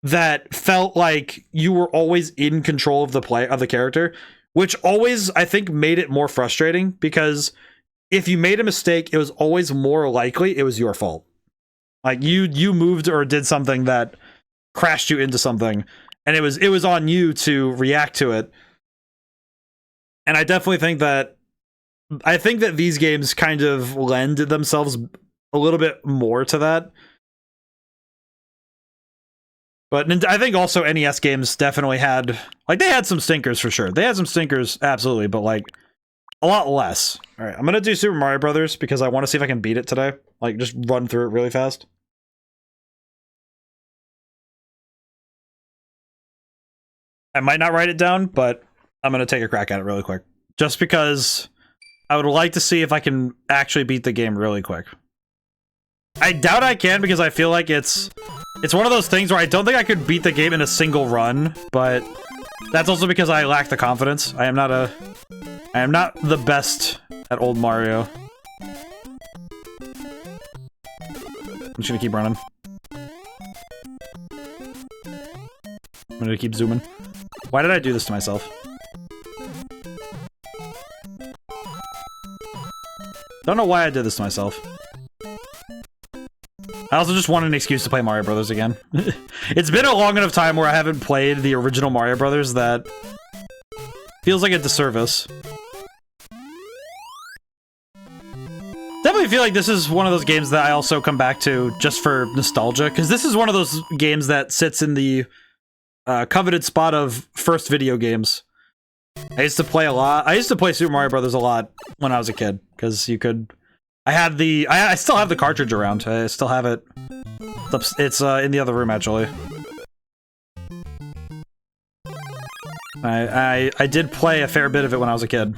that felt like you were always in control of the character, which always, I think, made it more frustrating, because if you made a mistake, it was always more likely it was your fault. Like, you moved or did something that crashed you into something, and it was on you to react to it. And I definitely think that these games kind of lend themselves a little bit more to that. But I think also NES games definitely had, like, they had some stinkers for sure. They had some stinkers, absolutely, but, like, a lot less. All right, I'm gonna do Super Mario Brothers because I want to see if I can beat it today. Like, just run through it really fast. I might not write it down, but I'm gonna take a crack at it really quick. Just because I would like to see if I can actually beat the game really quick. I doubt I can, because I feel like it's one of those things where I don't think I could beat the game in a single run, but that's also because I lack the confidence. I am not the best at old Mario. I'm just gonna keep running. I'm gonna keep zooming. Why did I do this to myself? Don't know why I did this to myself. I also just wanted an excuse to play Mario Brothers again. It's been a long enough time where I haven't played the original Mario Brothers that feels like a disservice. Definitely feel like this is one of those games that I also come back to just for nostalgia, because this is one of those games that sits in the coveted spot of first video games. I used to play a lot. I used to play Super Mario Brothers a lot when I was a kid, because you could... I still have the cartridge around. I still have it. It's in the other room, actually. I did play a fair bit of it when I was a kid.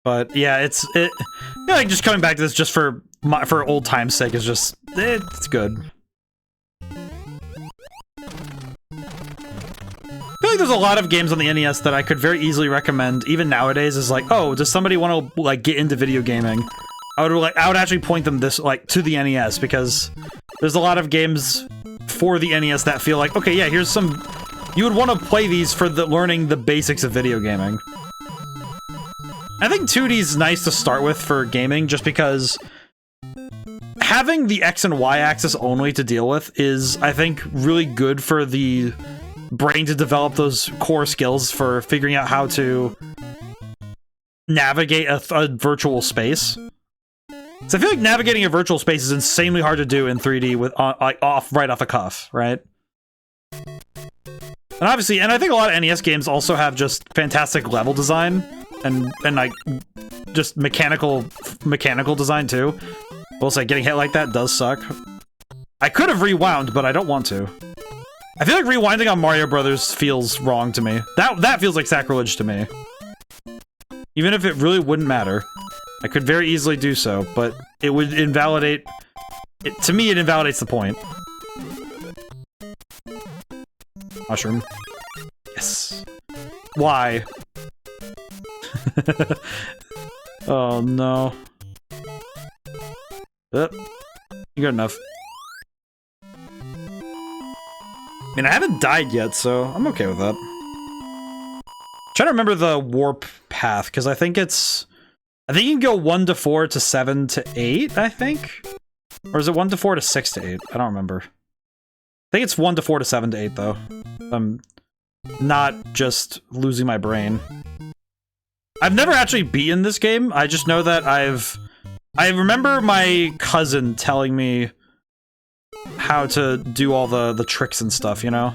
But yeah, yeah, like just coming back to this just for old time's sake is just it's good. I feel like there's a lot of games on the NES that I could very easily recommend, even nowadays. Is like, oh, does somebody want to like get into video gaming? I would actually point them to the NES, because there's a lot of games for the NES that feel like, okay, yeah, here's some. You would want to play these for learning the basics of video gaming. I think 2D is nice to start with for gaming, just because having the X and Y axis only to deal with is, I think, really good for the brain to develop those core skills for figuring out how to navigate a virtual space. So I feel like navigating a virtual space is insanely hard to do in 3D with right off the cuff, right? And obviously, and I think a lot of NES games also have just fantastic level design and like just mechanical design too. We'll say getting hit like that does suck. I could have rewound, but I don't want to. I feel like rewinding on Mario Brothers feels wrong to me. That feels like sacrilege to me. Even if it really wouldn't matter. I could very easily do so, but it would invalidate... to me, it invalidates the point. Mushroom. Yes. Why? Oh, no. Yep. Good enough. I mean, I haven't died yet, so I'm okay with that. Trying to remember the warp path, because I think it's... I think you can go 1 to 4 to 7 to 8, I think? Or is it 1 to 4 to 6 to 8? I don't remember. I think it's 1 to 4 to 7 to 8, though. I'm not just losing my brain. I've never actually beaten this game. I just know that I remember my cousin telling me how to do all the tricks and stuff, you know?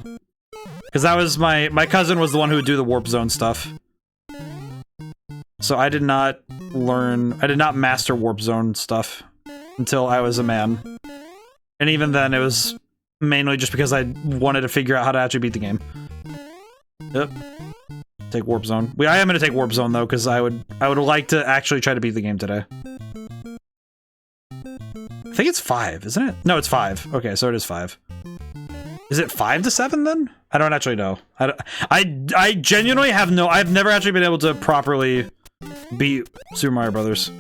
Because that was my cousin was the one who would do the warp zone stuff. So I did not master warp zone stuff until I was a man. And even then, it was mainly just because I wanted to figure out how to actually beat the game. Yep. Take warp zone. I am going to take warp zone though, because I would like to actually try to beat the game today. I think it's 5, isn't it? No, it's 5. Okay, so it is 5. Is it 5 to 7 then? I don't actually know. I genuinely have I've never actually been able to properly beat Super Mario Brothers.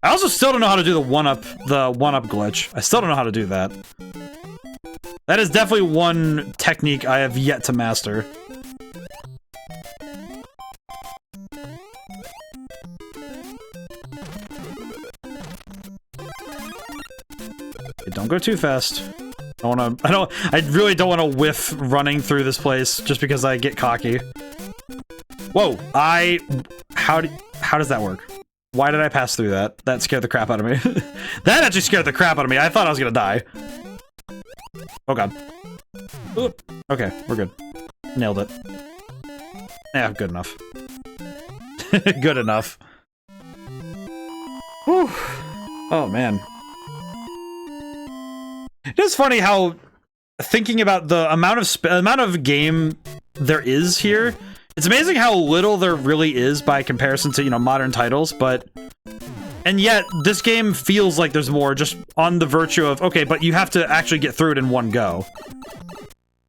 I also still don't know how to do the one-up glitch. I still don't know how to do that. That is definitely one technique I have yet to master. Don't go too fast. I really don't want to whiff running through this place just because I get cocky. Whoa, how does that work? Why did I pass through that? That scared the crap out of me. That actually scared the crap out of me. I thought I was gonna die. Oh god. Oop. Okay, we're good. Nailed it. Yeah, good enough. Good enough. Whew. Oh man. It is funny how, thinking about the amount of game there is here, it's amazing how little there really is by comparison to, you know, modern titles, and yet this game feels like there's more just on the virtue of, okay, but you have to actually get through it in one go.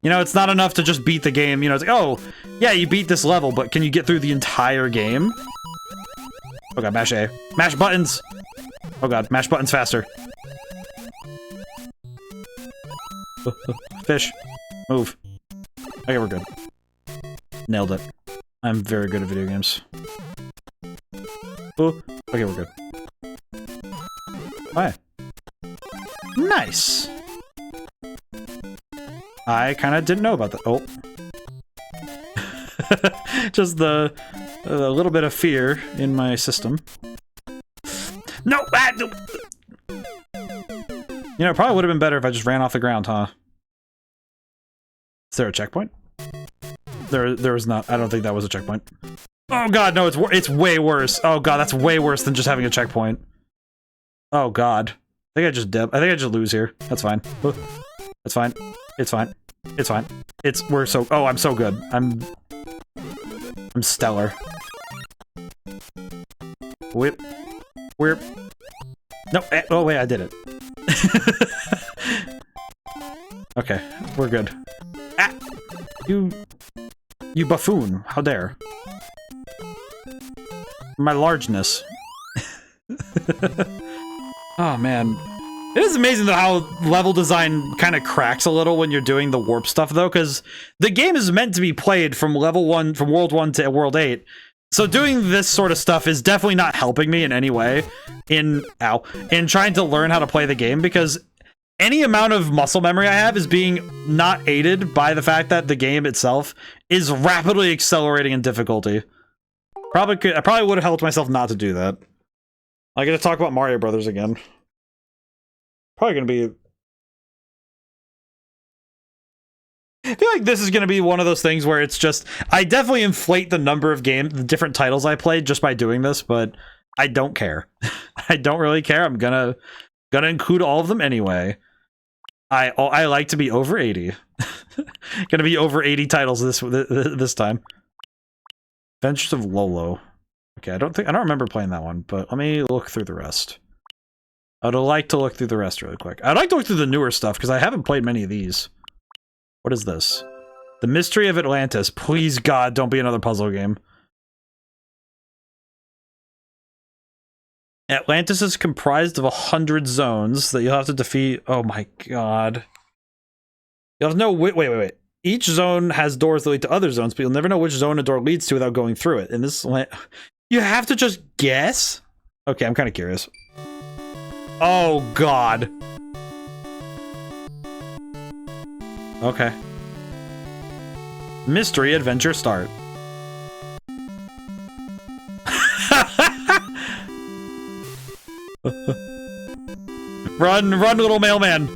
You know, it's not enough to just beat the game. You know, it's like, oh, yeah, you beat this level, but can you get through the entire game? Oh god, mash A. Mash buttons! Oh god, mash buttons faster. Fish. Move. Okay, we're good. Nailed it. I'm very good at video games. Oh, okay, we're good. Hi. Nice! I kind of didn't know about that. Oh. Just a little bit of fear in my system. No! You know, it probably would have been better if I just ran off the ground, huh? Is there a checkpoint? There is not. I don't think that was a checkpoint. Oh god, no, it's way worse. Oh god, that's way worse than just having a checkpoint. Oh god. I think I just dip. I think I just lose here. That's fine. That's fine. It's fine. It's fine. We're so. Oh, I'm so good. I'm stellar. Whip. Whip. No. Oh wait, I did it. Okay, we're good. Ah! You buffoon! How dare! My largeness. Oh man. It is amazing though how level design kind of cracks a little when you're doing the warp stuff though, because the game is meant to be played from level 1, from World 1 to World 8. So doing this sort of stuff is definitely not helping me in any way in trying to learn how to play the game, because any amount of muscle memory I have is being not aided by the fact that the game itself is rapidly accelerating in difficulty. I probably would have helped myself not to do that. I get to talk about Mario Brothers again. Probably gonna be... I feel like this is gonna be one of those things where it's just... I definitely inflate the number of the different titles I played just by doing this, but I don't care. I don't really care. I'm gonna include all of them anyway. I like to be over 80. Gonna be over 80 titles this time. Adventures of Lolo. Okay, I don't remember playing that one, but let me look through the rest. I'd like to look through the rest really quick. I'd like to look through the newer stuff, because I haven't played many of these. What is this? The Mystery of Atlantis. Please, God, don't be another puzzle game. Atlantis is comprised of 100 zones that you'll have to defeat. Oh my god. You'll have to know... Wait. Each zone has doors that lead to other zones, but you'll never know which zone a door leads to without going through it. And this... You have to just guess? Okay, I'm kind of curious. Oh, God. Okay. Mystery adventure start. Run, little mailman.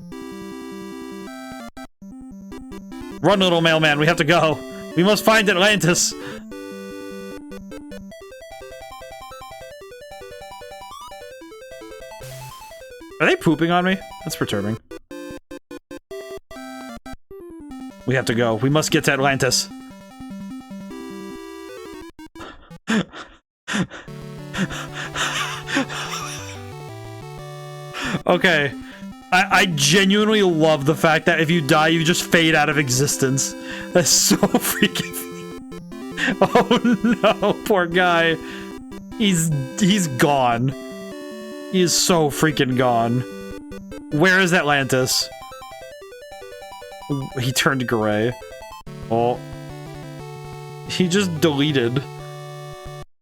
Run, little mailman. We have to go. We must find Atlantis. Are they pooping on me? That's perturbing. We have to go. We must get to Atlantis. Okay. I genuinely love the fact that if you die, you just fade out of existence. That's so freaking... Oh no, poor guy. He's gone. He is so freaking gone. Where is Atlantis? He turned gray. Oh. He just deleted.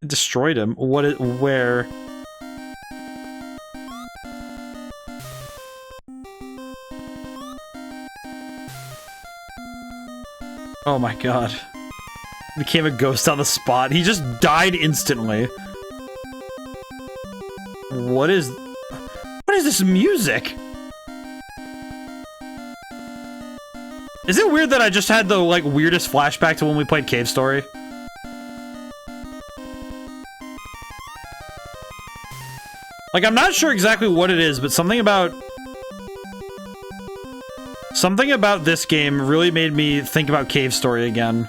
Destroyed him. Where? Oh my god. Became a ghost on the spot. He just died instantly. What is this music? Is it weird that I just had the, like, weirdest flashback to when we played Cave Story? Like, I'm not sure exactly what it is, but something about this game really made me think about Cave Story again.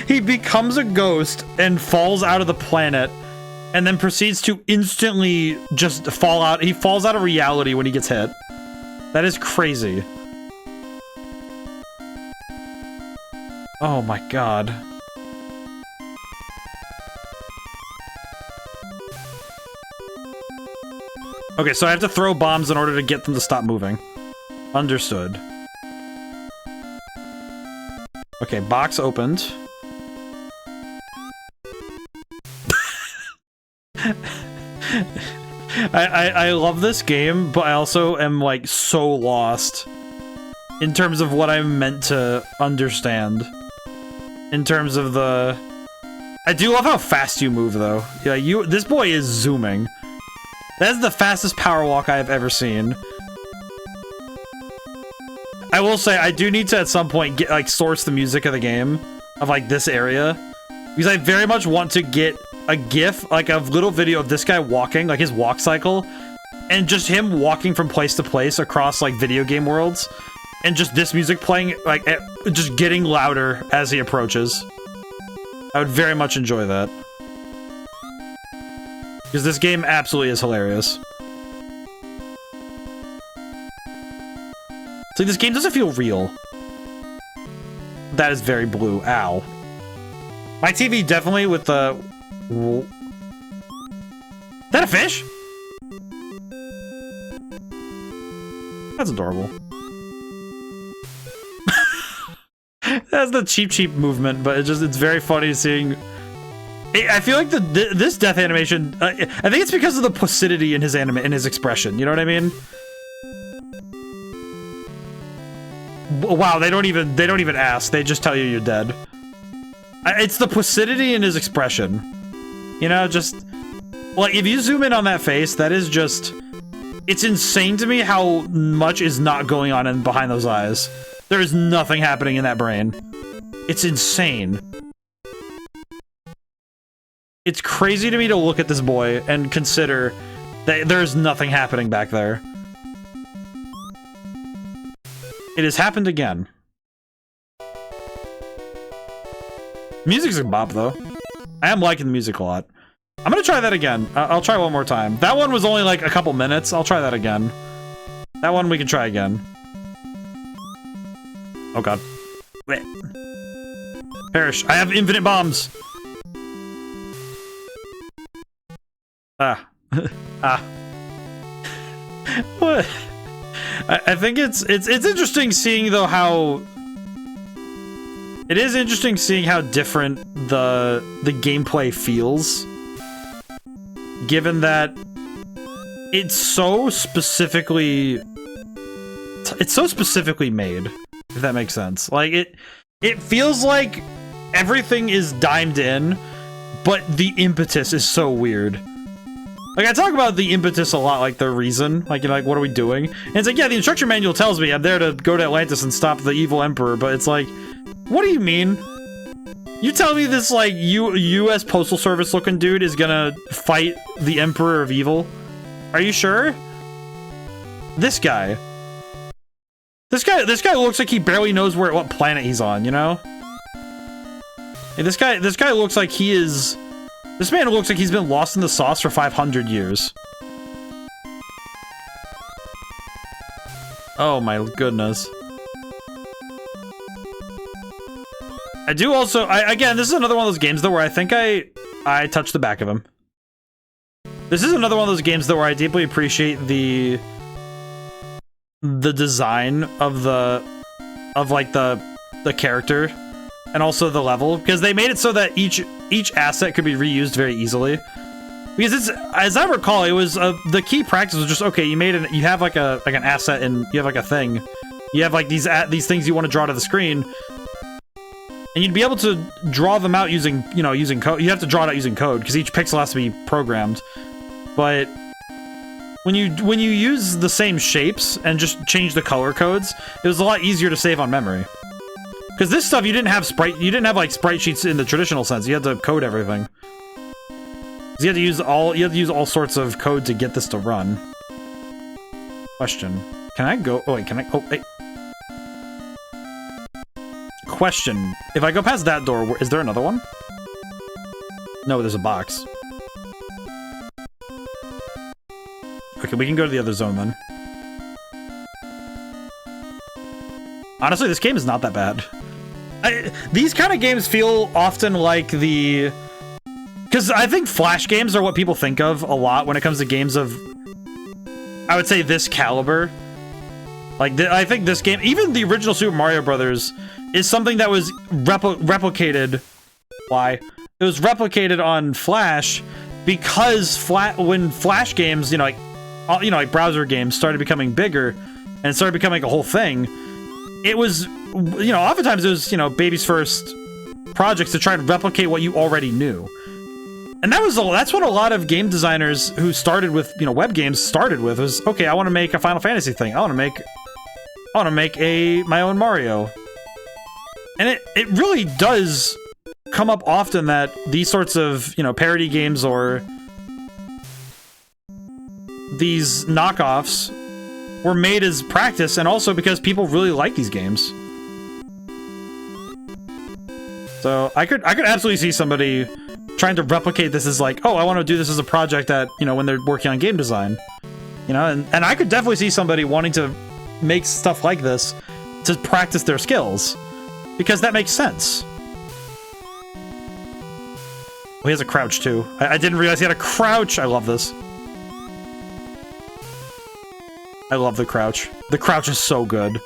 He becomes a ghost and falls out of the planet and then proceeds to instantly just fall out. He falls out of reality when he gets hit. That is crazy. Oh my god. Okay, so I have to throw bombs in order to get them to stop moving. Understood. Okay, box opened. I love this game, but I also am like so lost in terms of what I'm meant to understand. In terms of the... I do love how fast you move though. Yeah, this boy is zooming. That's the fastest power walk I have ever seen. I will say, I do need to at some point get, like, source the music of the game, of, like, this area. Because I very much want to get a GIF, like, a little video of this guy walking, like, his walk cycle, and just him walking from place to place across, like, video game worlds, and just this music playing, like, just getting louder as he approaches. I would very much enjoy that. Because this game absolutely is hilarious. See, this game doesn't feel real. That is very blue. Ow. My TV definitely with the... Is that a fish? That's adorable. That's the cheap movement, but it's very funny seeing... I feel like this death animation... I think it's because of the placidity in his expression, you know what I mean? Wow, they don't even ask. They just tell you you're dead. It's the placidity in his expression. You know, just... Like, if you zoom in on that face, that is just... It's insane to me how much is not going on behind those eyes. There is nothing happening in that brain. It's insane. It's crazy to me to look at this boy and consider that there's nothing happening back there. It has happened again. Music's a bop, though. I am liking the music a lot. I'm gonna try that again. I'll try one more time. That one was only like a couple minutes. I'll try that again. That one we can try again. Oh god. Wait. Perish. I have infinite bombs! Ah. Ah. What? I think it's interesting seeing though how... It is interesting seeing how different the gameplay feels. Given that it's so specifically made, if that makes sense. Like it feels like everything is dimed in, but the impetus is so weird. Like, I talk about the impetus a lot, like, the reason. Like, you know, like, what are we doing? And it's like, yeah, the instruction manual tells me I'm there to go to Atlantis and stop the evil emperor, but it's like, what do you mean? You tell me this, like, U.S. Postal Service looking dude is gonna fight the Emperor of Evil? Are you sure? This guy. This guy looks like he barely knows what planet he's on, you know? Hey, this guy looks like he is... This man looks like he's been lost in the sauce for 500 years. Oh my goodness. I do also... again, this is another one of those games, though, where I think I touched the back of him. This is another one of those games, though, where I deeply appreciate the design of the character. And also the level, because they made it so that each asset could be reused very easily. Because it's, as I recall, it was the key practice was just, okay, you have like an asset and you have like a thing. You have like these things you want to draw to the screen, and you'd be able to draw them out using code. You have to draw it out using code because each pixel has to be programmed. But when you use the same shapes and just change the color codes, it was a lot easier to save on memory. Because this stuff, you didn't have like sprite sheets in the traditional sense. You had to code everything. You had to use all sorts of code to get this to run. Question. Can I go? Oh wait, can I? Oh wait. Question. If I go past that door, is there another one? No, there's a box. Okay, we can go to the other zone then. Honestly, this game is not that bad. These kind of games feel often like the... Because I think Flash games are what people think of a lot when it comes to games of... I would say this caliber. Like, I think this game... Even the original Super Mario Brothers is something that was replicated... Why? It was replicated on Flash because when Flash games, you know, like browser games started becoming bigger and it started becoming a whole thing, it was, you know, oftentimes it was, you know, baby's first projects to try to replicate what you already knew. And that's what a lot of game designers who started with, you know, web games started with, was, okay, I want to make a Final Fantasy thing. I want to make my own Mario. And it really does come up often that these sorts of, you know, parody games or these knockoffs were made as practice, and also because people really like these games. So I could absolutely see somebody trying to replicate this as like, oh, I want to do this as a project that, you know, when they're working on game design, you know, and I could definitely see somebody wanting to make stuff like this to practice their skills, because that makes sense. Oh, he has a crouch too. I didn't realize he had a crouch. I love this. I love the crouch. The crouch is so good.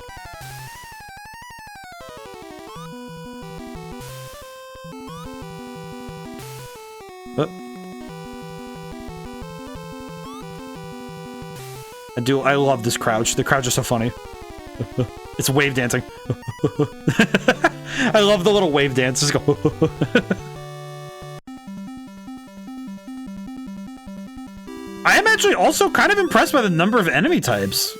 I love this crouch. The crouch is so funny. It's wave dancing. I love the little wave dance. Just go. I am actually also kind of impressed by the number of enemy types.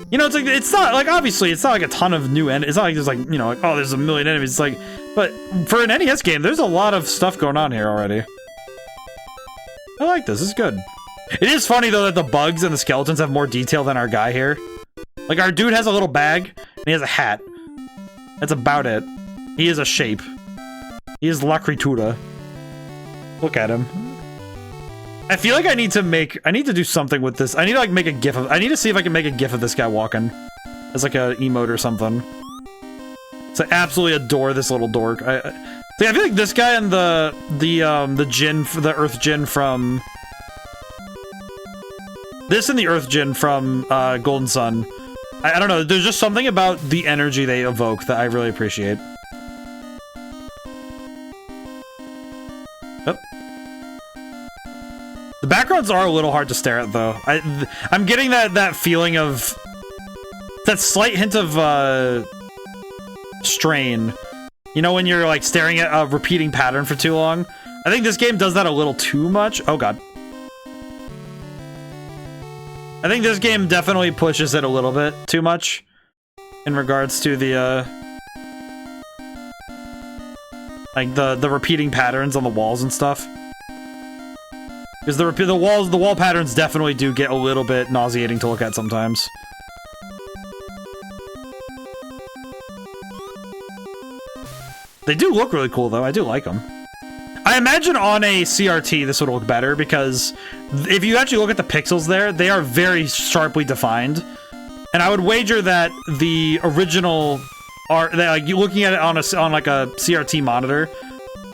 You know, it's like, it's not like, obviously it's not like a ton of new enemies. It's not like there's like, you know, like, oh, there's a million enemies. It's like, but for an NES game, there's a lot of stuff going on here already. I like this. This is good. It is funny though that the bugs and the skeletons have more detail than our guy here. Like, our dude has a little bag and he has a hat. That's about it. He is a shape. He is La Critura. Look at him. I feel like I need to do something with this. I need to like make a gif of, I need to see if I can make a gif of this guy walking as like a emote or something. So I absolutely adore this little dork. I feel like this guy and the Earth Djinn from this and the Earth Djinn from Golden Sun. I don't know, there's just something about the energy they evoke that I really appreciate. Yep. The backgrounds are a little hard to stare at, though. I'm getting that feeling of... that slight hint of, strain. You know, when you're, like, staring at a repeating pattern for too long? I think this game does that a little too much. Oh, God. I think this game definitely pushes it a little bit too much in regards to the, like, the repeating patterns on the walls and stuff. Because the wall patterns definitely do get a little bit nauseating to look at sometimes. They do look really cool, though. I do like them. I imagine on a CRT this would look better, because if you actually look at the pixels there, they are very sharply defined. And I would wager that the original art, that like you looking at it on like a CRT monitor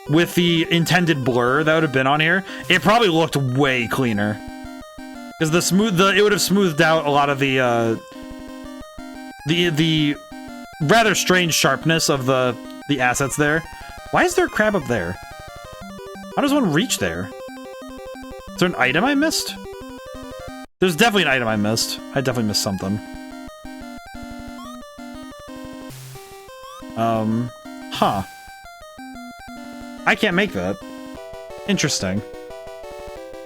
with the intended blur that would have been on here, it probably looked way cleaner. Because it would have smoothed out a lot of the rather strange sharpness of the assets there. Why is there a crab up there? How does one reach there? Is there an item I missed? There's definitely an item I missed. I definitely missed something. Huh. I can't make that. Interesting.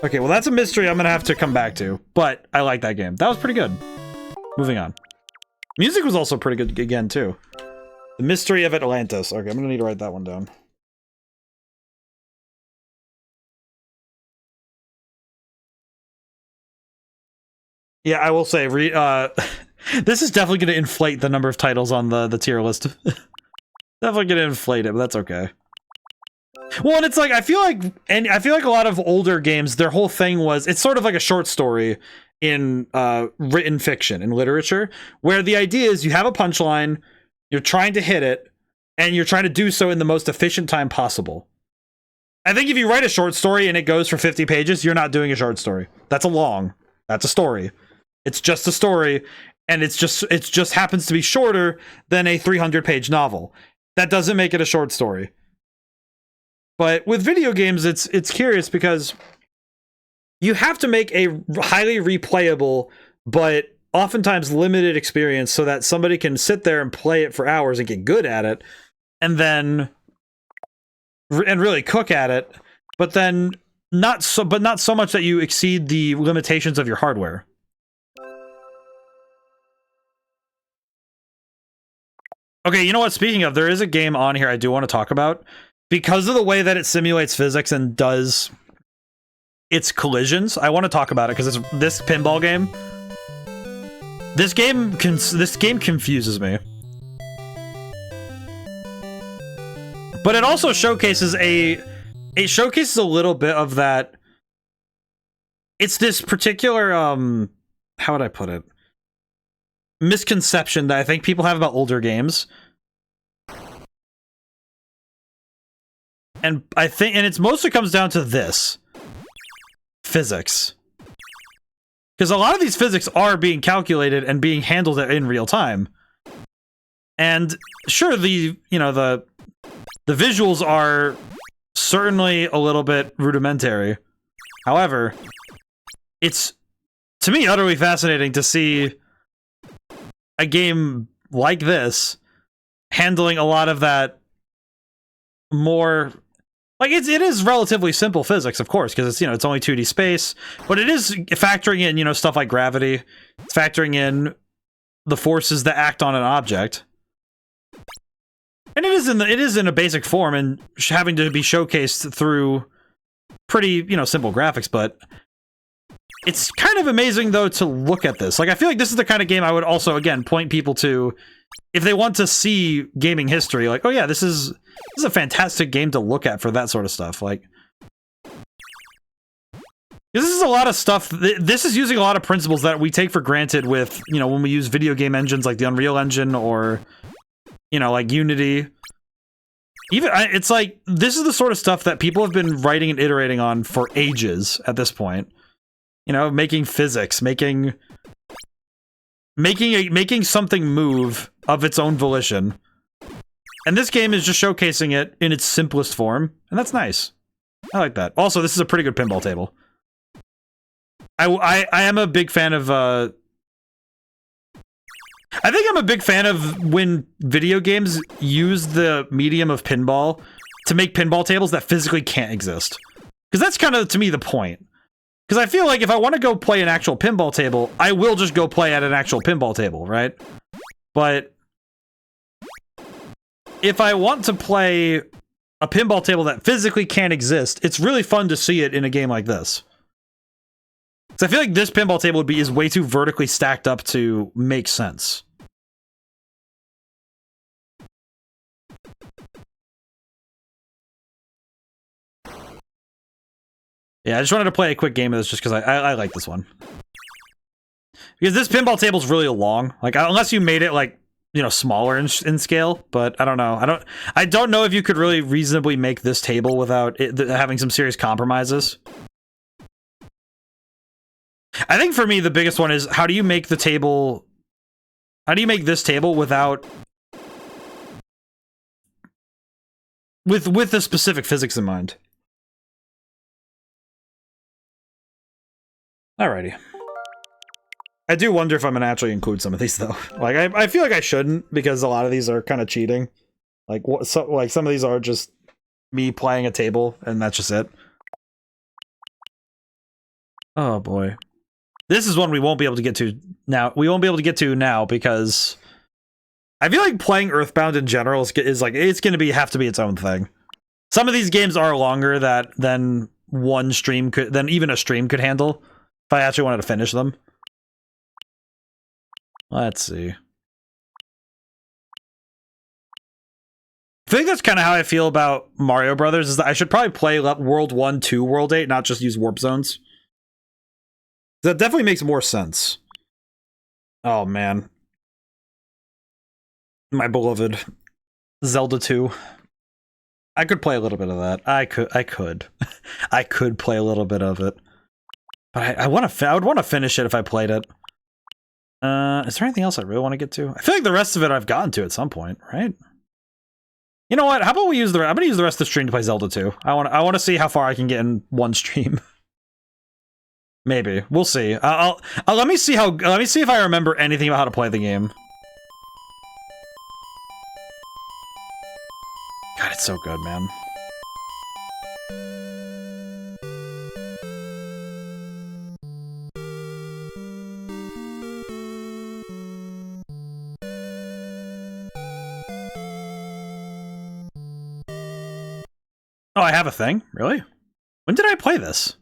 Okay, well that's a mystery I'm gonna have to come back to, but I like that game. That was pretty good. Moving on. Music was also pretty good again, too. The Mystery of Atlantis. Okay, I'm gonna need to write that one down. Yeah, I will say, this is definitely going to inflate the number of titles on the tier list. Definitely going to inflate it, but that's okay. Well, and it's like I feel like a lot of older games, their whole thing was it's sort of like a short story in written fiction and literature, where the idea is you have a punchline, you're trying to hit it, and you're trying to do so in the most efficient time possible. I think if you write a short story and it goes for 50 pages, you're not doing a short story. That's a story. It's just a story, and it just happens to be shorter than a 300-page novel. That doesn't make it a short story. But with video games, it's curious because you have to make a highly replayable, but oftentimes limited experience so that somebody can sit there and play it for hours and get good at it, and then really cook at it, but then not so much that you exceed the limitations of your hardware. Okay, you know what? Speaking of, there is a game on here I do want to talk about. Because of the way that it simulates physics and does its collisions, I want to talk about it because it's this pinball game. This game confuses me. But it also showcases a little bit of that. It's this particular how would I put it? Misconception that I think people have about older games. And I think it's mostly comes down to this. Physics. Because a lot of these physics are being calculated and being handled in real time. And sure, the visuals are certainly a little bit rudimentary. However, it's, to me, utterly fascinating to see a game like this handling a lot of that more... Like, it is relatively simple physics, of course, because it's only 2D space, but it is factoring in, stuff like gravity. It's factoring in the forces that act on an object. And it is in a basic form and having to be showcased through pretty, simple graphics, but it's kind of amazing, though, to look at this. Like, I feel like this is the kind of game I would also, again, point people to if they want to see gaming history. Like, oh yeah, this is a fantastic game to look at for that sort of stuff. Like, this is a lot of stuff. This is using a lot of principles that we take for granted with, when we use video game engines like the Unreal Engine or, like Unity. Even it's like this is the sort of stuff that people have been writing and iterating on for ages at this point. Making physics, making something move of its own volition. And this game is just showcasing it in its simplest form, and that's nice. I like that. Also, this is a pretty good pinball table. I am a big fan of, I think I'm a big fan of when video games use the medium of pinball to make pinball tables that physically can't exist. Because that's kind of, to me, the point. Because I feel like if I want to go play an actual pinball table, I will just go play at an actual pinball table, right? But if I want to play a pinball table that physically can't exist, it's really fun to see it in a game like this. So I feel like this pinball table is way too vertically stacked up to make sense. Yeah, I just wanted to play a quick game of this just because I like this one. Because this pinball table's really long. Like, unless you made it, like, smaller in scale, but I don't know. I don't know if you could really reasonably make this table without having some serious compromises. I think for me, the biggest one is how do you make this table without... with the specific physics in mind. Alrighty. I do wonder if I'm gonna actually include some of these, though. Like, I feel like I shouldn't, because a lot of these are kind of cheating. Like, some of these are just me playing a table, and that's just it. Oh, boy. This is one we won't be able to get to now. We won't be able to get to now, because I feel like playing Earthbound in general is like, it's gonna have to be its own thing. Some of these games are longer than even a stream could handle, if I actually wanted to finish them. Let's see. I think that's kind of how I feel about Mario Brothers, is that I should probably play World 1 to World 8, not just use warp zones. That definitely makes more sense. Oh, man. My beloved Zelda 2. I could play a little bit of that. I could. I could play a little bit of it. But I would want to finish it if I played it. Is there anything else I really want to get to? I feel like the rest of it I've gotten to at some point, right? You know what? How about we use I'm gonna use the rest of the stream to play Zelda 2. I want to see how far I can get in one stream. Maybe. We'll see. Let me see if I remember anything about how to play the game. God, it's so good, man. Oh, I have a thing? Really? When did I play this?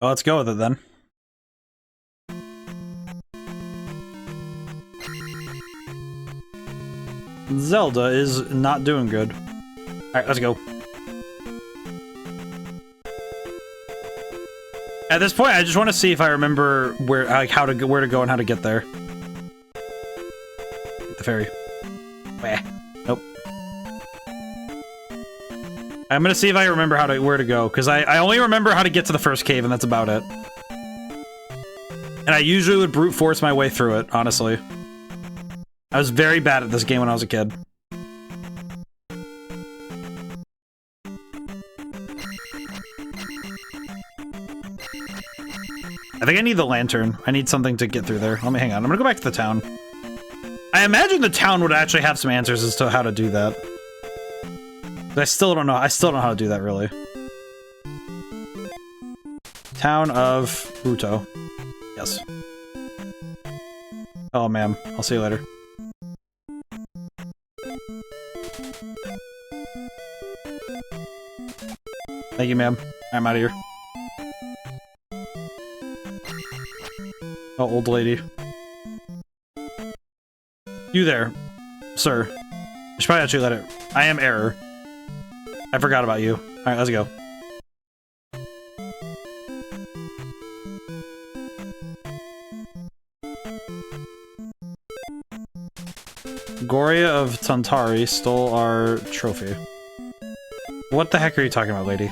Well, let's go with it then. Zelda is not doing good. Alright, let's go. At this point, I just want to see if I remember where to go and how to get there. The ferry. Nope. I'm gonna see if I remember where to go, because I only remember how to get to the first cave, and that's about it. And I usually would brute force my way through it, honestly. I was very bad at this game when I was a kid. I think I need the lantern. I need something to get through there. Let me hang on. I'm gonna go back to the town. I imagine the town would actually have some answers as to how to do that. But I still don't know. I still don't know how to do that, really. Town of Ruto. Yes. Oh, ma'am. I'll see you later. Thank you, ma'am. I'm out of here. Oh, old lady. You there, sir. I should probably actually let it... I am error. I forgot about you. Alright, let's go. Goria of Tantari stole our trophy. What the heck are you talking about, lady?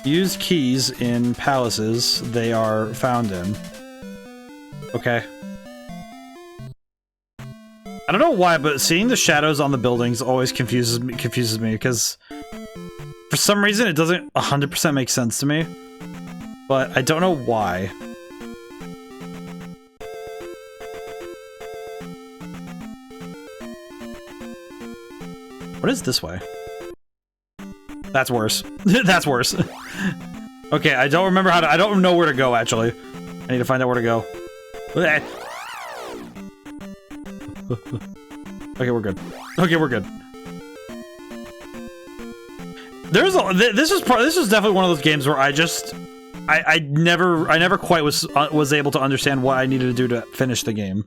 Use keys in palaces they are found in. Okay. I don't know why, but seeing the shadows on the buildings always confuses me, because for some reason it doesn't 100% make sense to me. But I don't know why. What is this way? That's worse. That's worse. Okay, I don't remember how to- I don't know where to go, actually. I need to find out where to go. Okay, we're good. Okay, we're good. There's a- this is definitely one of those games where I never quite was able to understand what I needed to do to finish the game.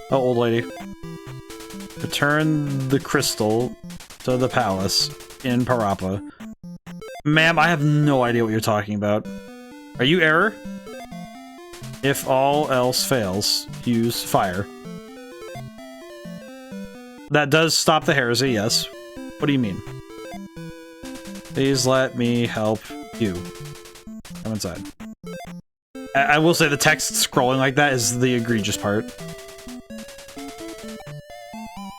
Oh, old lady. Return the crystal to the palace in Parappa. Ma'am, I have no idea what you're talking about. Are you error? If all else fails, use fire. That does stop the heresy, yes. What do you mean? Please let me help you. Come inside. I will say the text scrolling like that is the egregious part.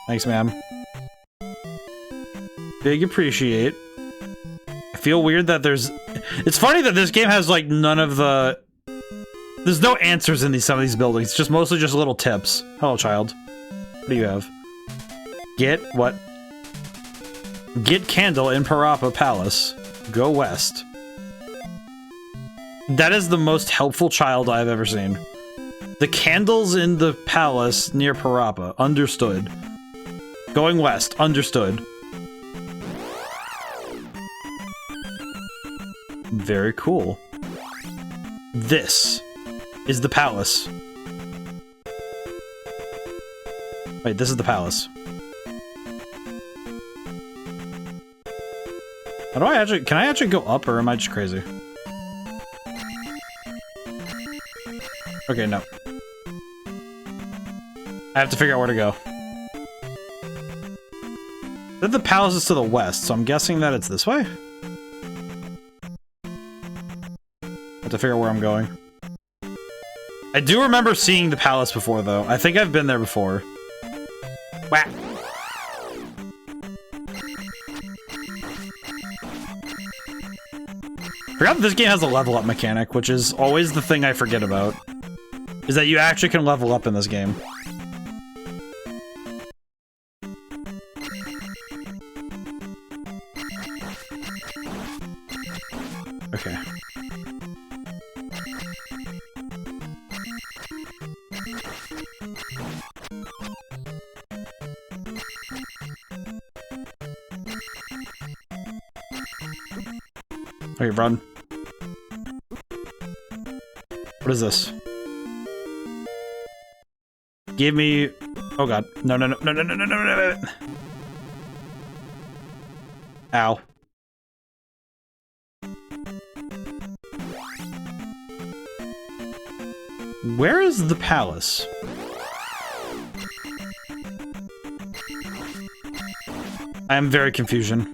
Thanks, ma'am. Big appreciate. I feel weird that there's... It's funny that this game has, like, none of the... There's no answers in some of these buildings. It's just mostly just little tips. Hello, child. What do you have? Get what? Get candle in Parappa Palace. Go west. That is the most helpful child I've ever seen. The candles in the palace near Parappa. Understood. Going west. Understood. Very cool. This is the palace. Wait, this is the palace. How do I actually... Can I actually go up, or am I just crazy? Okay, no. I have to figure out where to go. The palace is to the west, so I'm guessing that it's this way? I have to figure out where I'm going. I do remember seeing the palace before, though. I think I've been there before. Whack! I forgot that this game has a level up mechanic, which is always the thing I forget about. Is that you actually can level up in this game. Okay. Okay, run. What is this? Give me... Oh god. No, no, no, no, no, no, no, no, no. Ow. Where is the palace? I am very confusion.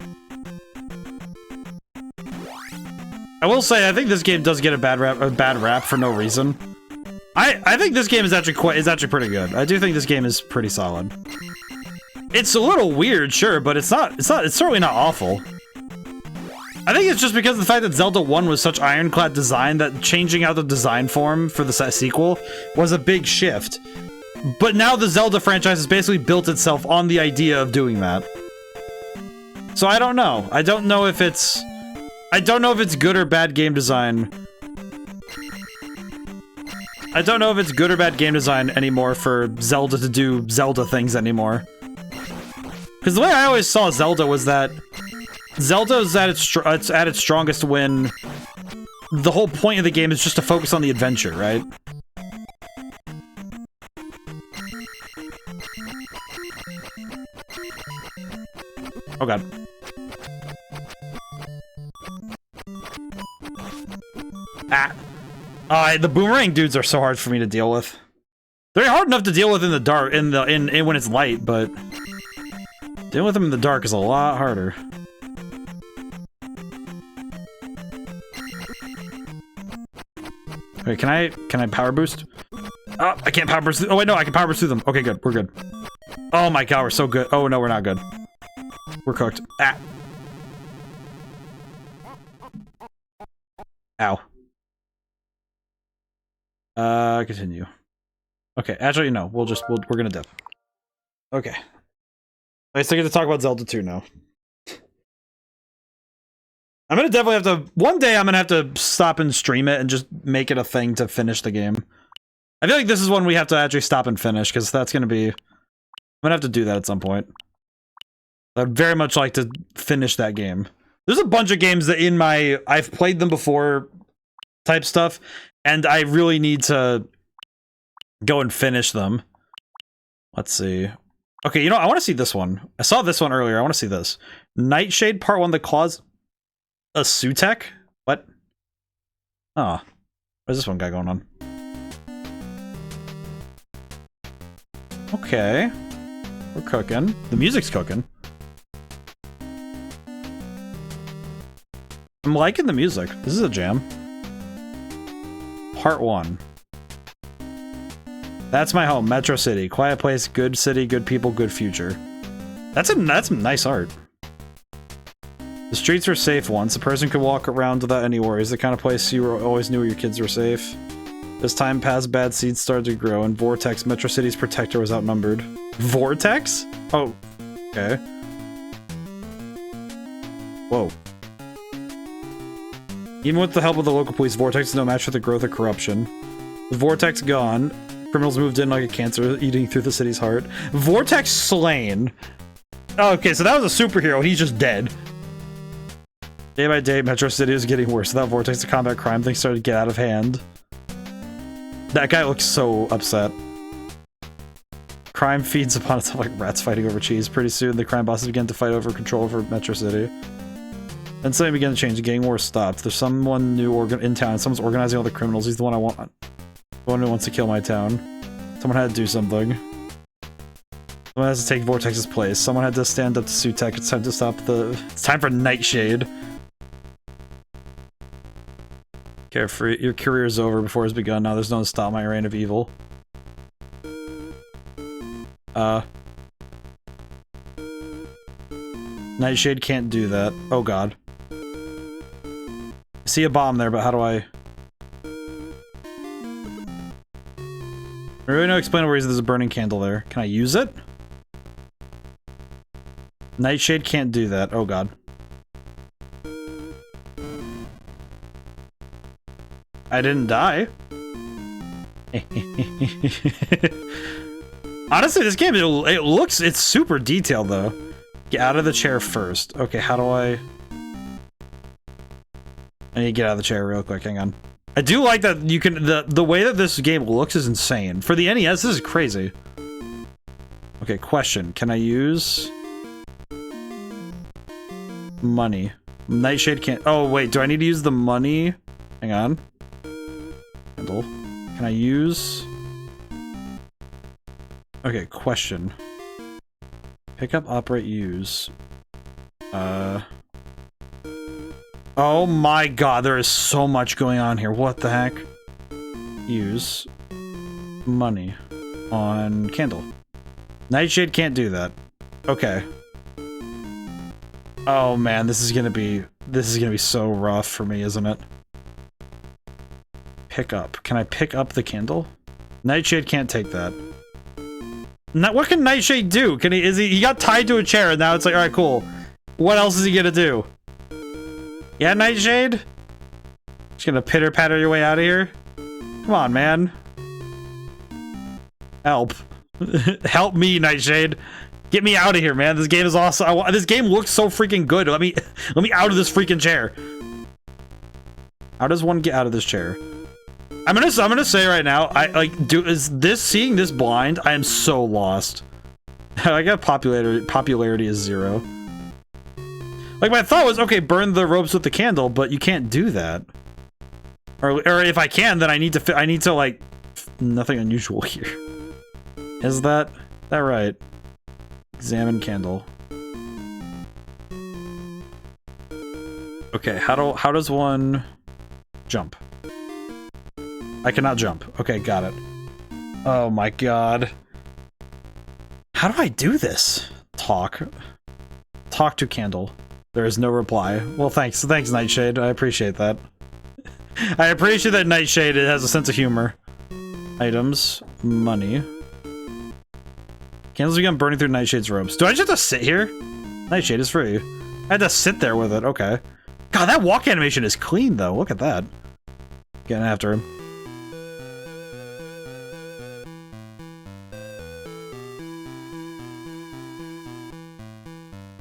I will say, I think this game does get a bad rap for no reason. I think this game is actually pretty good. I do think this game is pretty solid. It's a little weird, sure, but it's certainly not awful. I think it's just because of the fact that Zelda 1 was such ironclad design that changing out the design form for the sequel was a big shift. But now the Zelda franchise has basically built itself on the idea of doing that. So I don't know. I don't know if it's good or bad game design. I don't know if it's good or bad game design anymore for Zelda to do Zelda things anymore. Because the way I always saw Zelda was that Zelda is at its strongest when the whole point of the game is just to focus on the adventure, right? Oh god. Ah. The boomerang dudes are so hard for me to deal with. They're hard enough to deal with in the dark, when it's light, but dealing with them in the dark is a lot harder. Wait, can I power boost? Oh, I can't power boost. Oh wait, no, I can power boost through them. Okay, good. We're good. Oh my god, we're so good. Oh no, we're not good. We're cooked. Ah. Ow. Continue. Okay, actually, no. We're gonna dip. Okay. I still get to talk about Zelda 2 now. I'm gonna definitely have to... One day I'm gonna have to stop and stream it and just make it a thing to finish the game. I feel like this is one we have to actually stop and finish, because that's gonna be... I'm gonna have to do that at some point. I'd very much like to finish that game. There's a bunch of games that in my... I've played them before type stuff, and I really need to go and finish them. Let's see. Okay, you know, I want to see this one. I saw this one earlier. I want to see this. Nightshade Part 1, The Claws... A Sutek? What? Oh. Where's this one guy going on? Okay. We're cooking. The music's cooking. I'm liking the music. This is a jam. Part 1. That's my home, Metro City. Quiet place, good city, good people, good future. That's some nice art. The streets were safe once. A person could walk around without any worries. The kind of place you always knew your kids were safe. As time passed, bad seeds started to grow, and Vortex, Metro City's protector, was outnumbered. Vortex? Oh, okay. Whoa. Even with the help of the local police, Vortex is no match for the growth of corruption. With Vortex gone, Criminals moved in like a cancer eating through the city's heart. Vortex slain. Oh, okay, so that was a superhero. He's just dead. Day by day, Metro City was getting worse. Without Vortex, the combat crime things started to get out of hand. That guy looks so upset. Crime feeds upon itself like rats fighting over cheese. Pretty soon, the crime bosses began to fight over control over Metro City. Then something began to change. The gang war stopped. There's someone new in town. Someone's organizing all the criminals. He's the one I want. The one who wants to kill my town. Someone had to do something. Someone has to take Vortex's place. Someone had to stand up to Sutek. It's time to stop the... It's time for Nightshade. Carefree. Your career's over before it's begun. Now there's no one to stop my reign of evil. Nightshade can't do that. Oh god. I see a bomb there, but how do I... There really no explainable reason there's a burning candle there. Can I use it? Nightshade can't do that. Oh god. I didn't die. Honestly, this game, it's super detailed though. Get out of the chair first. Okay, how do I need to get out of the chair real quick, hang on. I do like that you can, the way that this game looks is insane. For the NES, this is crazy. Okay, question. Can I use money? Nightshade can't, oh wait, do I need to use the money? Hang on. Handle. Can I use... Okay, question. Pick up, operate, use. Oh my god, there is so much going on here. What the heck? Use money on candle. Nightshade can't do that. Okay. Oh man, this is gonna be so rough for me, isn't it? Pick up. Can I pick up the candle? Nightshade can't take that. What can Nightshade do? Can he got tied to a chair and now it's like, alright, cool. What else is he gonna do? Yeah, Nightshade? Just gonna pitter-patter your way out of here? Come on, man. Help. Help me, Nightshade. Get me out of here, man. This game is awesome. This game looks so freaking good. Let me out of this freaking chair. How does one get out of this chair? I'm gonna say right now, seeing this blind, I am so lost. I got popularity is 0. Like, my thought was, okay, burn the ropes with the candle, but you can't do that. Or if I can, then I need to, like, nothing unusual here. Is that right? Examine candle. Okay, how does one jump? I cannot jump. Okay, got it. Oh my god. How do I do this? Talk to candle. There is no reply. Well, thanks Nightshade. I appreciate that. I appreciate that Nightshade has a sense of humor. Items. Money. Candles begun burning through Nightshade's ropes. Do I just have to sit here? Nightshade is free. I had to sit there with it. Okay. God, that walk animation is clean, though. Look at that. Getting after him.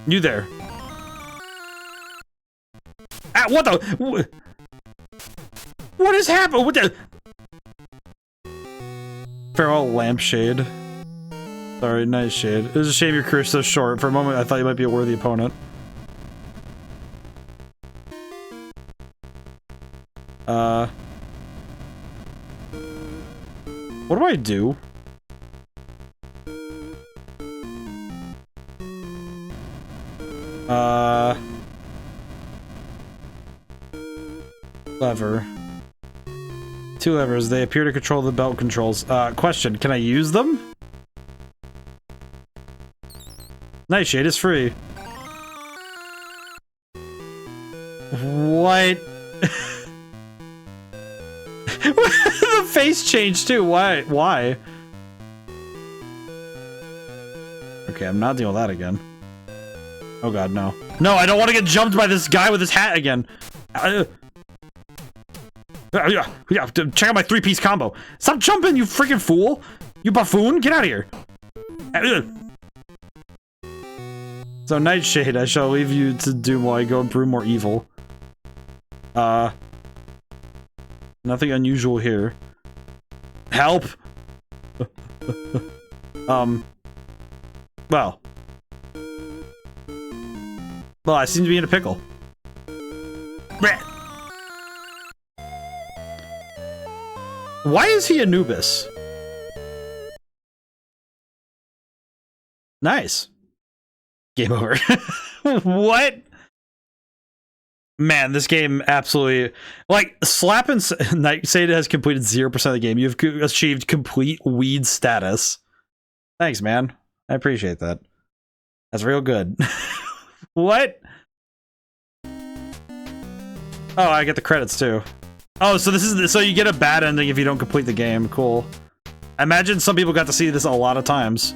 You there. Ah, what the? What has happened? What the? Farewell, Lampshade. Sorry, Nightshade. It was a shame your career's so short. For a moment, I thought you might be a worthy opponent. What do I do? Lever. 2 levers. They appear to control the belt controls. Question. Can I use them? Nightshade is free. What? The face changed too. Why? Okay, I'm not dealing with that again. Oh god, no. No, I don't want to get jumped by this guy with his hat again. Yeah, check out my 3-piece combo. Stop jumping, you freaking fool! You buffoon, get out of here! So, Nightshade, I shall leave you to do while I go brew more evil. Nothing unusual here. Help! Well. Well, I seem to be in a pickle. Why is he Anubis? Nice. Game over. What? Man, this game absolutely... Like, Slap and Nightshade has completed 0% of the game. You've achieved complete weed status. Thanks, man. I appreciate that. That's real good. What? Oh, I get the credits too. Oh, so this is so you get a bad ending if you don't complete the game. Cool. I imagine some people got to see this a lot of times.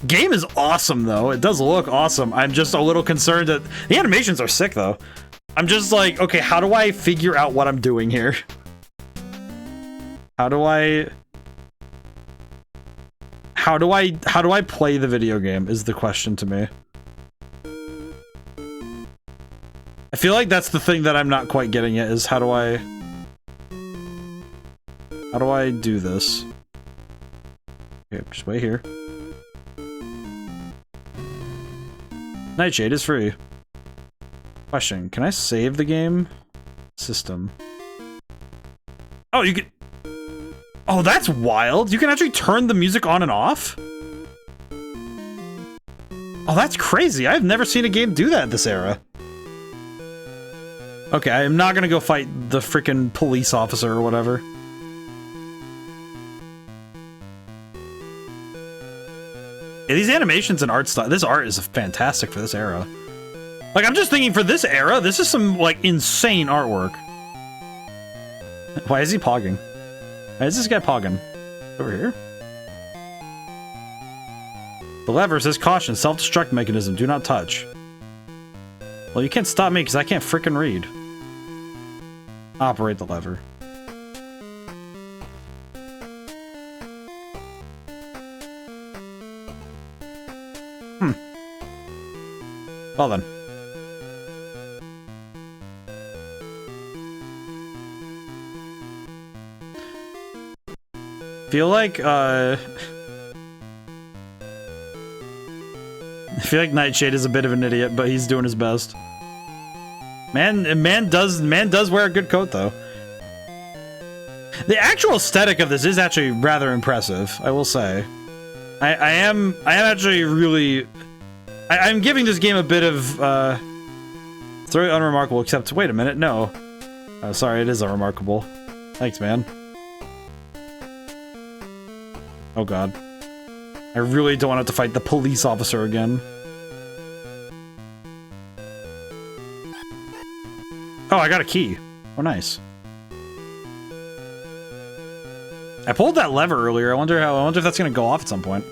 Game is awesome though. It does look awesome. I'm just a little concerned that the animations are sick though. I'm just like, okay, how do I figure out what I'm doing here? How do I play the video game is the question to me. I feel like that's the thing that I'm not quite getting yet, is how do I do this? Okay, just wait here. Nightshade is free. Question, can I save the game? System. Oh, you can... Oh, that's wild! You can actually turn the music on and off? Oh, that's crazy! I've never seen a game do that in this era. Okay, I am not gonna go fight the freaking police officer or whatever. Yeah, these animations and art style, this art is fantastic for this era. Like, I'm just thinking for this era, this is some, like, insane artwork. Why is he pogging? Why is this guy pogging? Over here? The lever says caution, self-destruct mechanism, do not touch. Well, you can't stop me because I can't frickin' read. Operate the lever. Well then. Feel like, I feel like Nightshade is a bit of an idiot, but he's doing his best. Man does wear a good coat, though. The actual aesthetic of this is actually rather impressive, I will say. I am actually really... I'm giving this game a bit of, it's very unremarkable, except, wait a minute, no. Oh, sorry, it is unremarkable. Thanks, man. Oh god. I really don't want to have to fight the police officer again. Oh, I got a key. Oh, nice. I pulled that lever earlier. I wonder if that's gonna go off at some point.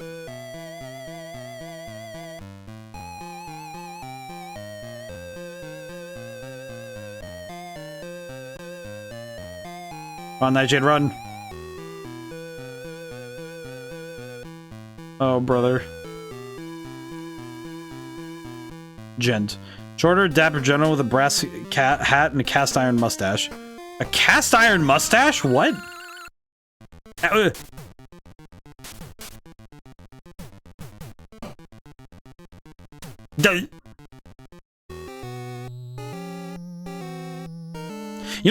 Come on, Nightshade, run. Oh, brother. Gent. Shorter, dapper general with a brass hat and a cast iron mustache. A cast iron mustache? What? You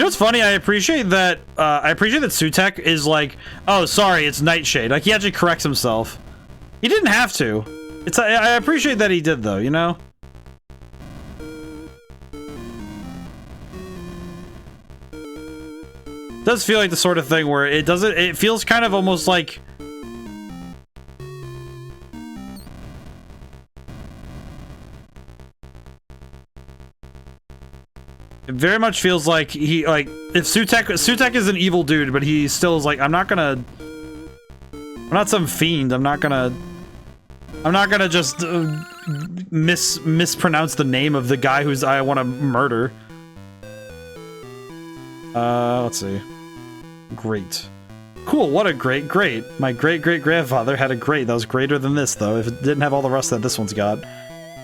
know what's funny? I appreciate that Sutek is like, oh, sorry, it's Nightshade. Like, he actually corrects himself. He didn't have to. I appreciate that he did, though, you know? It does feel like the sort of thing where it feels kind of almost like... It very much feels like he, like, if Sutek is an evil dude, but he still is like, I'm not some fiend, I'm not gonna just mispronounce the name of the guy I want to murder. Let's see. Grate. Cool, what a great. My great-great-grandfather had a grate that was greater than this, though, if it didn't have all the rust that this one's got.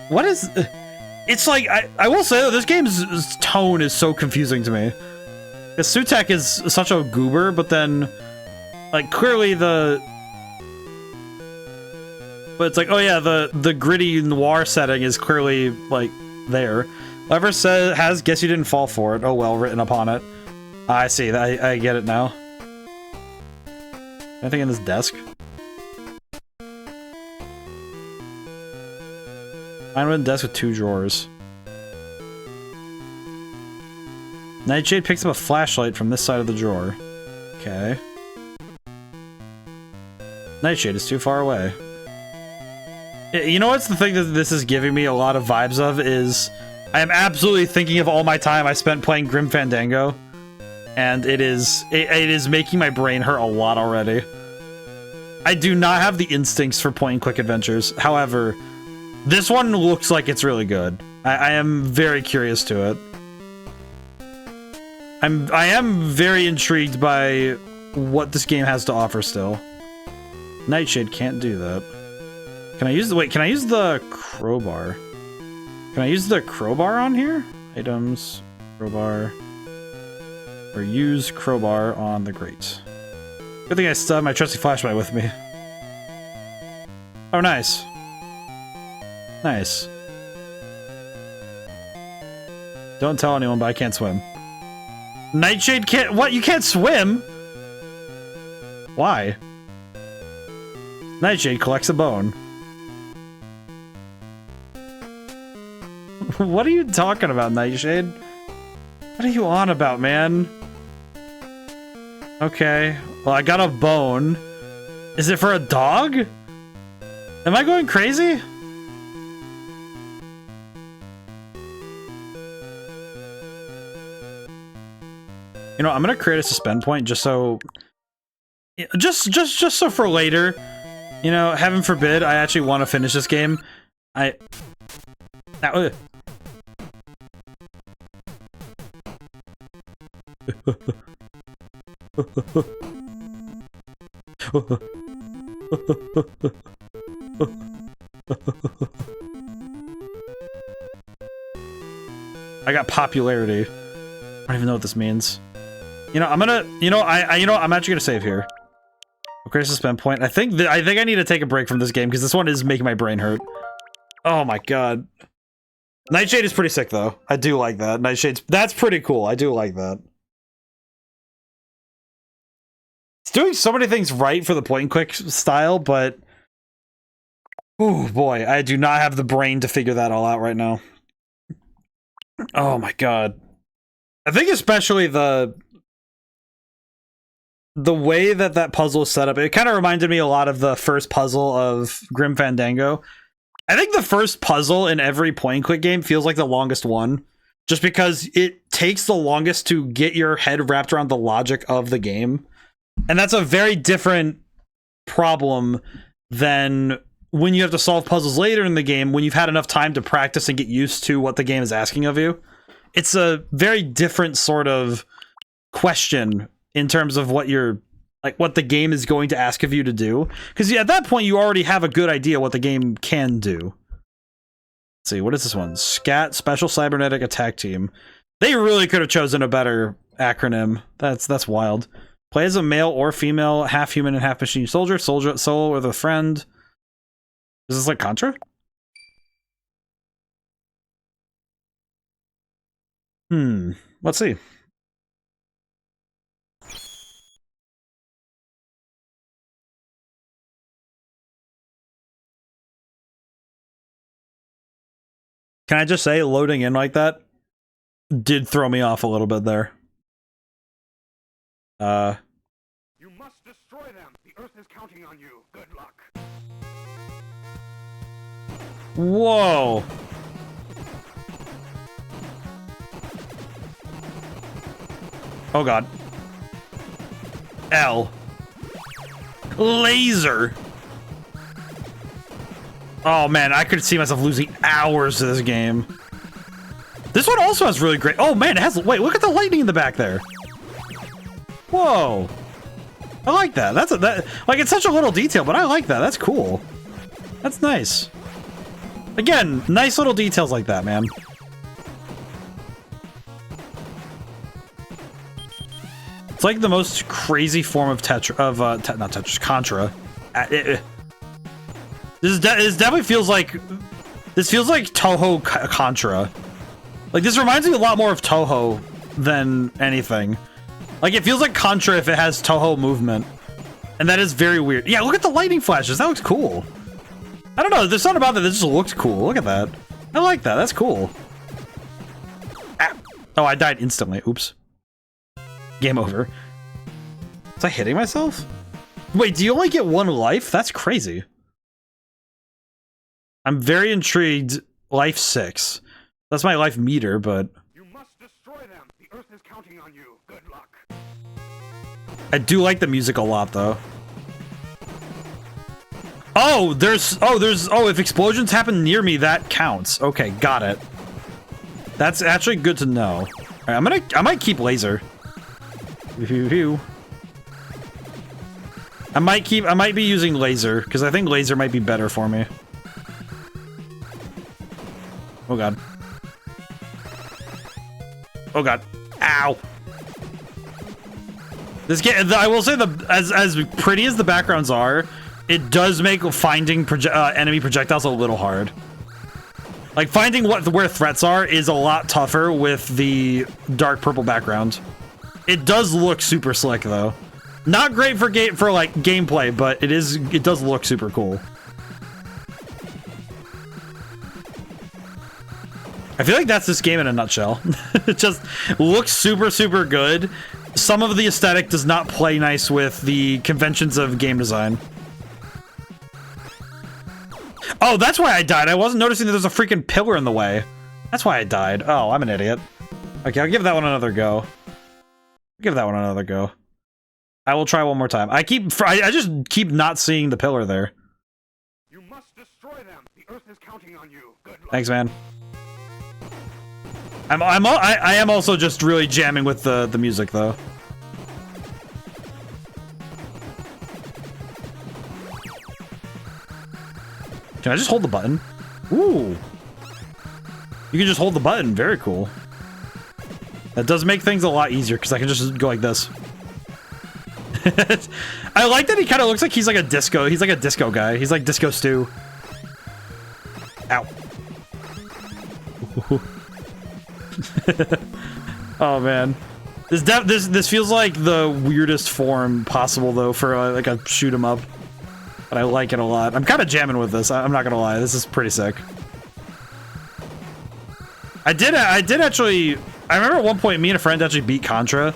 What is... It's like, I will say, though, this game's tone is so confusing to me. Because Sutek is such a goober, but then, like, clearly the... But it's like, oh yeah, the gritty noir setting is clearly, like, there. Whoever has Guess You Didn't Fall For It, oh well, written upon it. I see, I get it now. Anything in this desk? Find a desk with 2 drawers. Nightshade picks up a flashlight from this side of the drawer. Okay. Nightshade is too far away. You know what's the thing that this is giving me a lot of vibes of is... I am absolutely thinking of all my time I spent playing Grim Fandango. And it is making my brain hurt a lot already. I do not have the instincts for point-and-click adventures. However, this one looks like it's really good. I am very curious to it. I am very intrigued by what this game has to offer still. Nightshade can't do that. Can I use the... Wait, can I use the crowbar? Can I use the crowbar on here? Items, crowbar... Or use crowbar on the grate. Good thing I still have my trusty flashlight with me. Oh, nice. Nice. Don't tell anyone, but I can't swim. Nightshade can't- what? You can't swim? Why? Nightshade collects a bone. What are you talking about, Nightshade? What are you on about, man? Okay. Well, I got a bone. Is it for a dog? Am I going crazy? You know, I'm gonna create a suspend point just so... Just so for later. You know, heaven forbid I actually want to finish this game. I got popularity. I don't even know what this means. You know, I'm gonna, I'm actually gonna save here. Okay, suspend point. I think I need to take a break from this game because this one is making my brain hurt. Oh my god. Nightshade is pretty sick though. I do like that. That's pretty cool. I do like that. It's doing so many things right for the point and click style, but oh boy, I do not have the brain to figure that all out right now. Oh my god. I think especially the way that puzzle is set up, it kind of reminded me a lot of the first puzzle of Grim Fandango. I think the first puzzle in every point-and-click game feels like the longest one, just because it takes the longest to get your head wrapped around the logic of the game. And that's a very different problem than when you have to solve puzzles later in the game, when you've had enough time to practice and get used to what the game is asking of you. It's a very different sort of question in terms of what you're... like, what the game is going to ask of you to do. Because at that point, you already have a good idea what the game can do. Let's see, what is this one? SCAT, Special Cybernetic Attack Team. They really could have chosen a better acronym. That's wild. Play as a male or female, half human and half machine soldier, solo with a friend. Is this like Contra? Let's see. Can I just say, loading in like that did throw me off a little bit there. You must destroy them. The Earth is counting on you. Good luck. Whoa. Oh god. L. Laser. Oh man, I could see myself losing hours to this game. This one also has really great... Oh man, it has... Wait, look at the lightning in the back there. Whoa. I like that. Like, it's such a little detail, but I like that. That's cool. That's nice. Again, nice little details like that, man. It's like the most crazy form of not Tetris, Contra. This definitely feels like... This feels like Toho Contra. Like, this reminds me a lot more of Toho than anything. Like, it feels like Contra if it has Toho movement. And that is very weird. Yeah, look at the lightning flashes. That looks cool. I don't know. There's something about that that just looks cool. Look at that. I like that. That's cool. Ah. Oh, I died instantly. Oops. Game over. Was I hitting myself? Wait, do you only get 1 life? That's crazy. I'm very intrigued. Life 6. That's my life meter, but... You must destroy them. The Earth is counting on you. Good luck. I do like the music a lot, though. Oh, if explosions happen near me, that counts. Okay, got it. That's actually good to know. All right, I might keep laser. I might be using laser, because I think laser might be better for me. Oh god. Oh god. Ow. This game, I will say, as pretty as the backgrounds are, it does make finding enemy projectiles a little hard. Like, finding where threats are is a lot tougher with the dark purple background. It does look super slick, though. Not great for like gameplay, but it does look super cool. I feel like that's this game in a nutshell. It just looks super, super good. Some of the aesthetic does not play nice with the conventions of game design. Oh, that's why I died. I wasn't noticing that there's a freaking pillar in the way. That's why I died. Oh, I'm an idiot. Okay, I'll give that one another go. I will try one more time. I just keep not seeing the pillar there. You must destroy them. The Earth is counting on you. Good luck. Thanks, man. I am also just really jamming with the music, though. Can I just hold the button? Ooh. You can just hold the button. Very cool. That does make things a lot easier, because I can just go like this. I like that he kind of looks like he's like a disco. He's like a disco guy. He's like Disco Stew. Ow. Oh man, this feels like the weirdest form possible though for like a shoot 'em up, but I like it a lot. I'm kind of jamming with this. I'm not gonna lie, this is pretty sick. I did actually. I remember at one point me and a friend actually beat Contra,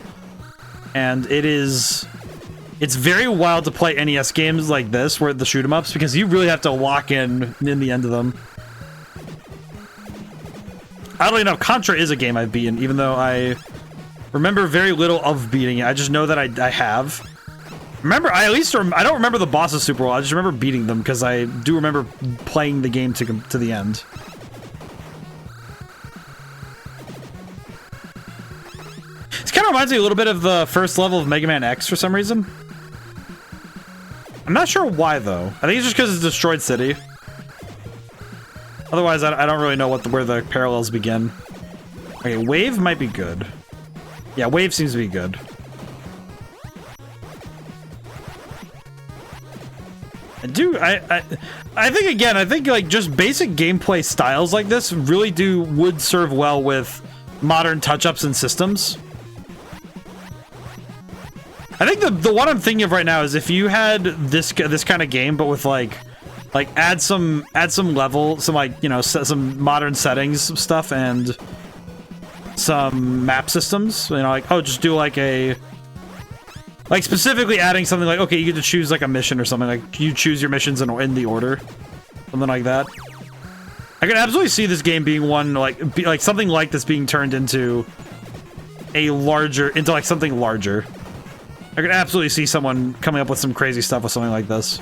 and it's very wild to play NES games like this where the shoot 'em ups, because you really have to lock in the end of them. Oddly enough, Contra is a game I've beaten, even though I remember very little of beating it. I just know that I have. Remember, I don't remember the bosses super well. I just remember beating them because I do remember playing the game to the end. This kind of reminds me a little bit of the first level of Mega Man X for some reason. I'm not sure why though. I think it's just because it's Destroyed City. Otherwise, I don't really know where the parallels begin. Okay, Wave might be good. Yeah, Wave seems to be good. I think again, I think like just basic gameplay styles like this really would serve well with modern touch-ups and systems. I think the one I'm thinking of right now is if you had this kind of game, but with like add some level, some like, you know, some modern settings stuff and some map systems, you know, like, oh, just do like specifically adding something like, okay, you get to choose like a mission or something, like you choose your missions in the order, something like that. I can absolutely see this game being one like something like this being turned into like something larger. I could absolutely see someone coming up with some crazy stuff with something like this.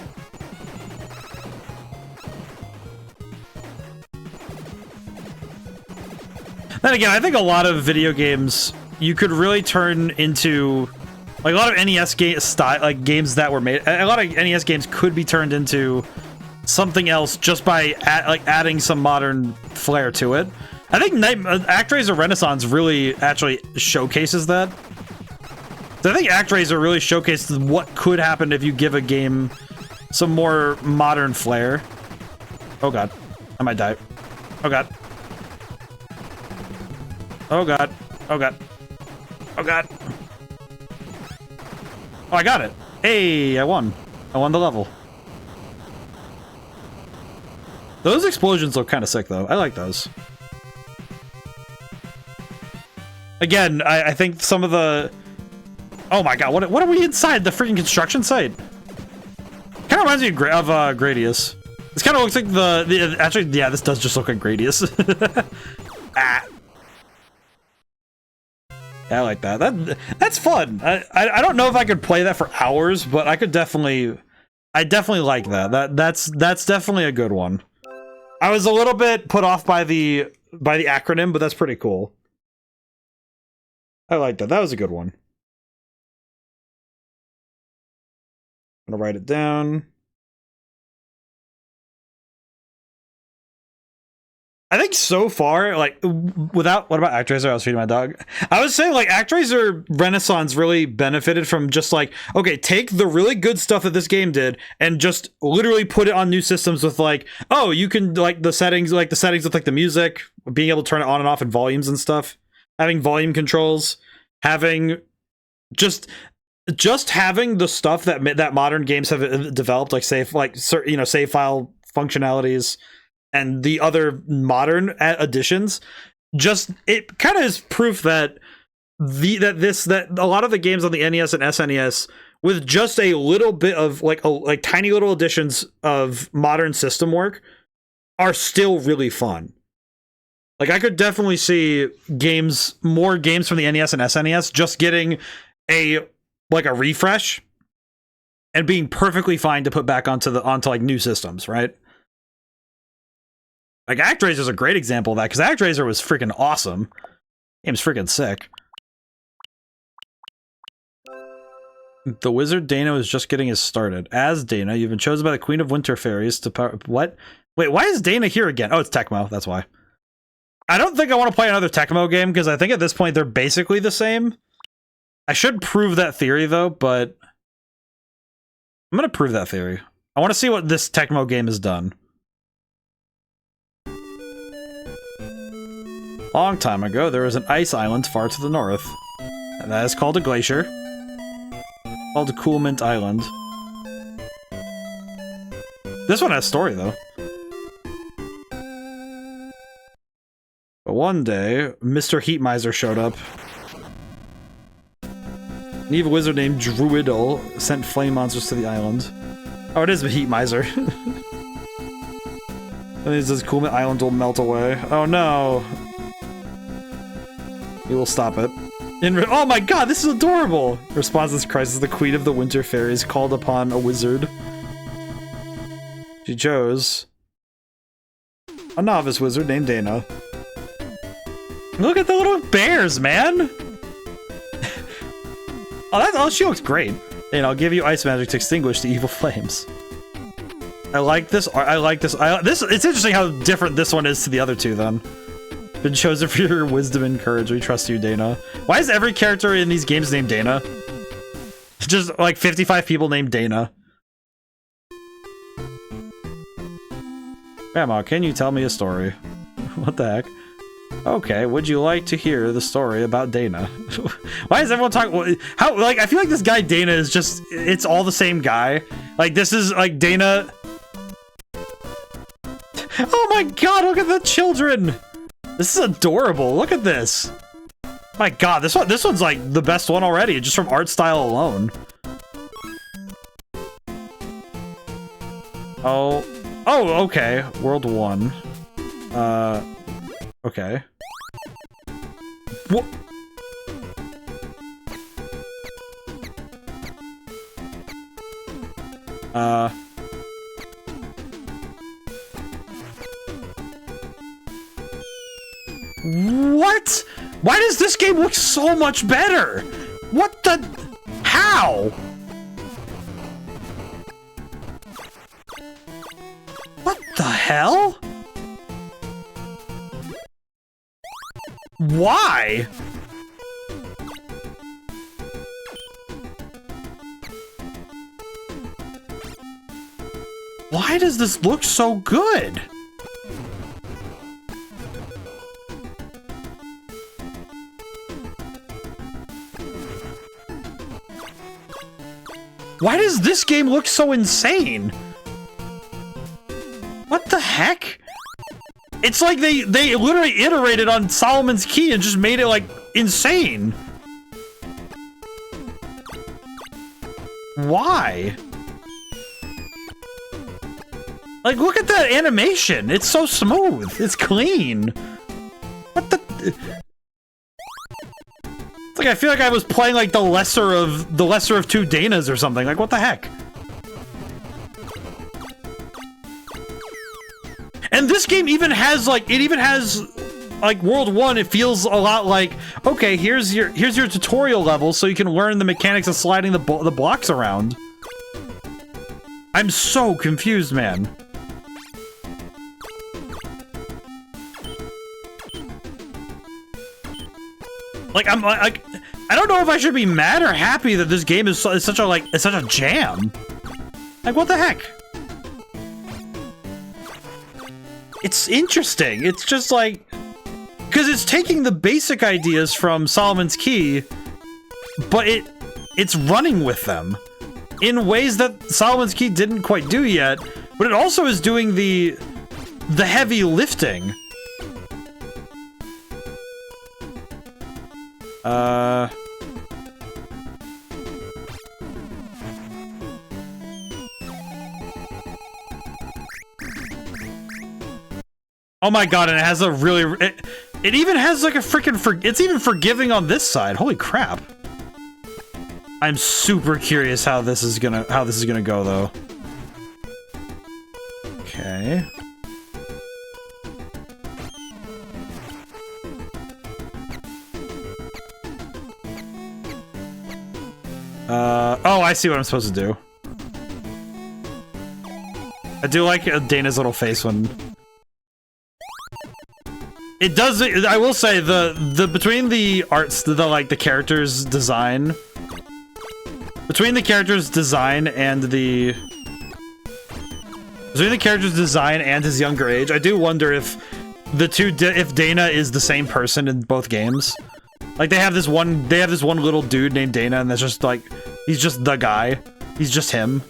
Then again, I think a lot of video games you could really turn into Like a lot of NES games that were made, a lot of NES games could be turned into something else just by adding some modern flair to it. I think ActRaiser Renaissance really actually showcases that. So I think ActRaiser really showcases what could happen if you give a game some more modern flair. Oh god, I might die. Oh god. Oh god. Oh god. Oh god. Oh, I got it. Hey, I won. I won the level. Those explosions look kind of sick, though. I like those. Again, I think some of the... Oh my god, what are we inside? The freaking construction site? Kind of reminds me of Gradius. This kind of looks like the... Actually, yeah, this does just look like Gradius. Ah. Yeah, I like that. That's fun. I don't know if I could play that for hours, but I definitely like that. That's definitely a good one. I was a little bit put off by the acronym, but that's pretty cool. I like that. That was a good one. I'm gonna write it down. I think so far, like, without... What about ActRaiser? I was feeding my dog. I was saying, like, ActRaiser Renaissance really benefited from just, like, okay, take the really good stuff that this game did and just literally put it on new systems with, like, oh, you can, like, the settings with, like, the music, being able to turn it on and off in volumes and stuff, having volume controls, having... Just having the stuff that modern games have developed, like, save file functionalities... and the other modern additions, just it kind of is proof that that a lot of the games on the NES and SNES with just a little bit of like tiny little additions of modern system work are still really fun. Like I could definitely see more games from the NES and SNES just getting a refresh and being perfectly fine to put back onto like new systems, right? Like, ActRaiser is a great example of that, because ActRaiser was freaking awesome. Game's freaking sick. The wizard Dana is just getting us started. As Dana, you've been chosen by the Queen of Winter Fairies to power... What? Wait, why is Dana here again? Oh, it's Tecmo, that's why. I don't think I want to play another Tecmo game, because I think at this point they're basically the same. I should prove that theory, though, but... I'm going to prove that theory. I want to see what this Tecmo game has done. Long time ago, there was an ice island far to the north, and that is called a glacier, called Coolmint Island. This one has story, though. But one day, Mr. Heat Miser showed up. An evil wizard named Druidle sent flame monsters to the island. Oh, it is a Heat Miser. And this Coolmint Island will melt away. Oh no! We will stop it. Oh my god, this is adorable! Response to this crisis, the Queen of the Winter Fairies called upon a wizard. She chose a novice wizard named Dana. Look at the little bears, man! Oh, she looks great. And I'll give you ice magic to extinguish the evil flames. I like this. It's interesting how different this one is to the other two, then. Been chosen for your wisdom and courage. We trust you, Dana. Why is every character in these games named Dana? Just like 55 people named Dana. Grandma, can you tell me a story? What the heck? Okay, would you like to hear the story about Dana? Why is everyone talking? How, like, I feel like this guy Dana is just, it's all the same guy. Like, this is, like, Dana. Oh my god, look at the children! This is adorable, look at this! My god, this one's, like, the best one already, just from art style alone. Oh, okay, World 1. Okay. What? What? Why does this game look so much better? What the? How? What the hell? Why? Why does this look so good? Why does this game look so insane? What the heck? It's like they literally iterated on Solomon's Key and just made it like insane. Why? Like, look at that animation. It's so smooth. It's clean. What the? It's like I feel like I was playing like the lesser of two Danas or something. Like, what the heck? And this game even has like World 1. It feels a lot like, okay, here's your tutorial level so you can learn the mechanics of sliding the blocks around. I'm so confused, man. Like, I'm like, I don't know if I should be mad or happy that this game is such a jam. Like, what the heck? It's interesting. It's just like, because it's taking the basic ideas from Solomon's Key, but it's running with them in ways that Solomon's Key didn't quite do yet. But it also is doing the heavy lifting. Oh my god, and it has a really... It even has like a freaking... It's even forgiving on this side. Holy crap. I'm super curious how this is gonna go, though. Okay. Oh, I see what I'm supposed to do. I do like Dana's little face when... It does, I will say, between the arts, the character's design... Between the character's design and his younger age, I do wonder if if Dana is the same person in both games. Like, they have this one little dude named Dana, and that's just like, he's just the guy. He's just him.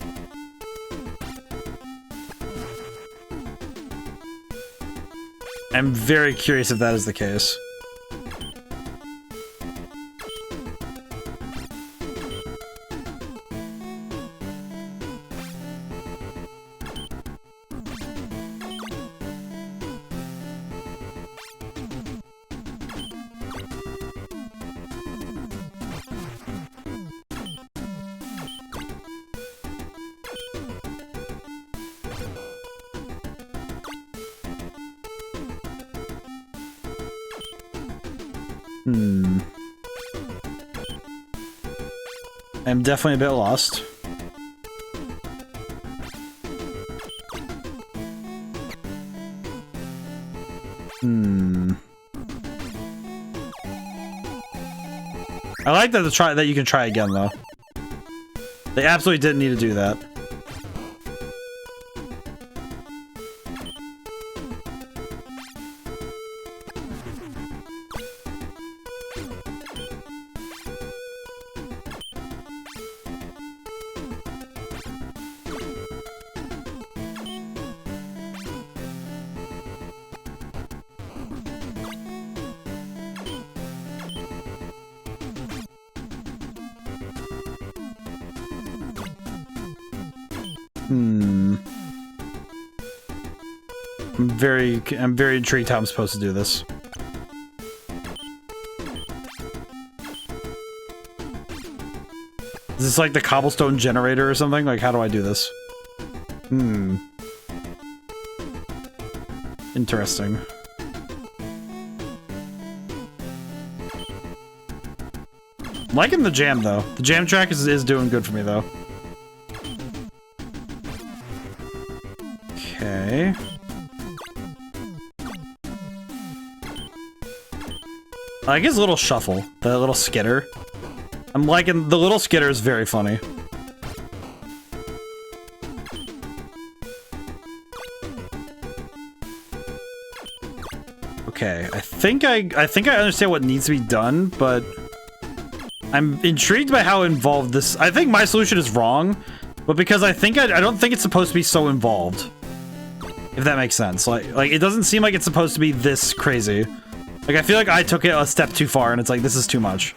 I'm very curious if that is the case. I'm definitely a bit lost. I like that you can try again, though. They absolutely didn't need to do that. I'm very intrigued how I'm supposed to do this. Is this like the cobblestone generator or something? Like, how do I do this? Interesting. Liking the jam, though. The jam track is doing good for me, though. Okay. I like his little shuffle, the little skitter. I'm liking the little skitter is very funny. Okay, I think I understand what needs to be done, but I'm intrigued by how involved this. I think my solution is wrong, but because I don't think it's supposed to be so involved. If that makes sense. Like it doesn't seem like it's supposed to be this crazy. Like I feel like I took it a step too far and it's like this is too much.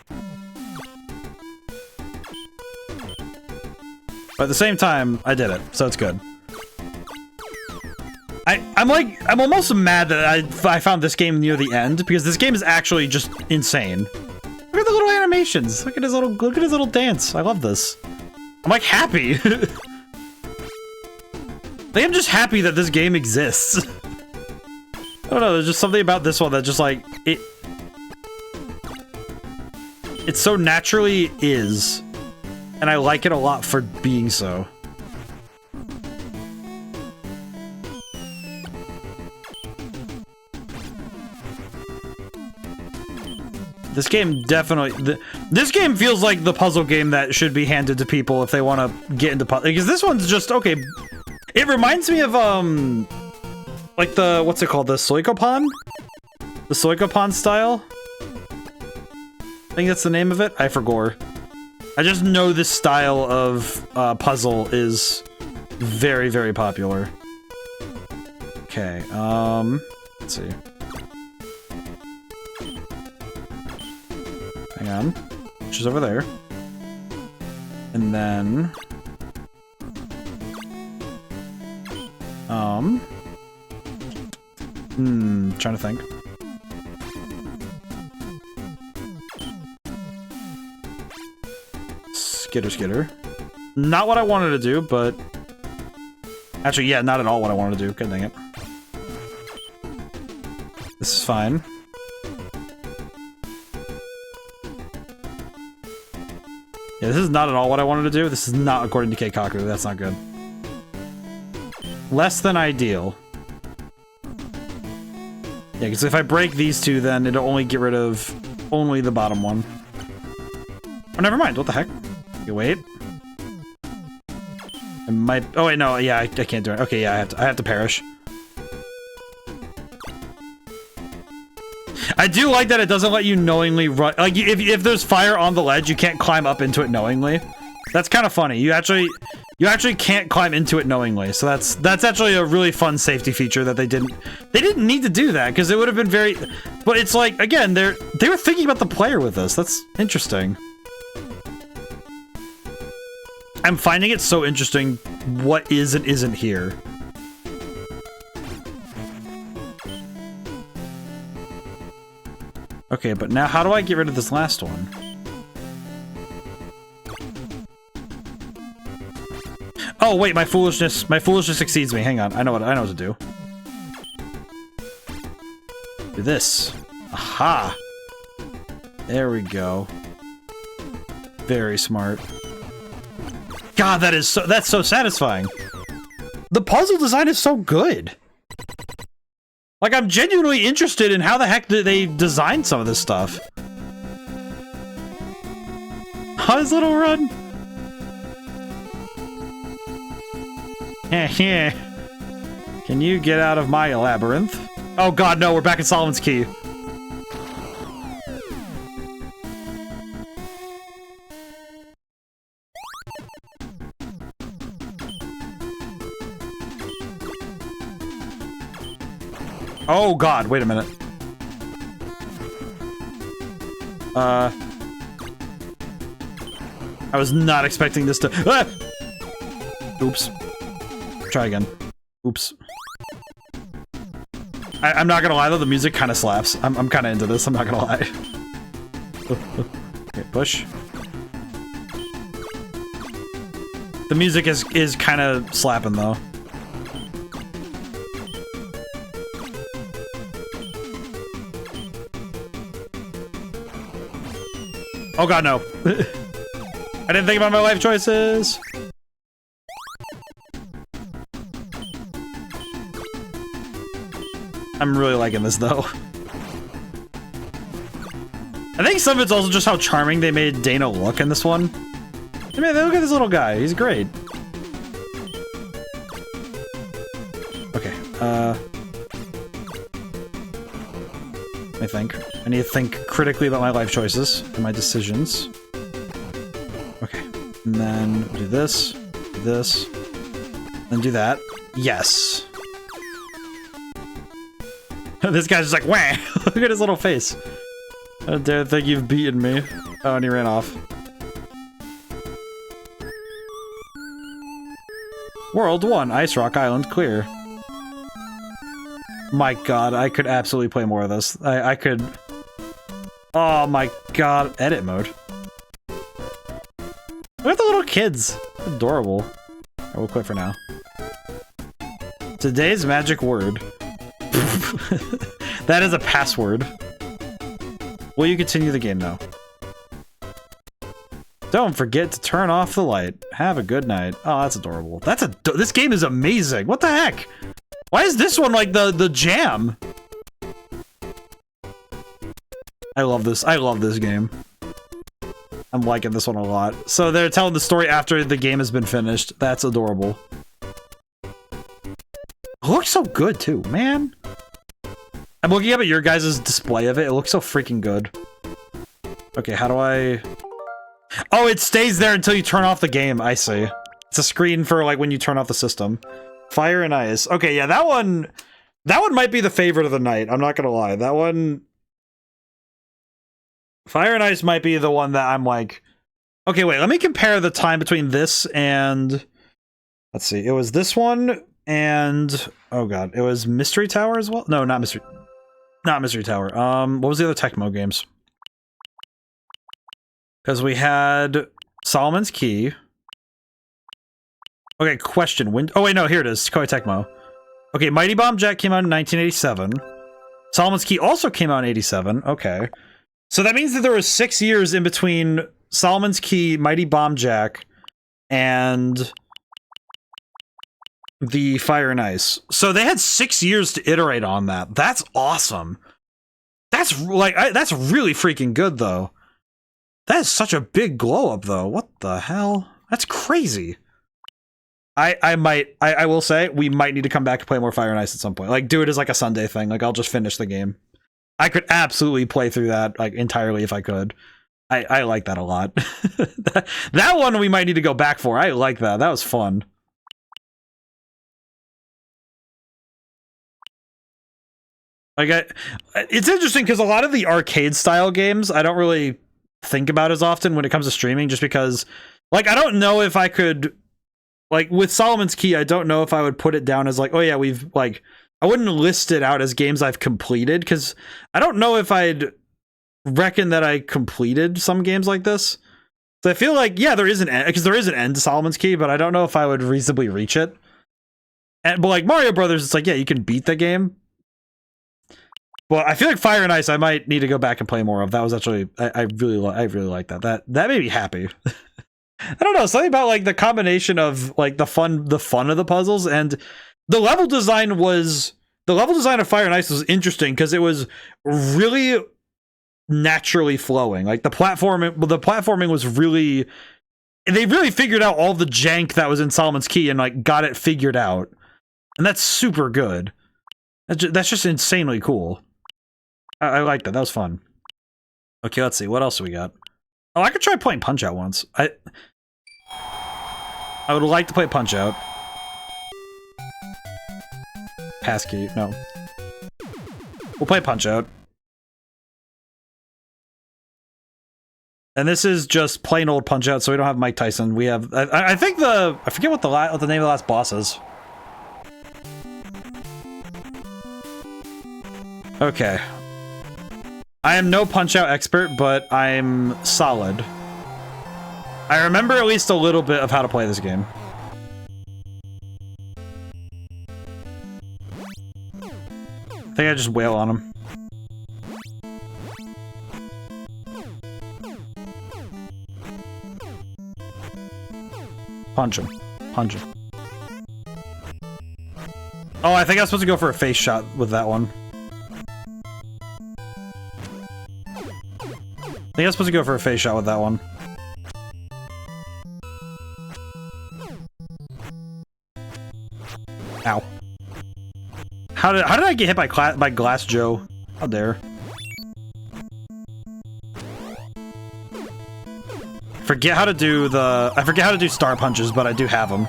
But at the same time, I did it, so it's good. I'm almost mad that I found this game near the end because this game is actually just insane. Look at the little animations. Look at his little dance. I love this. I'm like happy. Like, I'm just happy that this game exists. I don't know, there's just something about this one that just like it so naturally is. And I like it a lot for being so. This game definitely... This game feels like the puzzle game that should be handed to people if they want to get into puzzle. Because this one's just, okay... It reminds me of, like the... What's it called? The Suikopan? The Suikopan style? I think that's the name of it. I forgot. I just know this style of puzzle is very, very popular. Okay, let's see. Hang on. She's over there. And then... trying to think. Skitter. Not what I wanted to do, but... Actually, yeah, not at all what I wanted to do. God dang it. This is fine. Yeah, this is not at all what I wanted to do. This is not according to Keikaku. That's not good. Less than ideal. Yeah, because if I break these two, then it'll only get rid of only the bottom one. Oh, never mind. What the heck? Okay, wait. I might... Oh, wait, no. Yeah, I can't do it. Okay, yeah, I have to perish. I do like that it doesn't let you knowingly run. Like, if there's fire on the ledge, you can't climb up into it knowingly. That's kind of funny. You actually can't climb into it knowingly. So that's actually a really fun safety feature that they didn't need to do that because it would have been very. But it's like, again, they were thinking about the player with this. That's interesting. I'm finding it so interesting what is and isn't here. Okay, but now how do I get rid of this last one? Oh wait, my foolishness exceeds me. Hang on, I know what to do. Do this. Aha! There we go. Very smart. God, that's so satisfying. The puzzle design is so good. Like, I'm genuinely interested in how the heck did they design some of this stuff. How his little run? Can you get out of my labyrinth? Oh god, no, we're back in Solomon's Key. Oh god, wait a minute. I was not expecting this to... Ah! Oops. Try again. Oops. I'm not gonna lie though, the music kind of slaps. I'm kind of into this, I'm not gonna lie. Okay, push. The music is kind of slapping though. Oh god, no. I didn't think about my life choices. I'm really liking this, though. I think some of it's also just how charming they made Dana look in this one. I mean, look at this little guy. He's great. Okay, let me think. I need to think critically about my life choices and my decisions. Okay, and then do this, then do that. Yes. This guy's just like, wah! Look at his little face. I dare think you've beaten me. Oh, and he ran off. World 1, Ice Rock Island clear. My god, I could absolutely play more of this. I could... Oh my god. Edit mode. Look at the little kids. Adorable. Right, we'll quit for now. Today's magic word. That is a password. Will you continue the game now? Don't forget to turn off the light. Have a good night. Oh, that's adorable. This game is amazing. What the heck? Why is this one like the jam? I love this. I love this game. I'm liking this one a lot. So they're telling the story after the game has been finished. That's adorable. It looks so good too, man. I'm looking up at your guys' display of it. It looks so freaking good. Okay, how do I... Oh, it stays there until you turn off the game. I see. It's a screen for like when you turn off the system. Fire and Ice. Okay, yeah, that one might be the favorite of the night. I'm not gonna lie. That one... Fire and Ice might be the one that I'm like... Okay, wait, let me compare the time between this and... Let's see, it was this one and... Oh god, it was Mystery Tower as well? No, not Mystery Tower. What was the other Tecmo games? Because we had Solomon's Key. Okay, question. Oh wait, no, here it is. Koei Tecmo. Okay, Mighty Bomb Jack came out in 1987. Solomon's Key also came out in 87. Okay. So that means that there was 6 years in between Solomon's Key, Mighty Bomb Jack, and the Fire and Ice. So they had 6 years to iterate on that. That's awesome. That's like, that's really freaking good though. That is such a big glow up though. What the hell? That's crazy. I will say we might need to come back and play more Fire and Ice at some point. Like do it as like a Sunday thing. Like I'll just finish the game. I could absolutely play through that like entirely if I could. I like that a lot. that one we might need to go back for. I like that. That was fun. Like it's interesting because a lot of the arcade style games I don't really think about as often when it comes to streaming, just because like I don't know if I could, like with Solomon's Key, I don't know if I would put it down as like, oh yeah, we've like, I wouldn't list it out as games I've completed because I don't know if I'd reckon that I completed some games like this. So I feel like, yeah, there is an end, because there is an end to Solomon's Key, but I don't know if I would reasonably reach it. But like Mario Brothers, it's like, yeah, you can beat the game. Well, I feel like Fire and Ice I might need to go back and play more of. That was actually, I really like that. That made me happy. I don't know, something about like the combination of like the fun of the puzzles, and the level design of Fire and Ice was interesting because it was really naturally flowing. Like the platforming was really, they really figured out all the jank that was in Solomon's Key and like got it figured out. And that's super good. That's just insanely cool. I like that. That was fun. Okay, let's see. What else do we got? Oh, I could try playing Punch-Out once. I would like to play Punch-Out. Passkey. No. We'll play Punch-Out. And this is just plain old Punch-Out, so we don't have Mike Tyson. We have... I think I forget what the name of the last boss is. Okay. I am no Punch-Out expert, but I'm solid. I remember at least a little bit of how to play this game. I think I just wail on him. Punch him. Punch him. Oh, I think I was supposed to go for a face shot with that one. I think I was supposed to go for a face shot with that one. Ow. How did I get hit by Glass Joe? How dare. I forget how to do star punches, but I do have them.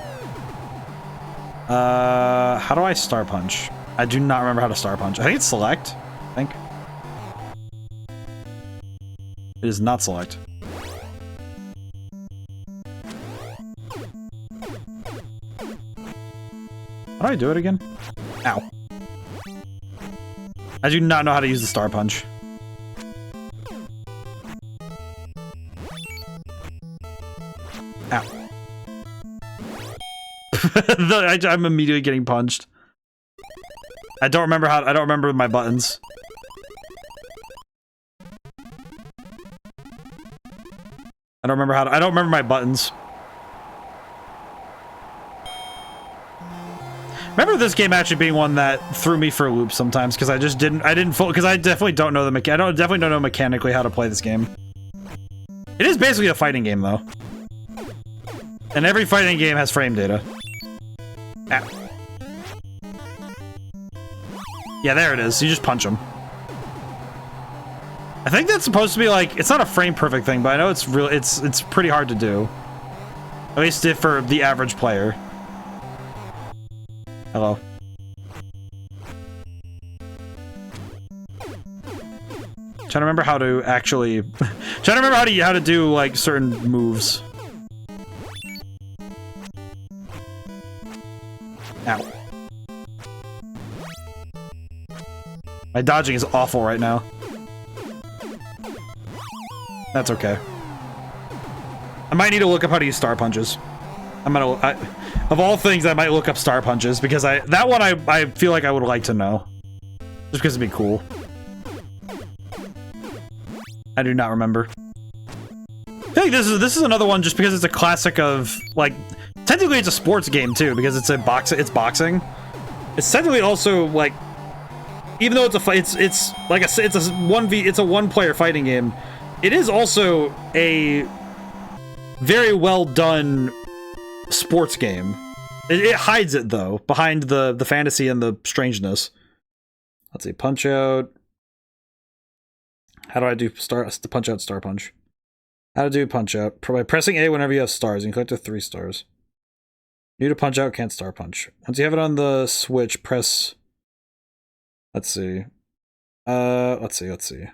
How do I star punch? I do not remember how to star punch. I think it's select. I think. It is not select. How do I do it again? Ow. I do not know how to use the star punch. Ow. I'm immediately getting punched. I don't remember my buttons. I don't remember my buttons. Remember this game actually being one that threw me for a loop sometimes because I definitely don't know definitely don't know mechanically how to play this game. It is basically a fighting game though. And every fighting game has frame data. Ah. Yeah, there it is. You just punch them. I think that's supposed to be like, it's not a frame perfect thing, but I know it's pretty hard to do. At least for the average player. Hello. Trying to remember how to actually trying to remember how to do like certain moves. Ow. My dodging is awful right now. That's okay. I might need to look up how to use star punches. Of all things, I might look up star punches because that one I feel like I would like to know, just because it'd be cool. I do not remember. I feel like this is another one just because it's a classic of like, technically it's a sports game too because it's boxing. It's technically also like, even though it's a one player fighting game. It is also a very well done sports game. It hides it though behind the fantasy and the strangeness. Let's see, punch out. How do I do punch out, star punch? How to do punch out? By pressing A whenever you have stars. You can collect to 3 stars. New to punch out, can't star punch. Once you have it on the Switch, press. Let's see. Let's see.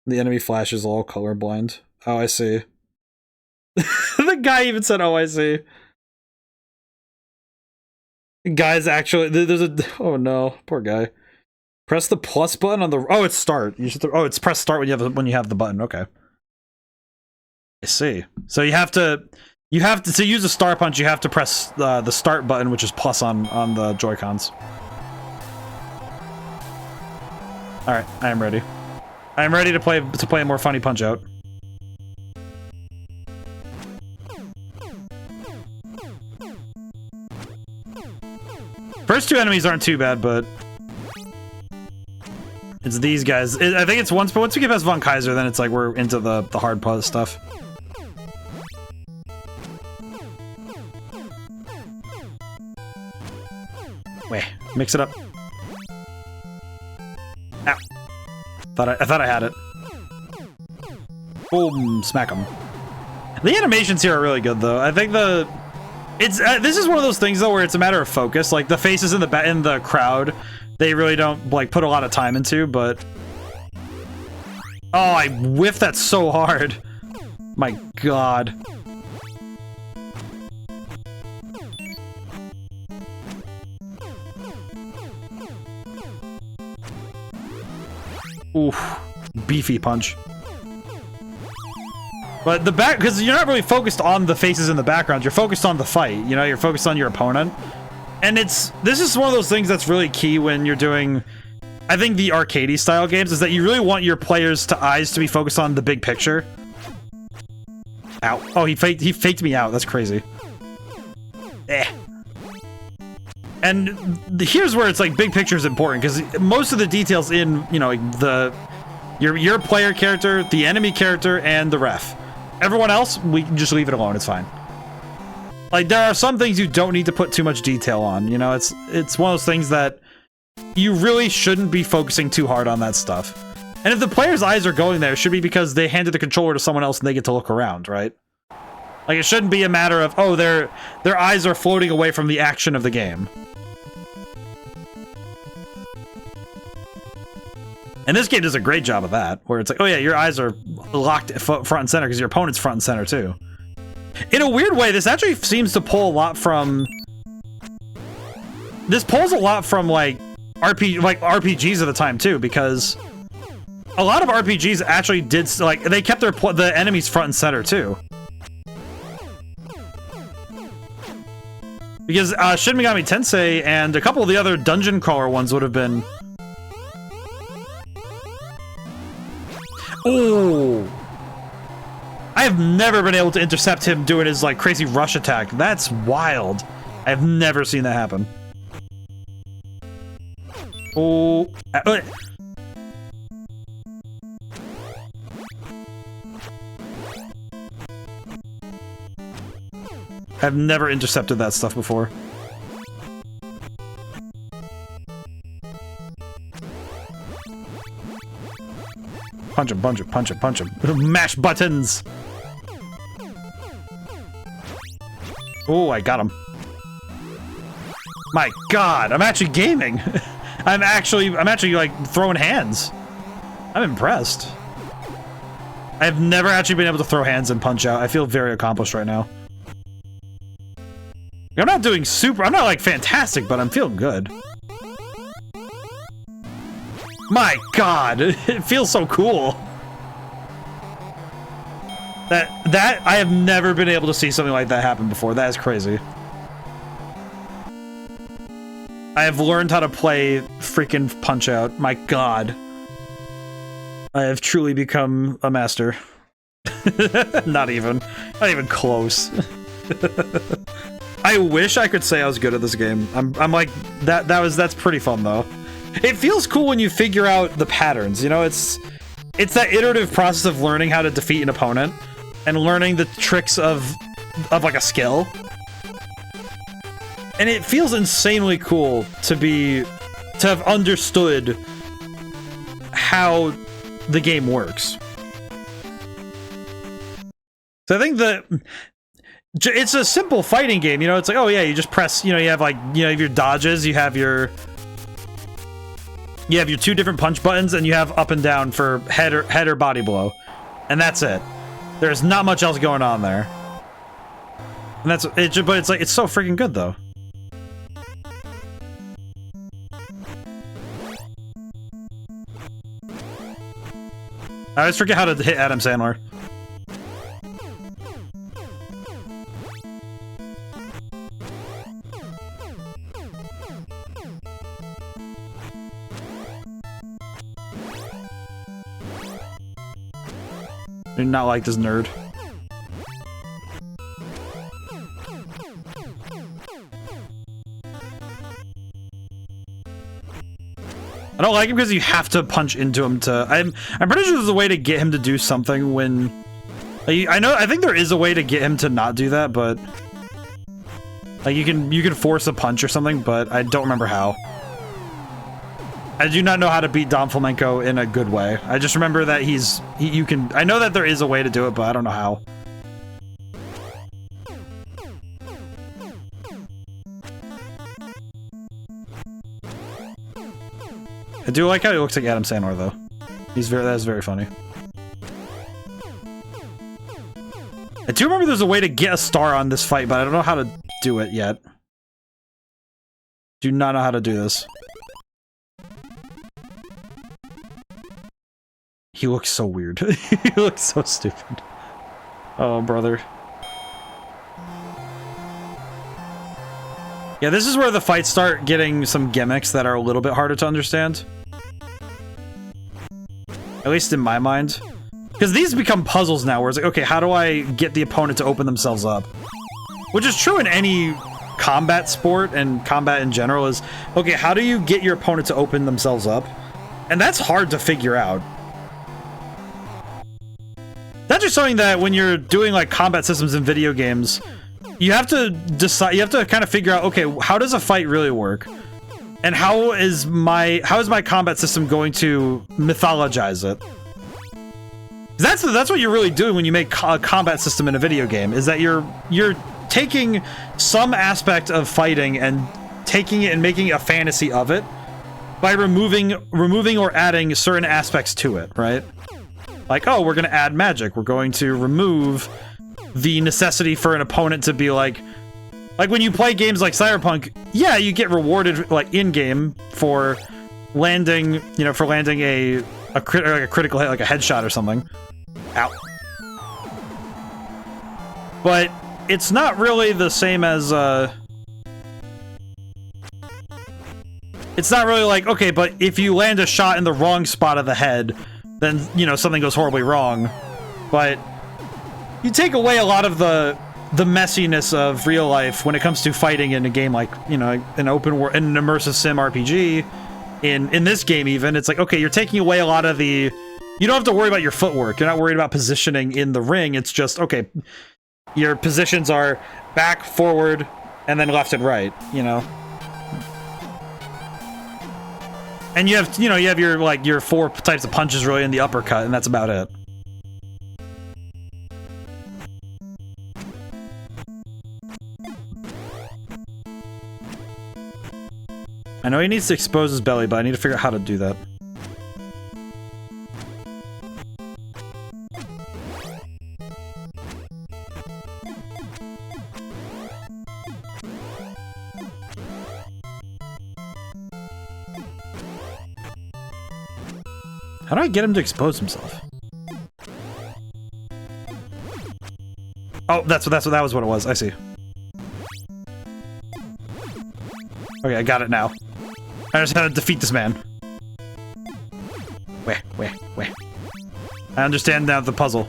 The enemy flashes all colorblind. Oh, I see. The guy even said, "Oh, I see." The guy's actually there's a. Oh no, poor guy. Press the plus button on the. Oh, it's start. You should. Oh, it's press start when you have the button. Okay. I see. So you have to use a star punch. You have to press the start button, which is plus on the Joy-Cons. All right, I am ready. I am ready to play a more funny punch out. First 2 enemies aren't too bad, but it's these guys. I think it's once we get past Von Kaiser, then it's like we're into the hard part stuff. Wait, mix it up. Ow. I thought I had it. Boom, smack them. The animations here are really good, though. I think this is one of those things though where it's a matter of focus. Like the faces in the crowd, they really don't like put a lot of time into. But oh, I whiffed that so hard. My God. Oof, beefy punch. But because you're not really focused on the faces in the background, you're focused on the fight, you know, you're focused on your opponent. And this is one of those things that's really key when you're doing, I think, the arcadey style games, is that you really want your players' eyes to be focused on the big picture. Ow. Oh, he faked me out. That's crazy. Eh. And here's where it's like big picture is important, because most of the details in, you know, like your player character, the enemy character, and the ref. Everyone else, we can just leave it alone. It's fine. Like, there are some things you don't need to put too much detail on, you know? It's one of those things that you really shouldn't be focusing too hard on that stuff. And if the player's eyes are going there, it should be because they handed the controller to someone else and they get to look around, right? Like, it shouldn't be a matter of, oh, their eyes are floating away from the action of the game. And this game does a great job of that, where it's like, oh yeah, your eyes are locked front and center because your opponent's front and center too. In a weird way, this actually seems to pull a lot from... This pulls a lot from, like, RPGs at the time too, because a lot of RPGs actually did, like, they kept the enemies front and center too. Because Shin Megami Tensei and a couple of the other dungeon crawler ones would have been... Oh, I have never been able to intercept him doing his, like, crazy rush attack. That's wild. I've never seen that happen. Oh. I've never intercepted that stuff before. Punch him, punch him, punch him, punch him. Mash buttons! Oh, I got him. My god, I'm actually gaming! I'm actually, like, throwing hands. I'm impressed. I've never actually been able to throw hands and punch out. I feel very accomplished right now. I'm not doing I'm not, like, fantastic, but I'm feeling good. My god, it feels so cool. That I have never been able to see something like that happen before. That is crazy. I have learned how to play freaking Punch-Out. My god. I have truly become a master. Not even close. I wish I could say I was good at this game. I'm like, that's pretty fun though. It feels cool when you figure out the patterns, you know? It's that iterative process of learning how to defeat an opponent and learning the tricks of like a skill. And it feels insanely cool to have understood how the game works. So I think that it's a simple fighting game, you know? It's like, oh yeah, you just press, you know, you have like, you know, you have your dodges, you have your two different punch buttons, and you have up and down for head or body blow. And that's it. There's not much else going on there. And that's it, but it's like, it's so freaking good though. I always forget how to hit Adam Sandler. I do not like this nerd. I don't like him because you have to punch into him to... I'm pretty sure there's a way to get him to do something when... I think there is a way to get him to not do that, but... Like, you can force a punch or something, but I don't remember how. I do not know how to beat Dom Flamenco in a good way. I just remember that you can... I know that there is a way to do it, but I don't know how. I do like how he looks like Adam Sandler, though. That is very funny. I do remember there's a way to get a star on this fight, but I don't know how to do it yet. Do not know how to do this. He looks so weird. He looks so stupid. Oh, brother. Yeah, this is where the fights start getting some gimmicks that are a little bit harder to understand. At least in my mind. Because these become puzzles now, where it's like, okay, how do I get the opponent to open themselves up? Which is true in any combat sport and combat in general is, okay, how do you get your opponent to open themselves up? And that's hard to figure out. That's just something that when you're doing like combat systems in video games, you have to decide, you have to kind of figure out, okay, how does a fight really work? And how is my combat system going to mythologize it? That's what you're really doing when you make a combat system in a video game, is that you're taking some aspect of fighting and taking it and making a fantasy of it by removing or adding certain aspects to it, right? Like, oh, we're going to add magic. We're going to remove the necessity for an opponent to be like when you play games like Cyberpunk, yeah, you get rewarded like in-game for landing, you know, for landing a critical hit, like a headshot or something. Ow. But it's not really the same as it's not really like, okay, but if you land a shot in the wrong spot of the head, then, you know, something goes horribly wrong. But you take away a lot of the messiness of real life when it comes to fighting in a game like, you know, an open world, an immersive sim RPG. In this game even, it's like, okay, you're taking away a lot of the... You don't have to worry about your footwork. You're not worried about positioning in the ring. It's just, okay, your positions are back, forward, and then left and right, you know? And you have, you know, you have your, like, your 4 types of punches really in the uppercut, and that's about it. I know he needs to expose his belly, but I need to figure out how to do that. How do I get him to expose himself? Oh, that was what it was. I see. Okay, I got it now. I just had to defeat this man. Where? I understand now the puzzle.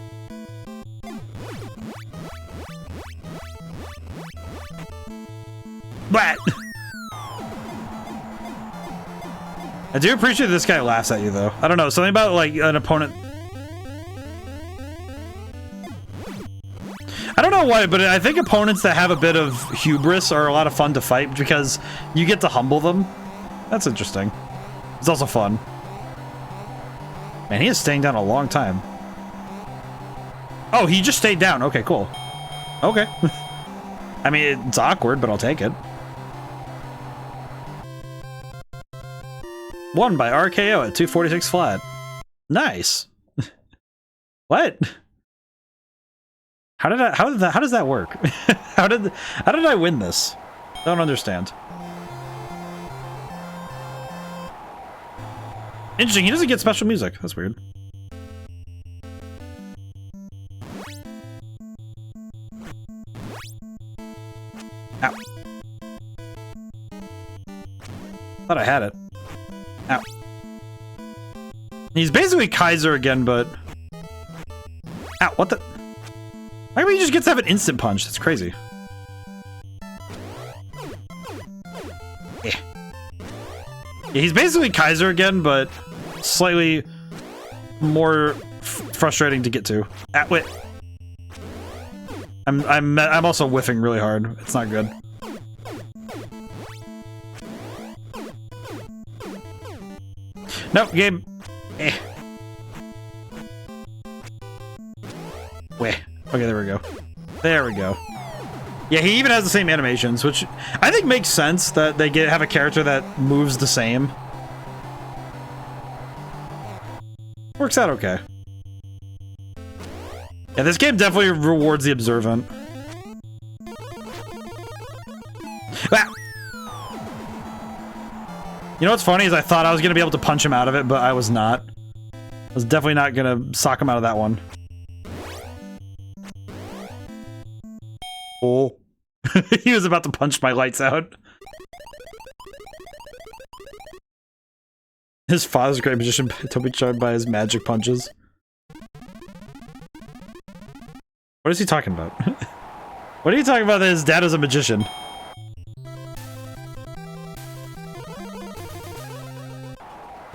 What? I do appreciate this guy laughs at you, though. I don't know, something about, like, an opponent... I don't know why, but I think opponents that have a bit of hubris are a lot of fun to fight because you get to humble them. That's interesting. It's also fun. Man, he is staying down a long time. Oh, he just stayed down. Okay, cool. Okay. I mean, it's awkward, but I'll take it. Won by RKO at 246 flat. Nice. What? How does that work? how did I win this? Don't understand. Interesting, he doesn't get special music. That's weird. Ow. Thought I had it. Ow. He's basically Kaiser again, but... Ow, what the... Why can't he just get to have an instant punch? That's crazy. Yeah, he's basically Kaiser again, but slightly more frustrating to get to. Wait. I'm also whiffing really hard. It's not good. Nope, game. Wait. Okay, there we go. There we go. Yeah, he even has the same animations, which I think makes sense that they have a character that moves the same. Works out okay. Yeah, this game definitely rewards the observant. Ah! You know what's funny is I thought I was going to be able to punch him out of it, but I was not. I was definitely not going to sock him out of that one. Oh. He was about to punch my lights out. His father's a great magician to be charmed by his magic punches. What is he talking about? What are you talking about that his dad is a magician?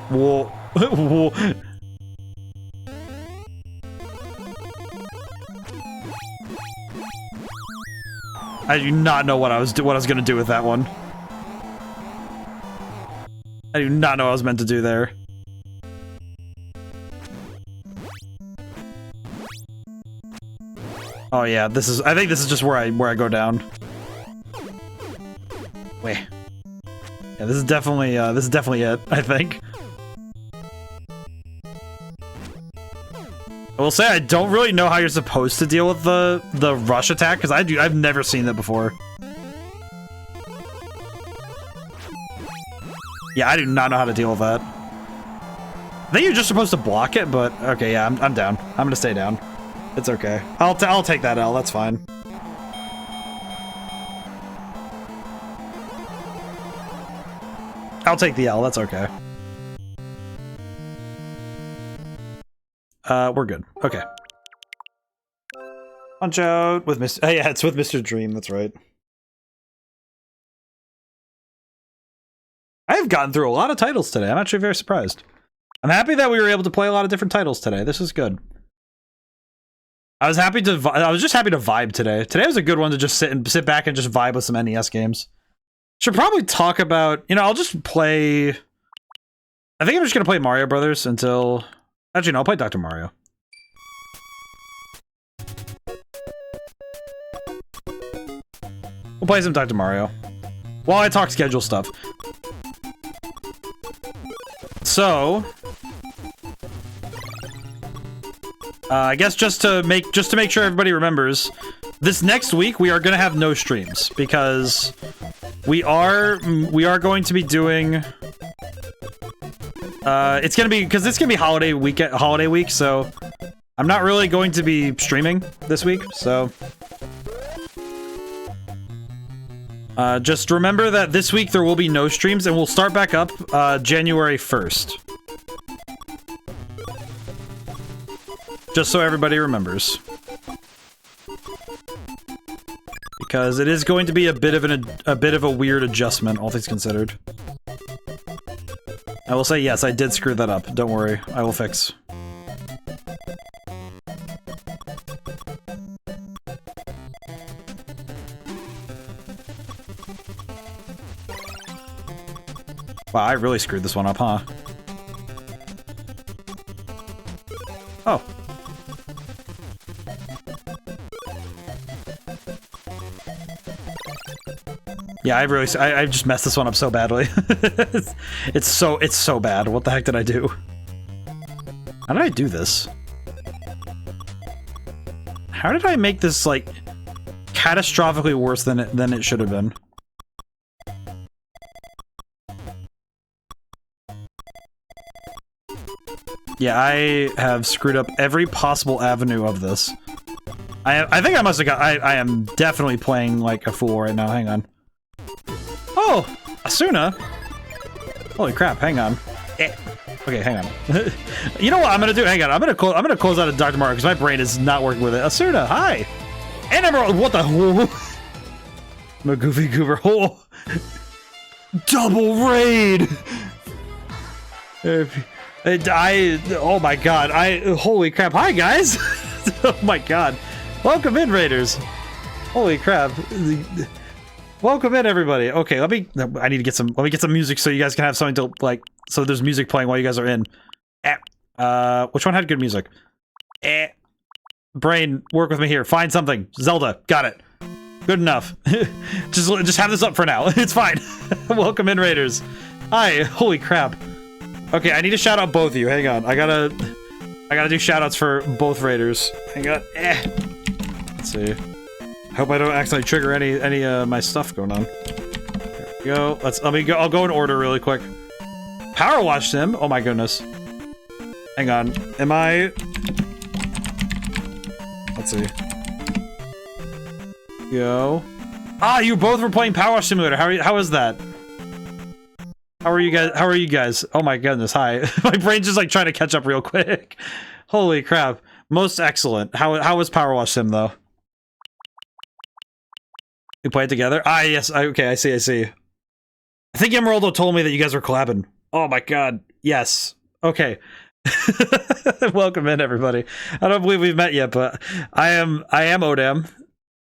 Whoa. Whoa. I do not know what I was gonna do with that one. I do not know what I was meant to do there. Oh yeah, this is. I think this is just where I go down. Wait. Yeah, this is definitely it. I think. I will say I don't really know how you're supposed to deal with the rush attack because I've never seen that before. Yeah, I do not know how to deal with that. I think you're just supposed to block it, but okay, yeah, I'm down. I'm gonna stay down. It's okay. I'll take that L. That's fine. I'll take the L. That's okay. We're good. Okay. Punch out with Mr. Oh, yeah, it's with Mr. Dream. That's right. I have gotten through a lot of titles today. I'm actually very surprised. I'm happy that we were able to play a lot of different titles today. This is good. I was just happy to vibe today. Today was a good one to just sit back and just vibe with some NES games. Should probably talk about, you know, I'll just play. I think I'm just gonna play Mario Brothers until. Actually, no, I'll play Dr. Mario. We'll play some Dr. Mario while I talk schedule stuff. So, I guess just to make sure everybody remembers, this next week we are going to have no streams because we are going to be doing. It's gonna be holiday week, so I'm not really going to be streaming this week. So, just remember that this week there will be no streams, and we'll start back up January 1st. Just so everybody remembers, because it is going to be a bit of a weird adjustment, all things considered. I will say, yes, I did screw that up. Don't worry, I will fix. Wow, I really screwed this one up, huh? Oh. Yeah, I just messed this one up so badly. it's so bad. What the heck did I do? How did I do this? How did I make this like catastrophically worse than it should have been? Yeah, I have screwed up every possible avenue of this. I think I must have got. I am definitely playing like a fool right now. Hang on. Oh, Asuna! Holy crap! Hang on. Okay, hang on. You know what I'm gonna do? Hang on. I'm gonna close out of Dr. Mario because my brain is not working with it. Asuna, hi. And Emerald. What the? I'm a goofy goober. Oh, double raid. Oh my god. Holy crap. Hi guys. Oh my god. Welcome in, Raiders. Holy crap. Welcome in, everybody. Okay, let me get some music so you guys can have something to like. So there's music playing while you guys are in. Which one had good music? Brain, work with me here. Find something. Zelda, got it. Good enough. just have this up for now. It's fine. Welcome in, Raiders. Hi. Holy crap. Okay, I need to shout out both of you. Hang on. I gotta do shout outs for both Raiders. Hang on. Let's see. I hope I don't accidentally trigger any of my stuff going on. There we go. I'll go in order really quick. Power Wash Sim. Oh my goodness. Hang on. Am I? Let's see. Go. Ah, you both were playing Power Wash Simulator. How is that? How are you guys? Oh my goodness. Hi. My brain's just like trying to catch up real quick. Holy crap. Most excellent. How was Power Wash Sim though? We played together? Ah, yes. Okay, I see. I think Emeraldo told me that you guys were collabing. Oh my god. Yes. Okay. Welcome in, everybody. I don't believe we've met yet, but I am ODaM.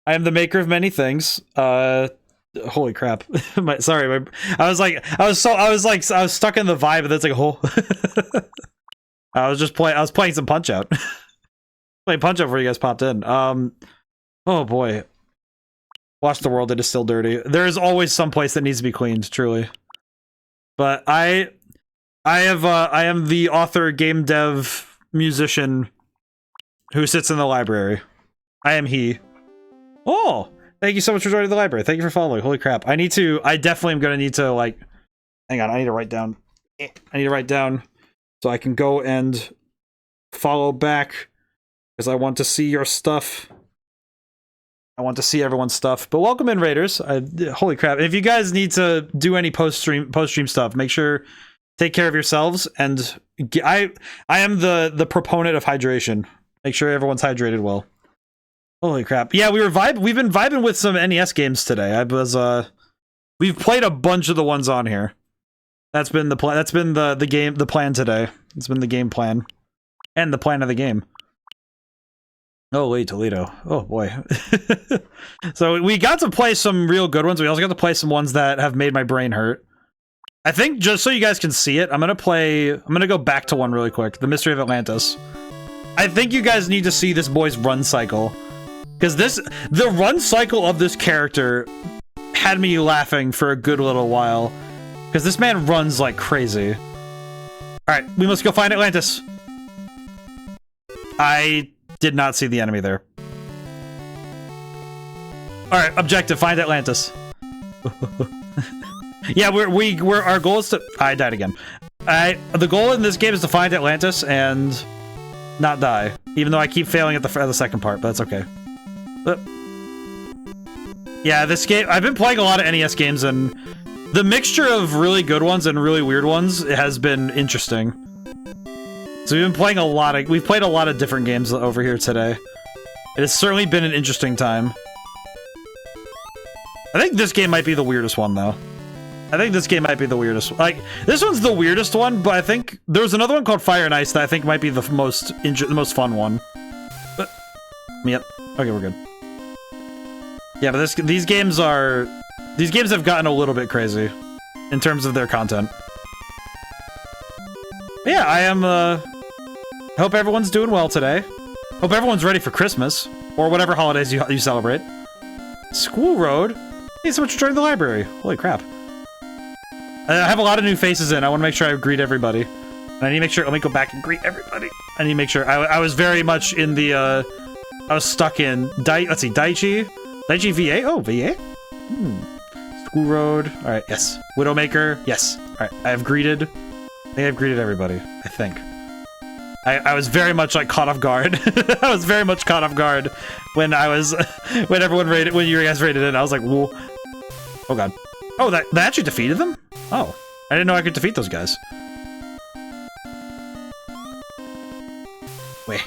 I am the maker of many things. Holy crap. I was stuck in the vibe, and that's like a whole I was playing some Punch Out. Playing Punch Out before you guys popped in. Oh boy. Watch the world, it is still dirty. There is always some place that needs to be cleaned, truly. But I am the author, game dev, musician who sits in the library. I am he. Oh, thank you so much for joining the library. Thank you for following. Holy crap. I definitely am gonna need to, like, hang on, I need to write down so I can go and follow back, because I want to see your stuff. I want to see everyone's stuff. But welcome in, Raiders. Holy crap. If you guys need to do any post-stream stuff, make sure take care of yourselves, and I am the proponent of hydration. Make sure everyone's hydrated well. Holy crap. Yeah, we've been vibing with some NES games today. We've played a bunch of the ones on here. That's been the plan. That's been the plan today. It's been the game plan. And the plan of the game. Oh, wait, Toledo. Oh, boy. So we got to play some real good ones. We also got to play some ones that have made my brain hurt. I think, just so you guys can see it, I'm gonna go back to one really quick. The Mystery of Atlantis. I think you guys need to see this boy's run cycle. Because the run cycle of this character had me laughing for a good little while. Because this man runs like crazy. Alright, we must go find Atlantis. I did not see the enemy there. Alright, objective, find Atlantis. Yeah, our goal is to... I died again. The goal in this game is to find Atlantis and not die. Even though I keep failing at the second part, but that's okay. Yeah, this game... I've been playing a lot of NES games, and the mixture of really good ones and really weird ones has been interesting. So we've played a lot of different games over here today. It has certainly been an interesting time. I think this game might be the weirdest one, though. I think this game might be the weirdest. Like, this one's the weirdest one, but I think there was another one called Fire and Ice that I think might be the most fun one. But, yep. Okay, we're good. Yeah, but these games have gotten a little bit crazy in terms of their content. But yeah, I hope everyone's doing well today. Hope everyone's ready for Christmas or whatever holidays you celebrate. School Road. Hey, so much for joining the library. Holy crap. I have a lot of new faces in. I want to make sure I greet everybody. And I need to make sure... Let me go back and greet everybody. I need to make sure... I was very much in the... I was stuck in... Let's see. Daichi? Daichi VA? Oh, VA? School Road. Alright, yes. Widowmaker. Yes. Alright, I think I've greeted everybody. I think. I was very much, like, caught off guard. I was very much caught off guard when when everyone raided... When you guys raided in. I was like, whoa. Oh, God. Oh, that actually defeated them? Oh. I didn't know I could defeat those guys. Wait.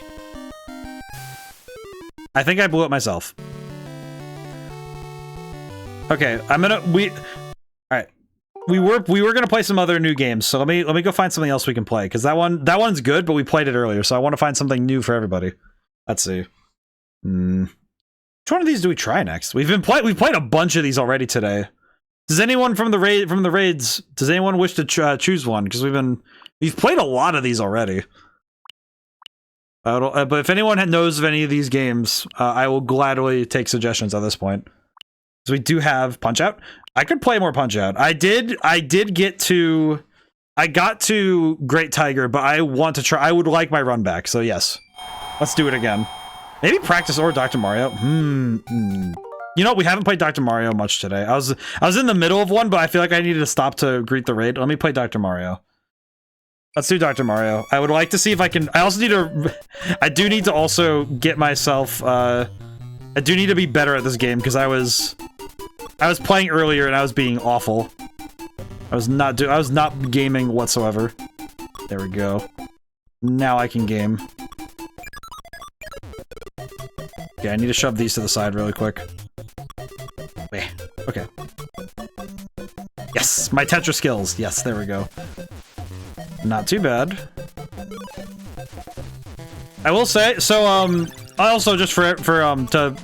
I think I blew it myself. Okay, alright. We were gonna play some other new games, so let me go find something else we can play, because that one's good, but we played it earlier, so I want to find something new for everybody. Let's see. Which one of these do we try next? We've played a bunch of these already today. Does anyone from the raids, does anyone wish to choose one? Because we've played a lot of these already. But if anyone knows of any of these games, I will gladly take suggestions at this point. So we do have Punch Out. I could play more Punch Out. I got to Great Tiger, but I want to try. I would like my run back. So yes, let's do it again. Maybe practice or Dr. Mario. You know, we haven't played Dr. Mario much today. I was in the middle of one, but I feel like I needed to stop to greet the raid. Let me play Dr. Mario. Let's do Dr. Mario. I would like to see if I can... I do need to also get myself... I do need to be better at this game, because I was playing earlier and I was being awful. I was not gaming whatsoever. There we go. Now I can game. Okay, I need to shove these to the side really quick. Wait, okay. Yes, my Tetris skills. Yes, there we go. Not too bad. I will say, so, I also just to,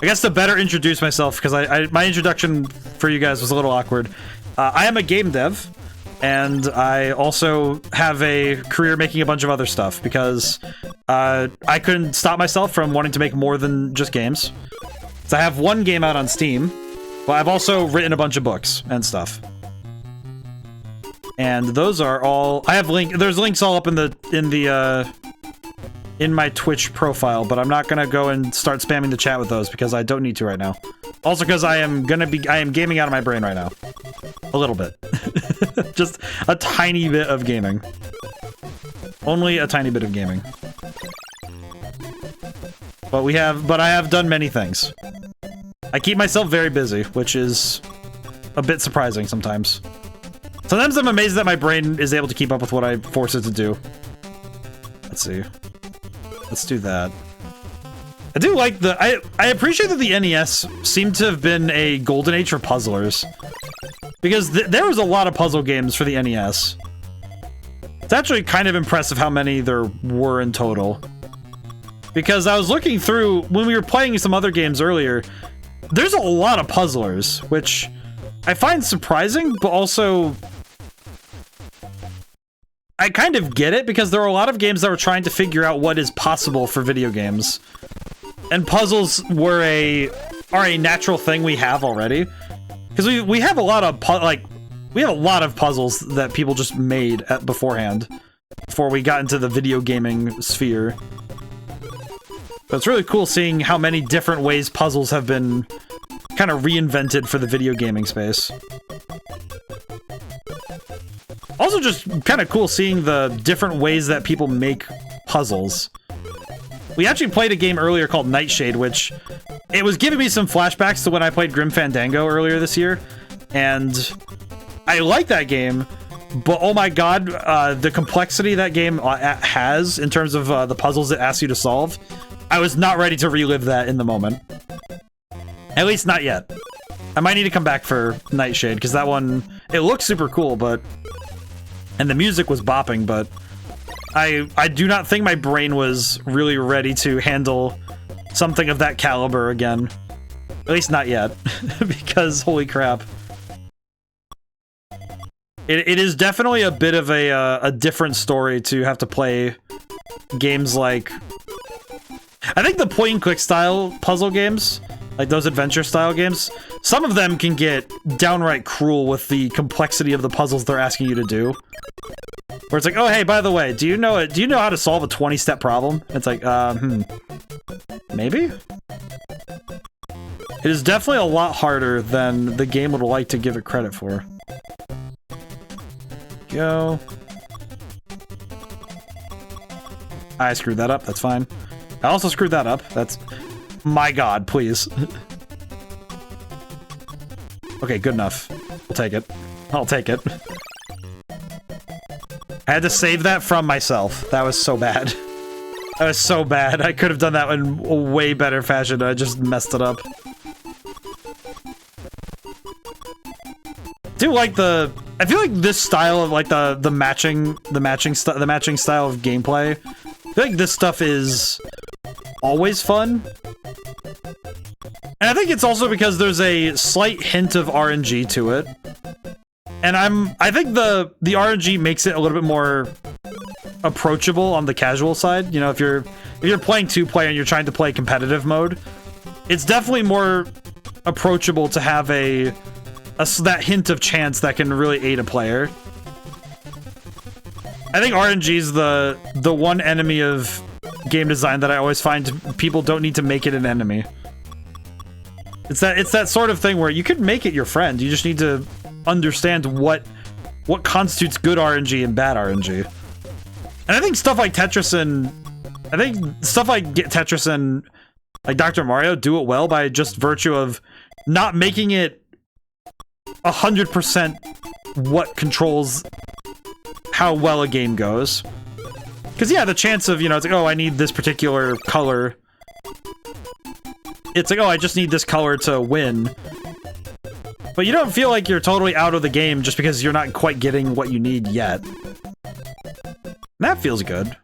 I guess to better introduce myself, because my introduction for you guys was a little awkward. I am a game dev, and I also have a career making a bunch of other stuff, because I couldn't stop myself from wanting to make more than just games. So I have one game out on Steam, but I've also written a bunch of books and stuff. And those are all, there's links all up in my Twitch profile, but I'm not gonna go and start spamming the chat with those because I don't need to right now. Also because I am gaming out of my brain right now. A little bit. Just a tiny bit of gaming. Only a tiny bit of gaming. But I have done many things. I keep myself very busy, which is a bit surprising sometimes. Sometimes I'm amazed that my brain is able to keep up with what I force it to do. Let's see. Let's do that. I do like I appreciate that the NES seemed to have been a golden age for puzzlers. Because there was a lot of puzzle games for the NES. It's actually kind of impressive how many there were in total. Because I was looking through, when we were playing some other games earlier, there's a lot of puzzlers, which I find surprising, but also I kind of get it, because there are a lot of games that were trying to figure out what is possible for video games. And puzzles are a natural thing we have already. Because we have a lot of puzzles that people just made beforehand, before we got into the video gaming sphere. But it's really cool seeing how many different ways puzzles have been kind of reinvented for the video gaming space. Also just kind of cool seeing the different ways that people make puzzles. We actually played a game earlier called Nightshade, which it was giving me some flashbacks to when I played Grim Fandango earlier this year. And I like that game, but oh my god, the complexity that game has in terms of the puzzles it asks you to solve, I was not ready to relive that in the moment. At least not yet. I might need to come back for Nightshade, because that one, it looks super cool, but... And the music was bopping, but I do not think my brain was really ready to handle something of that caliber again. At least not yet, because holy crap. It is definitely a bit of a different story to have to play games like... I think the point-and-click style puzzle games, like those adventure-style games, some of them can get downright cruel with the complexity of the puzzles they're asking you to do. Where it's like, oh hey, by the way, do you know how to solve a 20-step problem? It's like, maybe? It is definitely a lot harder than the game would like to give it credit for. Go. I screwed that up, that's fine. I also screwed that up, that's... My god, please. Okay, good enough. We'll take it. I'll take it. I had to save that from myself. That was so bad. That was so bad. I could have done that in a way better fashion. I just messed it up. Do like the... I feel like this style of like the matching style of gameplay. I feel like this stuff is always fun. And I think it's also because there's a slight hint of RNG to it. And I think the RNG makes it a little bit more approachable on the casual side. You know, if you're playing 2-player and you're trying to play competitive mode, it's definitely more approachable to have that hint of chance that can really aid a player. I think RNG is the one enemy of game design that I always find people don't need to make it an enemy. It's that sort of thing where you could make it your friend. You just need to understand what constitutes good RNG and bad RNG. And I think stuff like Tetris and like Dr. Mario do it well by just virtue of not making it 100% what controls how well a game goes. Because yeah, the chance of, you know, it's like, oh, I need this particular color it's like, oh, I just need this color to win. But you don't feel like you're totally out of the game just because you're not quite getting what you need yet. That feels good.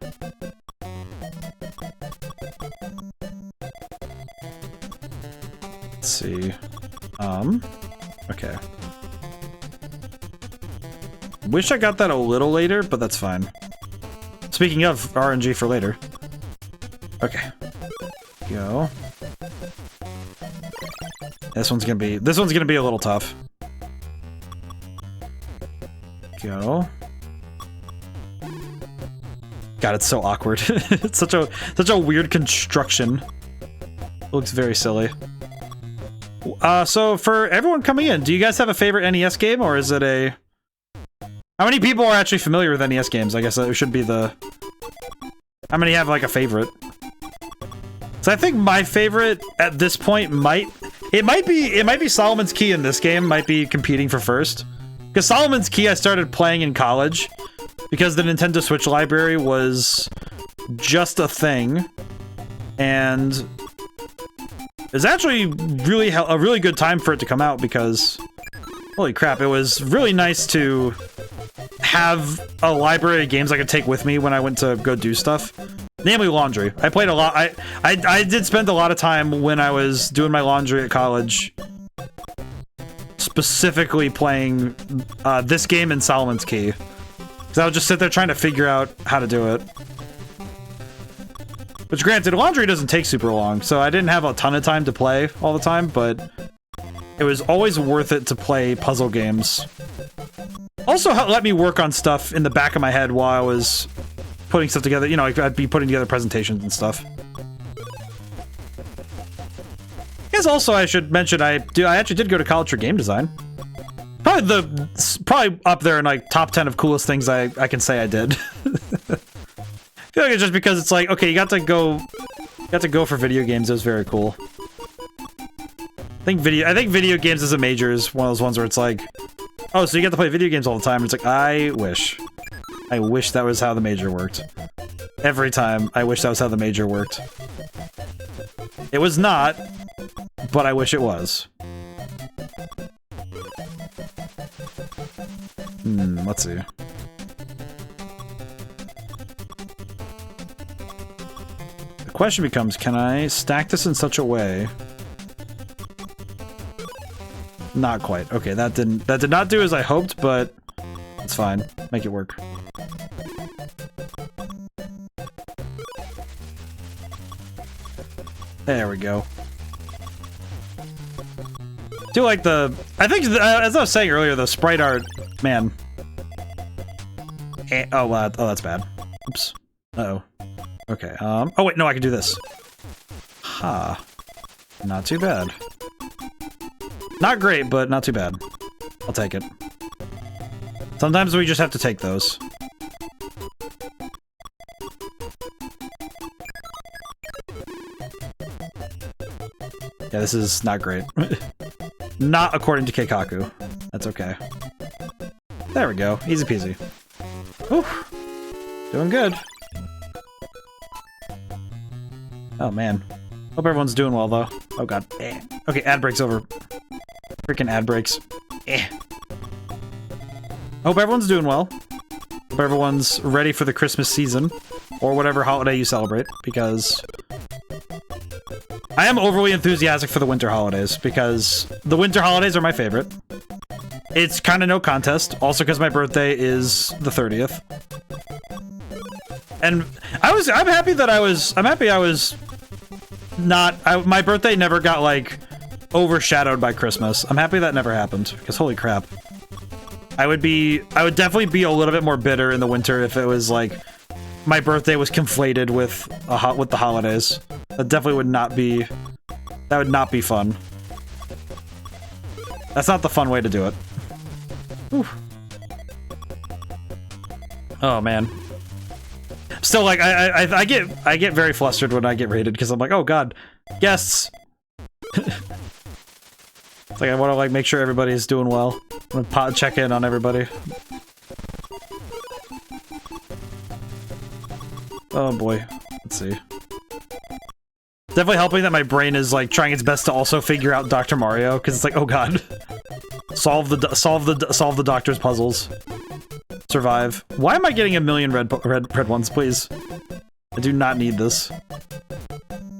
Let's see. Okay. Wish I got that a little later, but that's fine. Speaking of RNG for later. Okay. Go. This one's gonna be a little tough. Go. God, it's so awkward. It's such a weird construction. It looks very silly. So for everyone coming in, do you guys have a favorite NES game, or is it a... How many people are actually familiar with NES games? I guess that should be the... How many have, like, a favorite? So I think my favorite at this point might be Solomon's Key in this game, might be competing for first. Because Solomon's Key I started playing in college, because the Nintendo Switch library was just a thing, and it's actually a really good time for it to come out, because holy crap, it was really nice to have a library of games I could take with me when I went to go do stuff. Namely laundry. I played a lot. I did spend a lot of time when I was doing my laundry at college specifically playing this game and Solomon's Key. Because I would just sit there trying to figure out how to do it. Which granted, laundry doesn't take super long, so I didn't have a ton of time to play all the time, but it was always worth it to play puzzle games. Also let me work on stuff in the back of my head while I was putting stuff together. You know, I'd be putting together presentations and stuff. I guess also I should mention I actually did go to college for game design. Probably up there in like top 10 of coolest things I can say I did. I feel like it's just because it's like, okay, you got to go for video games. It was very cool. I think video games as a major is one of those ones where it's like, oh, so you get to play video games all the time. It's like, I wish that was how the major worked. Every time, I wish that was how the major worked. It was not, but I wish it was. Let's see. The question becomes, can I stack this in such a way? Not quite. Okay, that did not do as I hoped, but it's fine. Make it work. There we go. Do like the... I think, as I was saying earlier, the sprite art... Man. Oh, that's bad. Oops. Uh-oh. Okay, oh wait, no, I can do this. Ha. Not too bad. Not great, but not too bad. I'll take it. Sometimes we just have to take those. Yeah, this is not great. Not according to Keikaku. That's okay. There we go. Easy peasy. Whew. Doing good. Oh, man. Hope everyone's doing well, though. Oh, God. Okay, ad break's over. Freaking ad breaks. Hope everyone's doing well. Hope everyone's ready for the Christmas season. Or whatever holiday you celebrate, because... I am overly enthusiastic for the winter holidays, because the winter holidays are my favorite. It's kind of no contest, also because my birthday is the 30th. And I'm happy I was not, my birthday never got, like, overshadowed by Christmas. I'm happy that never happened, because holy crap. I would definitely be a little bit more bitter in the winter if it was, like, my birthday was conflated with the holidays. That definitely would not be... That would not be fun. That's not the fun way to do it. Whew. Oh, man. Still, like, I get very flustered when I get raided, because I'm like, oh god, guests! It's like, I want to, like, make sure everybody's doing well. I want to check in on everybody. Oh boy. Let's see. Definitely helping that my brain is like trying its best to also figure out Dr. Mario, because it's like, oh god. Solve the doctor's puzzles. Survive. Why am I getting a million red ones, please? I do not need this.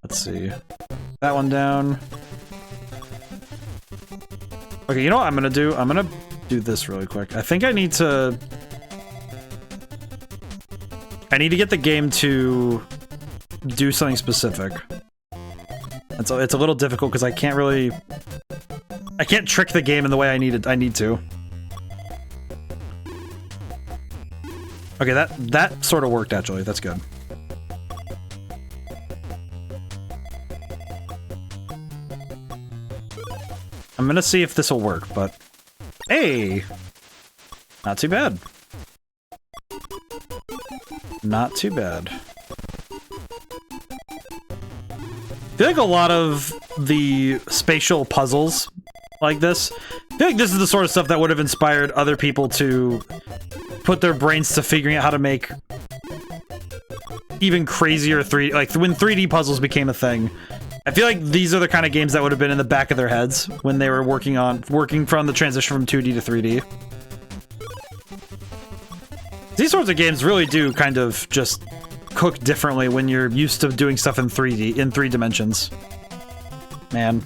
Let's see. That one down. Okay, you know what I'm gonna do? I'm gonna do this really quick. I think I need to get the game to do something specific. It's a little difficult because I can't trick the game in the way I need to. Okay, that sort of worked actually. That's good. I'm gonna see if this will work, but hey, not too bad. Not too bad. I feel like a lot of the spatial puzzles like this, I feel like this is the sort of stuff that would have inspired other people to put their brains to figuring out how to make even crazier like when 3D puzzles became a thing. I feel like these are the kind of games that would have been in the back of their heads when they were working from the transition from 2D to 3D. These sorts of games really do kind of just cook differently when you're used to doing stuff in 3D, in 3 dimensions. Man.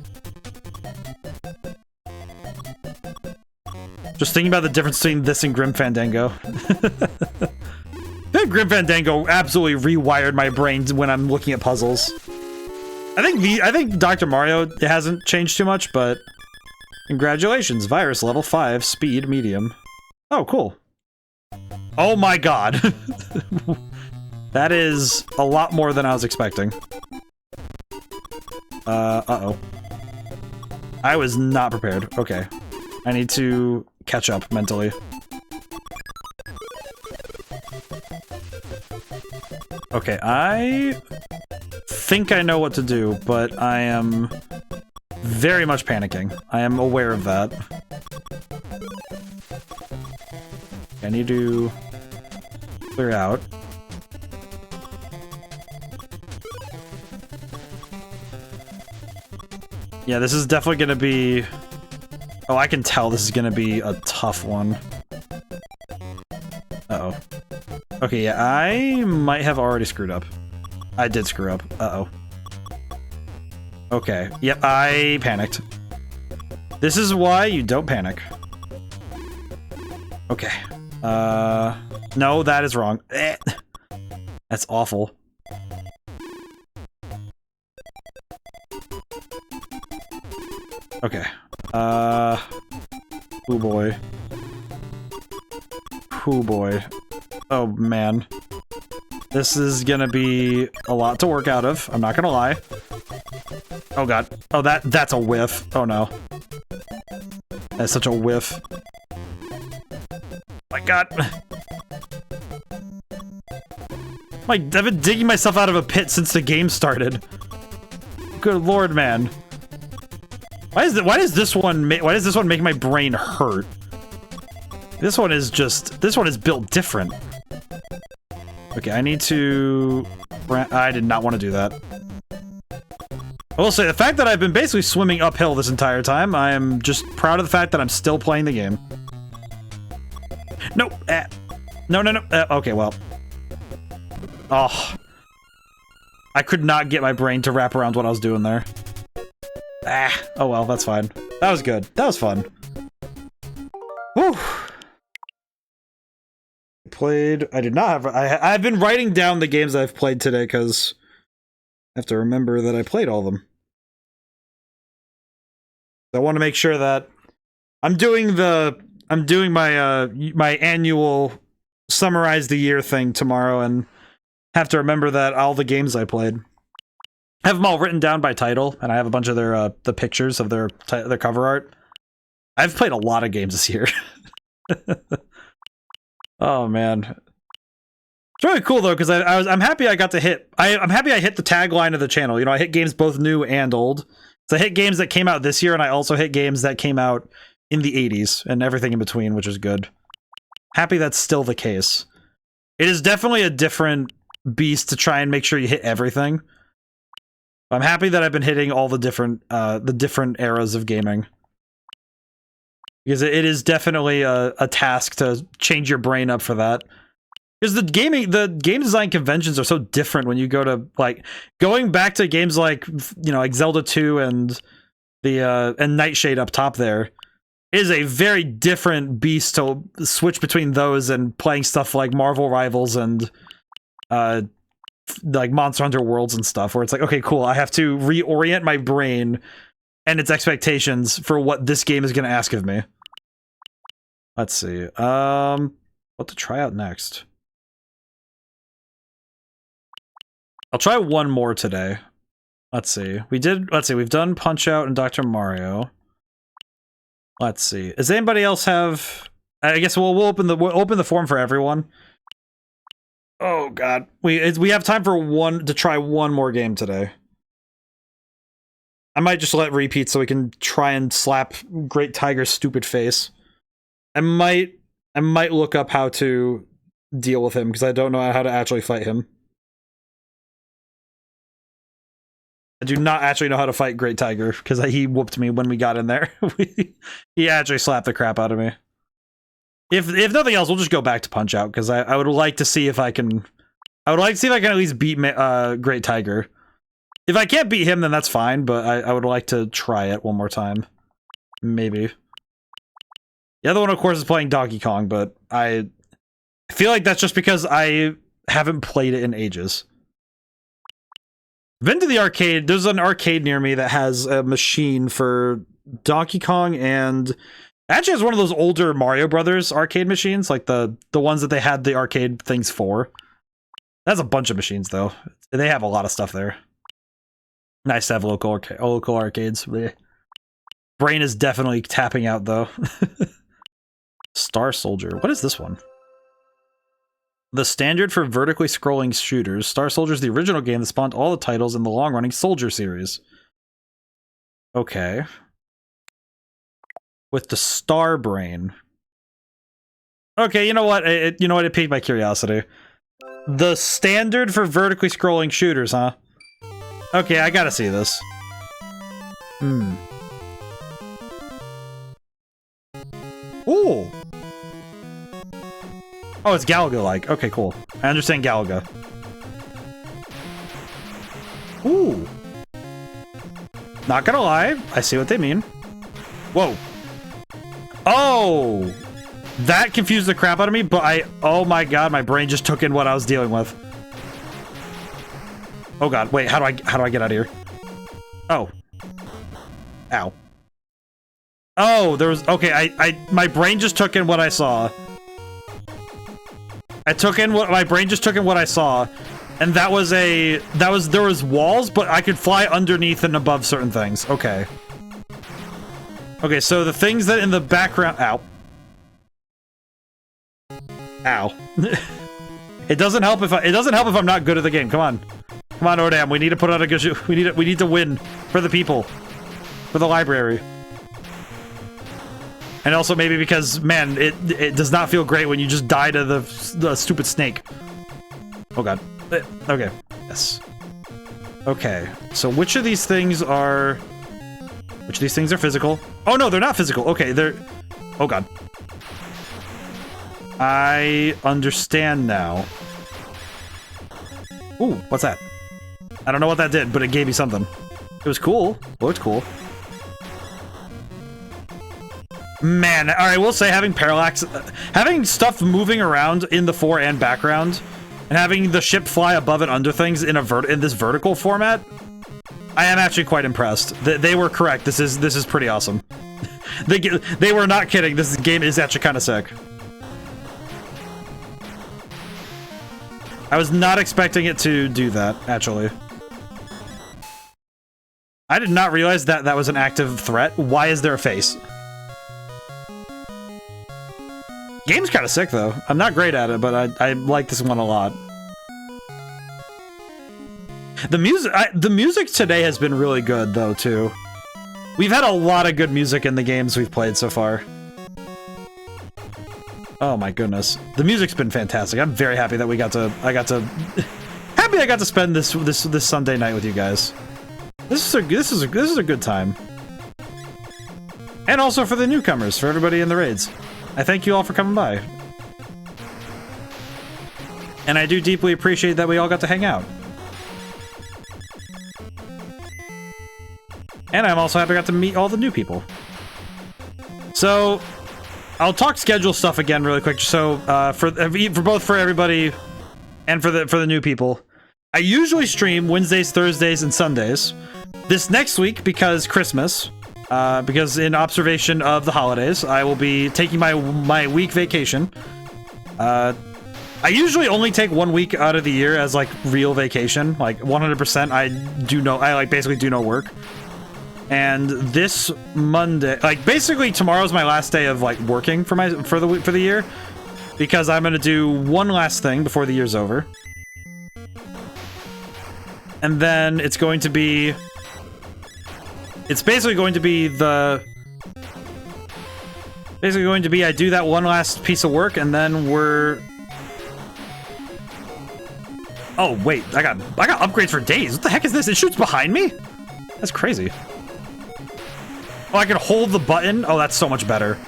Just thinking about the difference between this and Grim Fandango. I think Grim Fandango absolutely rewired my brain when I'm looking at puzzles. I think Dr. Mario hasn't changed too much, but congratulations, virus level 5, speed medium. Oh, cool. Oh my god. That is a lot more than I was expecting. Uh-oh. I was not prepared. Okay. I need to catch up mentally. Okay, I think I know what to do, but I am very much panicking. I am aware of that. I need to clear out. Yeah, this is definitely gonna be... Oh, I can tell this is gonna be a tough one. Uh-oh. Okay, yeah, I might have already screwed up. I did screw up. Uh-oh. Okay. Yep, I panicked. This is why you don't panic. Okay. No, that is wrong. That's awful. Okay. Oh boy. Oh boy. Oh man. This is gonna be a lot to work out of, I'm not gonna lie. Oh god. Oh, that's a whiff. Oh no. That's such a whiff. My god. Like, I've been digging myself out of a pit since the game started. Good lord, man. Why does this one make my brain hurt? This one is built different. Okay, I need to... I did not want to do that. I will say, the fact that I've been basically swimming uphill this entire time, I am just proud of the fact that I'm still playing the game. No! No, no, no. Okay, well. Oh. I could not get my brain to wrap around what I was doing there. Oh well, that's fine. That was good. That was fun. Whew. Played... I did not have... I've been writing down the games I've played today, because I have to remember that I played all of them. I want to make sure that I'm doing my my annual summarize the year thing tomorrow, and have to remember that all the games I played. I have them all written down by title, and I have a bunch of their the pictures of their cover art. I've played a lot of games this year. Oh man, it's really cool though, because I'm happy I got to hit. I'm happy I hit the tagline of the channel. You know, I hit games both new and old. So I hit games that came out this year, and I also hit games that came out in the 80s and everything in between, which is good. Happy that's still the case. It is definitely a different beast to try and make sure you hit everything. I'm happy that I've been hitting all the different eras of gaming. Because it is definitely a task to change your brain up for that. Because the game design conventions are so different when you go to, like, going back to games like, you know, like Zelda 2 and the and Nightshade up top there is a very different beast to switch between those and playing stuff like Marvel Rivals and like Monster Hunter Worlds and stuff, where it's like, okay, cool, I have to reorient my brain and its expectations for what this game is going to ask of me. Let's see. What to try out next? I'll try one more today. Let's see. We've done Punch-Out and Dr. Mario. Let's see. Does anybody else have... I guess we'll open the form for everyone. Oh god. We have time for to try one more game today. I might just let repeat so we can try and slap Great Tiger's stupid face. I might look up how to deal with him, because I don't know how to actually fight him. I do not actually know how to fight Great Tiger, because he whooped me when we got in there. He actually slapped the crap out of me. If nothing else, we'll just go back to Punch-Out, because I would like to see if I can... I would like to see if I can at least beat Great Tiger. If I can't beat him, then that's fine, but I would like to try it one more time. Maybe. The other one, of course, is playing Donkey Kong, but I feel like that's just because I haven't played it in ages. Been to the arcade. There's an arcade near me that has a machine for Donkey Kong, and actually has one of those older Mario Brothers arcade machines, like the ones that they had the arcade things for. That's a bunch of machines, though. They have a lot of stuff there. Nice to have local arcades. Blech. Brain is definitely tapping out, though. Star Soldier. What is this one? The standard for vertically scrolling shooters. Star Soldier is the original game that spawned all the titles in the long-running Soldier series. Okay. With the Star Brain. Okay, you know what? It piqued my curiosity. The standard for vertically scrolling shooters, huh? Okay, I gotta see this. Ooh! Oh, it's Galaga-like. Okay, cool. I understand Galaga. Ooh. Not gonna lie, I see what they mean. Whoa. Oh! That confused the crap out of me, but oh my god, my brain just took in what I was dealing with. Oh god, wait, how do I get out of here? Oh. Ow. Oh, there was, okay, my brain just took in what I saw. My brain just took in what I saw, and there was walls, but I could fly underneath and above certain things. Okay. Okay, so the things that in the background, ow. Ow. It doesn't help if I'm not good at the game. Come on. Come on, ODaM, we need to put out a good show. We need to win for the people. For the library. And also maybe because, man, it does not feel great when you just die to the stupid snake. Oh god. Okay. Yes. Okay. So which of these things are physical? Oh no, they're not physical. Okay, they're... Oh god. I understand now. Ooh, what's that? I don't know what that did, but it gave me something. It was cool. It looked cool. Man, alright, we'll say having parallax... having stuff moving around in the fore and background, and having the ship fly above and under things in this vertical format, I am actually quite impressed. They were correct. This is pretty awesome. They were not kidding. This game is actually kind of sick. I was not expecting it to do that, actually. I did not realize that was an active threat. Why is there a face? Game's kind of sick, though. I'm not great at it, but I like this one a lot. The music today has been really good, though, too. We've had a lot of good music in the games we've played so far. Oh my goodness. The music's been fantastic. I'm very happy that I got to spend this Sunday night with you guys. This is a good time. And also for the newcomers, for everybody in the raids. I thank you all for coming by. And I do deeply appreciate that we all got to hang out. And I'm also happy I got to meet all the new people. So, I'll talk schedule stuff again really quick. So, for both for everybody and for the new people, I usually stream Wednesdays, Thursdays, and Sundays. This next week, because Christmas, because in observation of the holidays, I will be taking my week vacation. I usually only take 1 week out of the year as like real vacation, like 100%. I like basically do no work. And this Monday, like basically tomorrow's my last day of like working for the year, because I'm gonna do one last thing before the year's over, and then it's basically going to be I do that one last piece of work, and then oh wait, I got upgrades for days. What the heck is this? It shoots behind me? That's crazy. Oh, I can hold the button? Oh, that's so much better.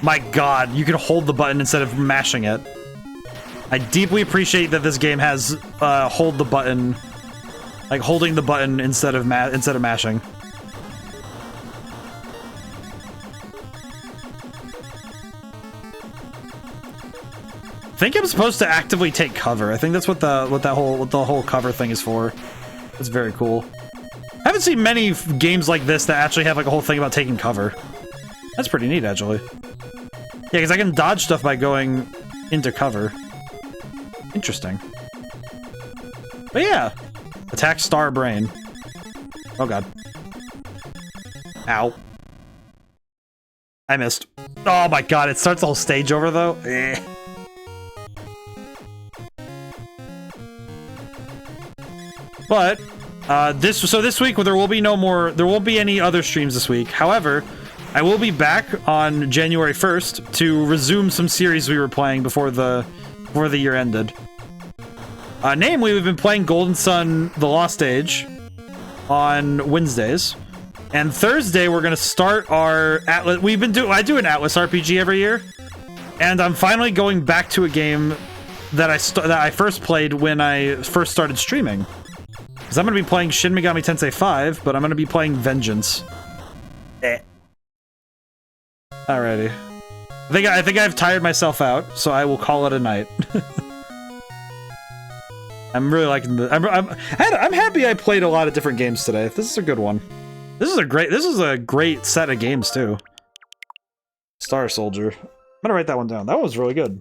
My god, you can hold the button instead of mashing it. I deeply appreciate that this game has hold the button, like holding the button instead of mashing. I think I'm supposed to actively take cover. I think that's what the whole cover thing is for. That's very cool. I haven't seen many games like this that actually have like a whole thing about taking cover. That's pretty neat, actually. Yeah, because I can dodge stuff by going into cover. Interesting. But yeah. Attack Star Brain. Oh god. Ow. I missed. Oh my god, it starts the whole stage over though. Eh. But this week there won't be any other streams this week. However, I will be back on January 1st to resume some series we were playing before the year ended. Namely, we've been playing Golden Sun: The Lost Age on Wednesdays, and Thursday we're gonna start our Atlas. I do an Atlas RPG every year, and I'm finally going back to a game that I first played when I first started streaming. Because I'm going to be playing Shin Megami Tensei 5, but I'm going to be playing Vengeance. Eh. Alrighty. I think I've tired myself out, so I will call it a night. I'm really liking the. I'm happy I played a lot of different games today. This is a good one. This is a great set of games too. Star Soldier. I'm gonna write that one down. That one was really good.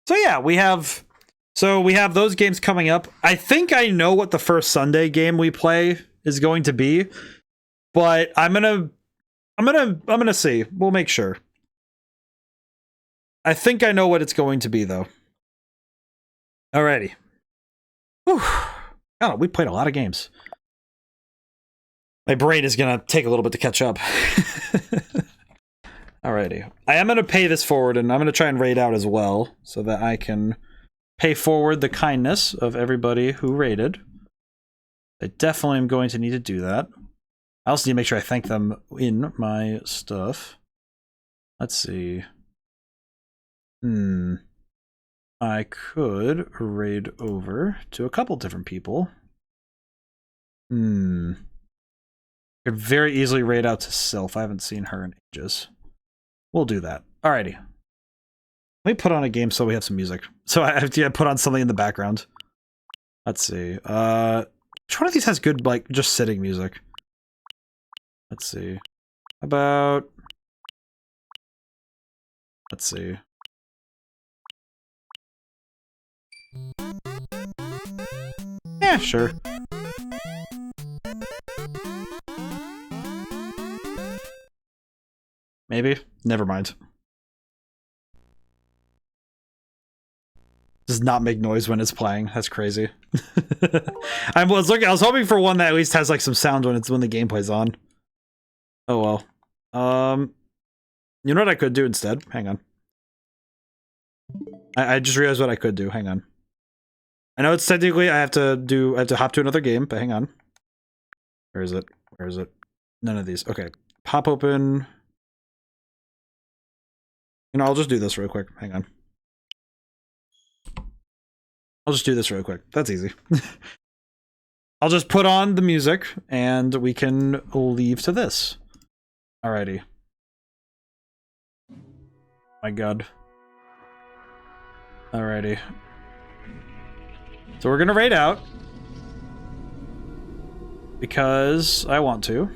So yeah, we have those games coming up. I think I know what the first Sunday game we play is going to be, but I'm gonna see. We'll make sure. I think I know what it's going to be though. Alrighty. Whew. Oh, we played a lot of games. My brain is gonna take a little bit to catch up. Alrighty. I am gonna pay this forward, and I'm gonna try and raid out as well, so that I can pay forward the kindness of everybody who raided. I definitely am going to need to do that. I also need to make sure I thank them in my stuff. Let's see. I could raid over to a couple different people. Could very easily raid out to Sylph. I haven't seen her in ages. We'll do that. Alrighty. Let me put on a game so we have some music. So I have to put on something in the background. Let's see. Which one of these has good, like, just sitting music? Let's see. About... Let's see. Yeah, sure. Maybe? Never mind. Does not make noise when it's playing. That's crazy. I was hoping for one that at least has like some sound when the gameplay's on. Oh well. You know what I could do instead? Hang on. I just realized what I could do. Hang on. I know it's technically I have to hop to another game, but hang on. Where is it? Where is it? None of these. Okay. Pop open. You know, I'll just do this real quick. Hang on. I'll just do this real quick. That's easy. I'll just put on the music and we can leave to this. Alrighty. My god. Alrighty. So we're gonna raid out. Because I want to.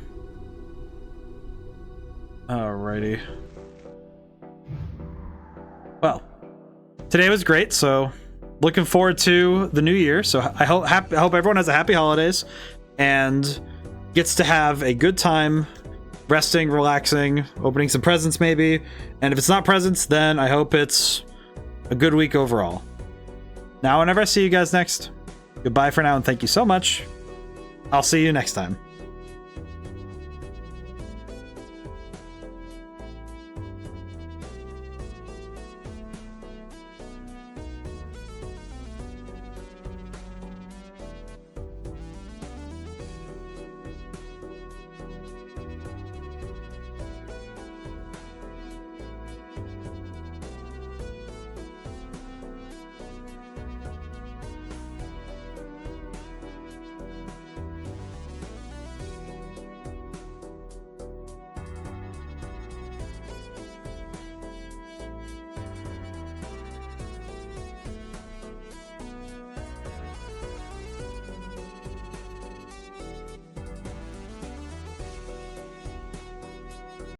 Alrighty. Well, today was great, so looking forward to the new year. So I hope everyone has a happy holidays and gets to have a good time resting, relaxing, opening some presents maybe. And if it's not presents, then I hope it's a good week overall. Now, whenever I see you guys next, goodbye for now and thank you so much. I'll see you next time.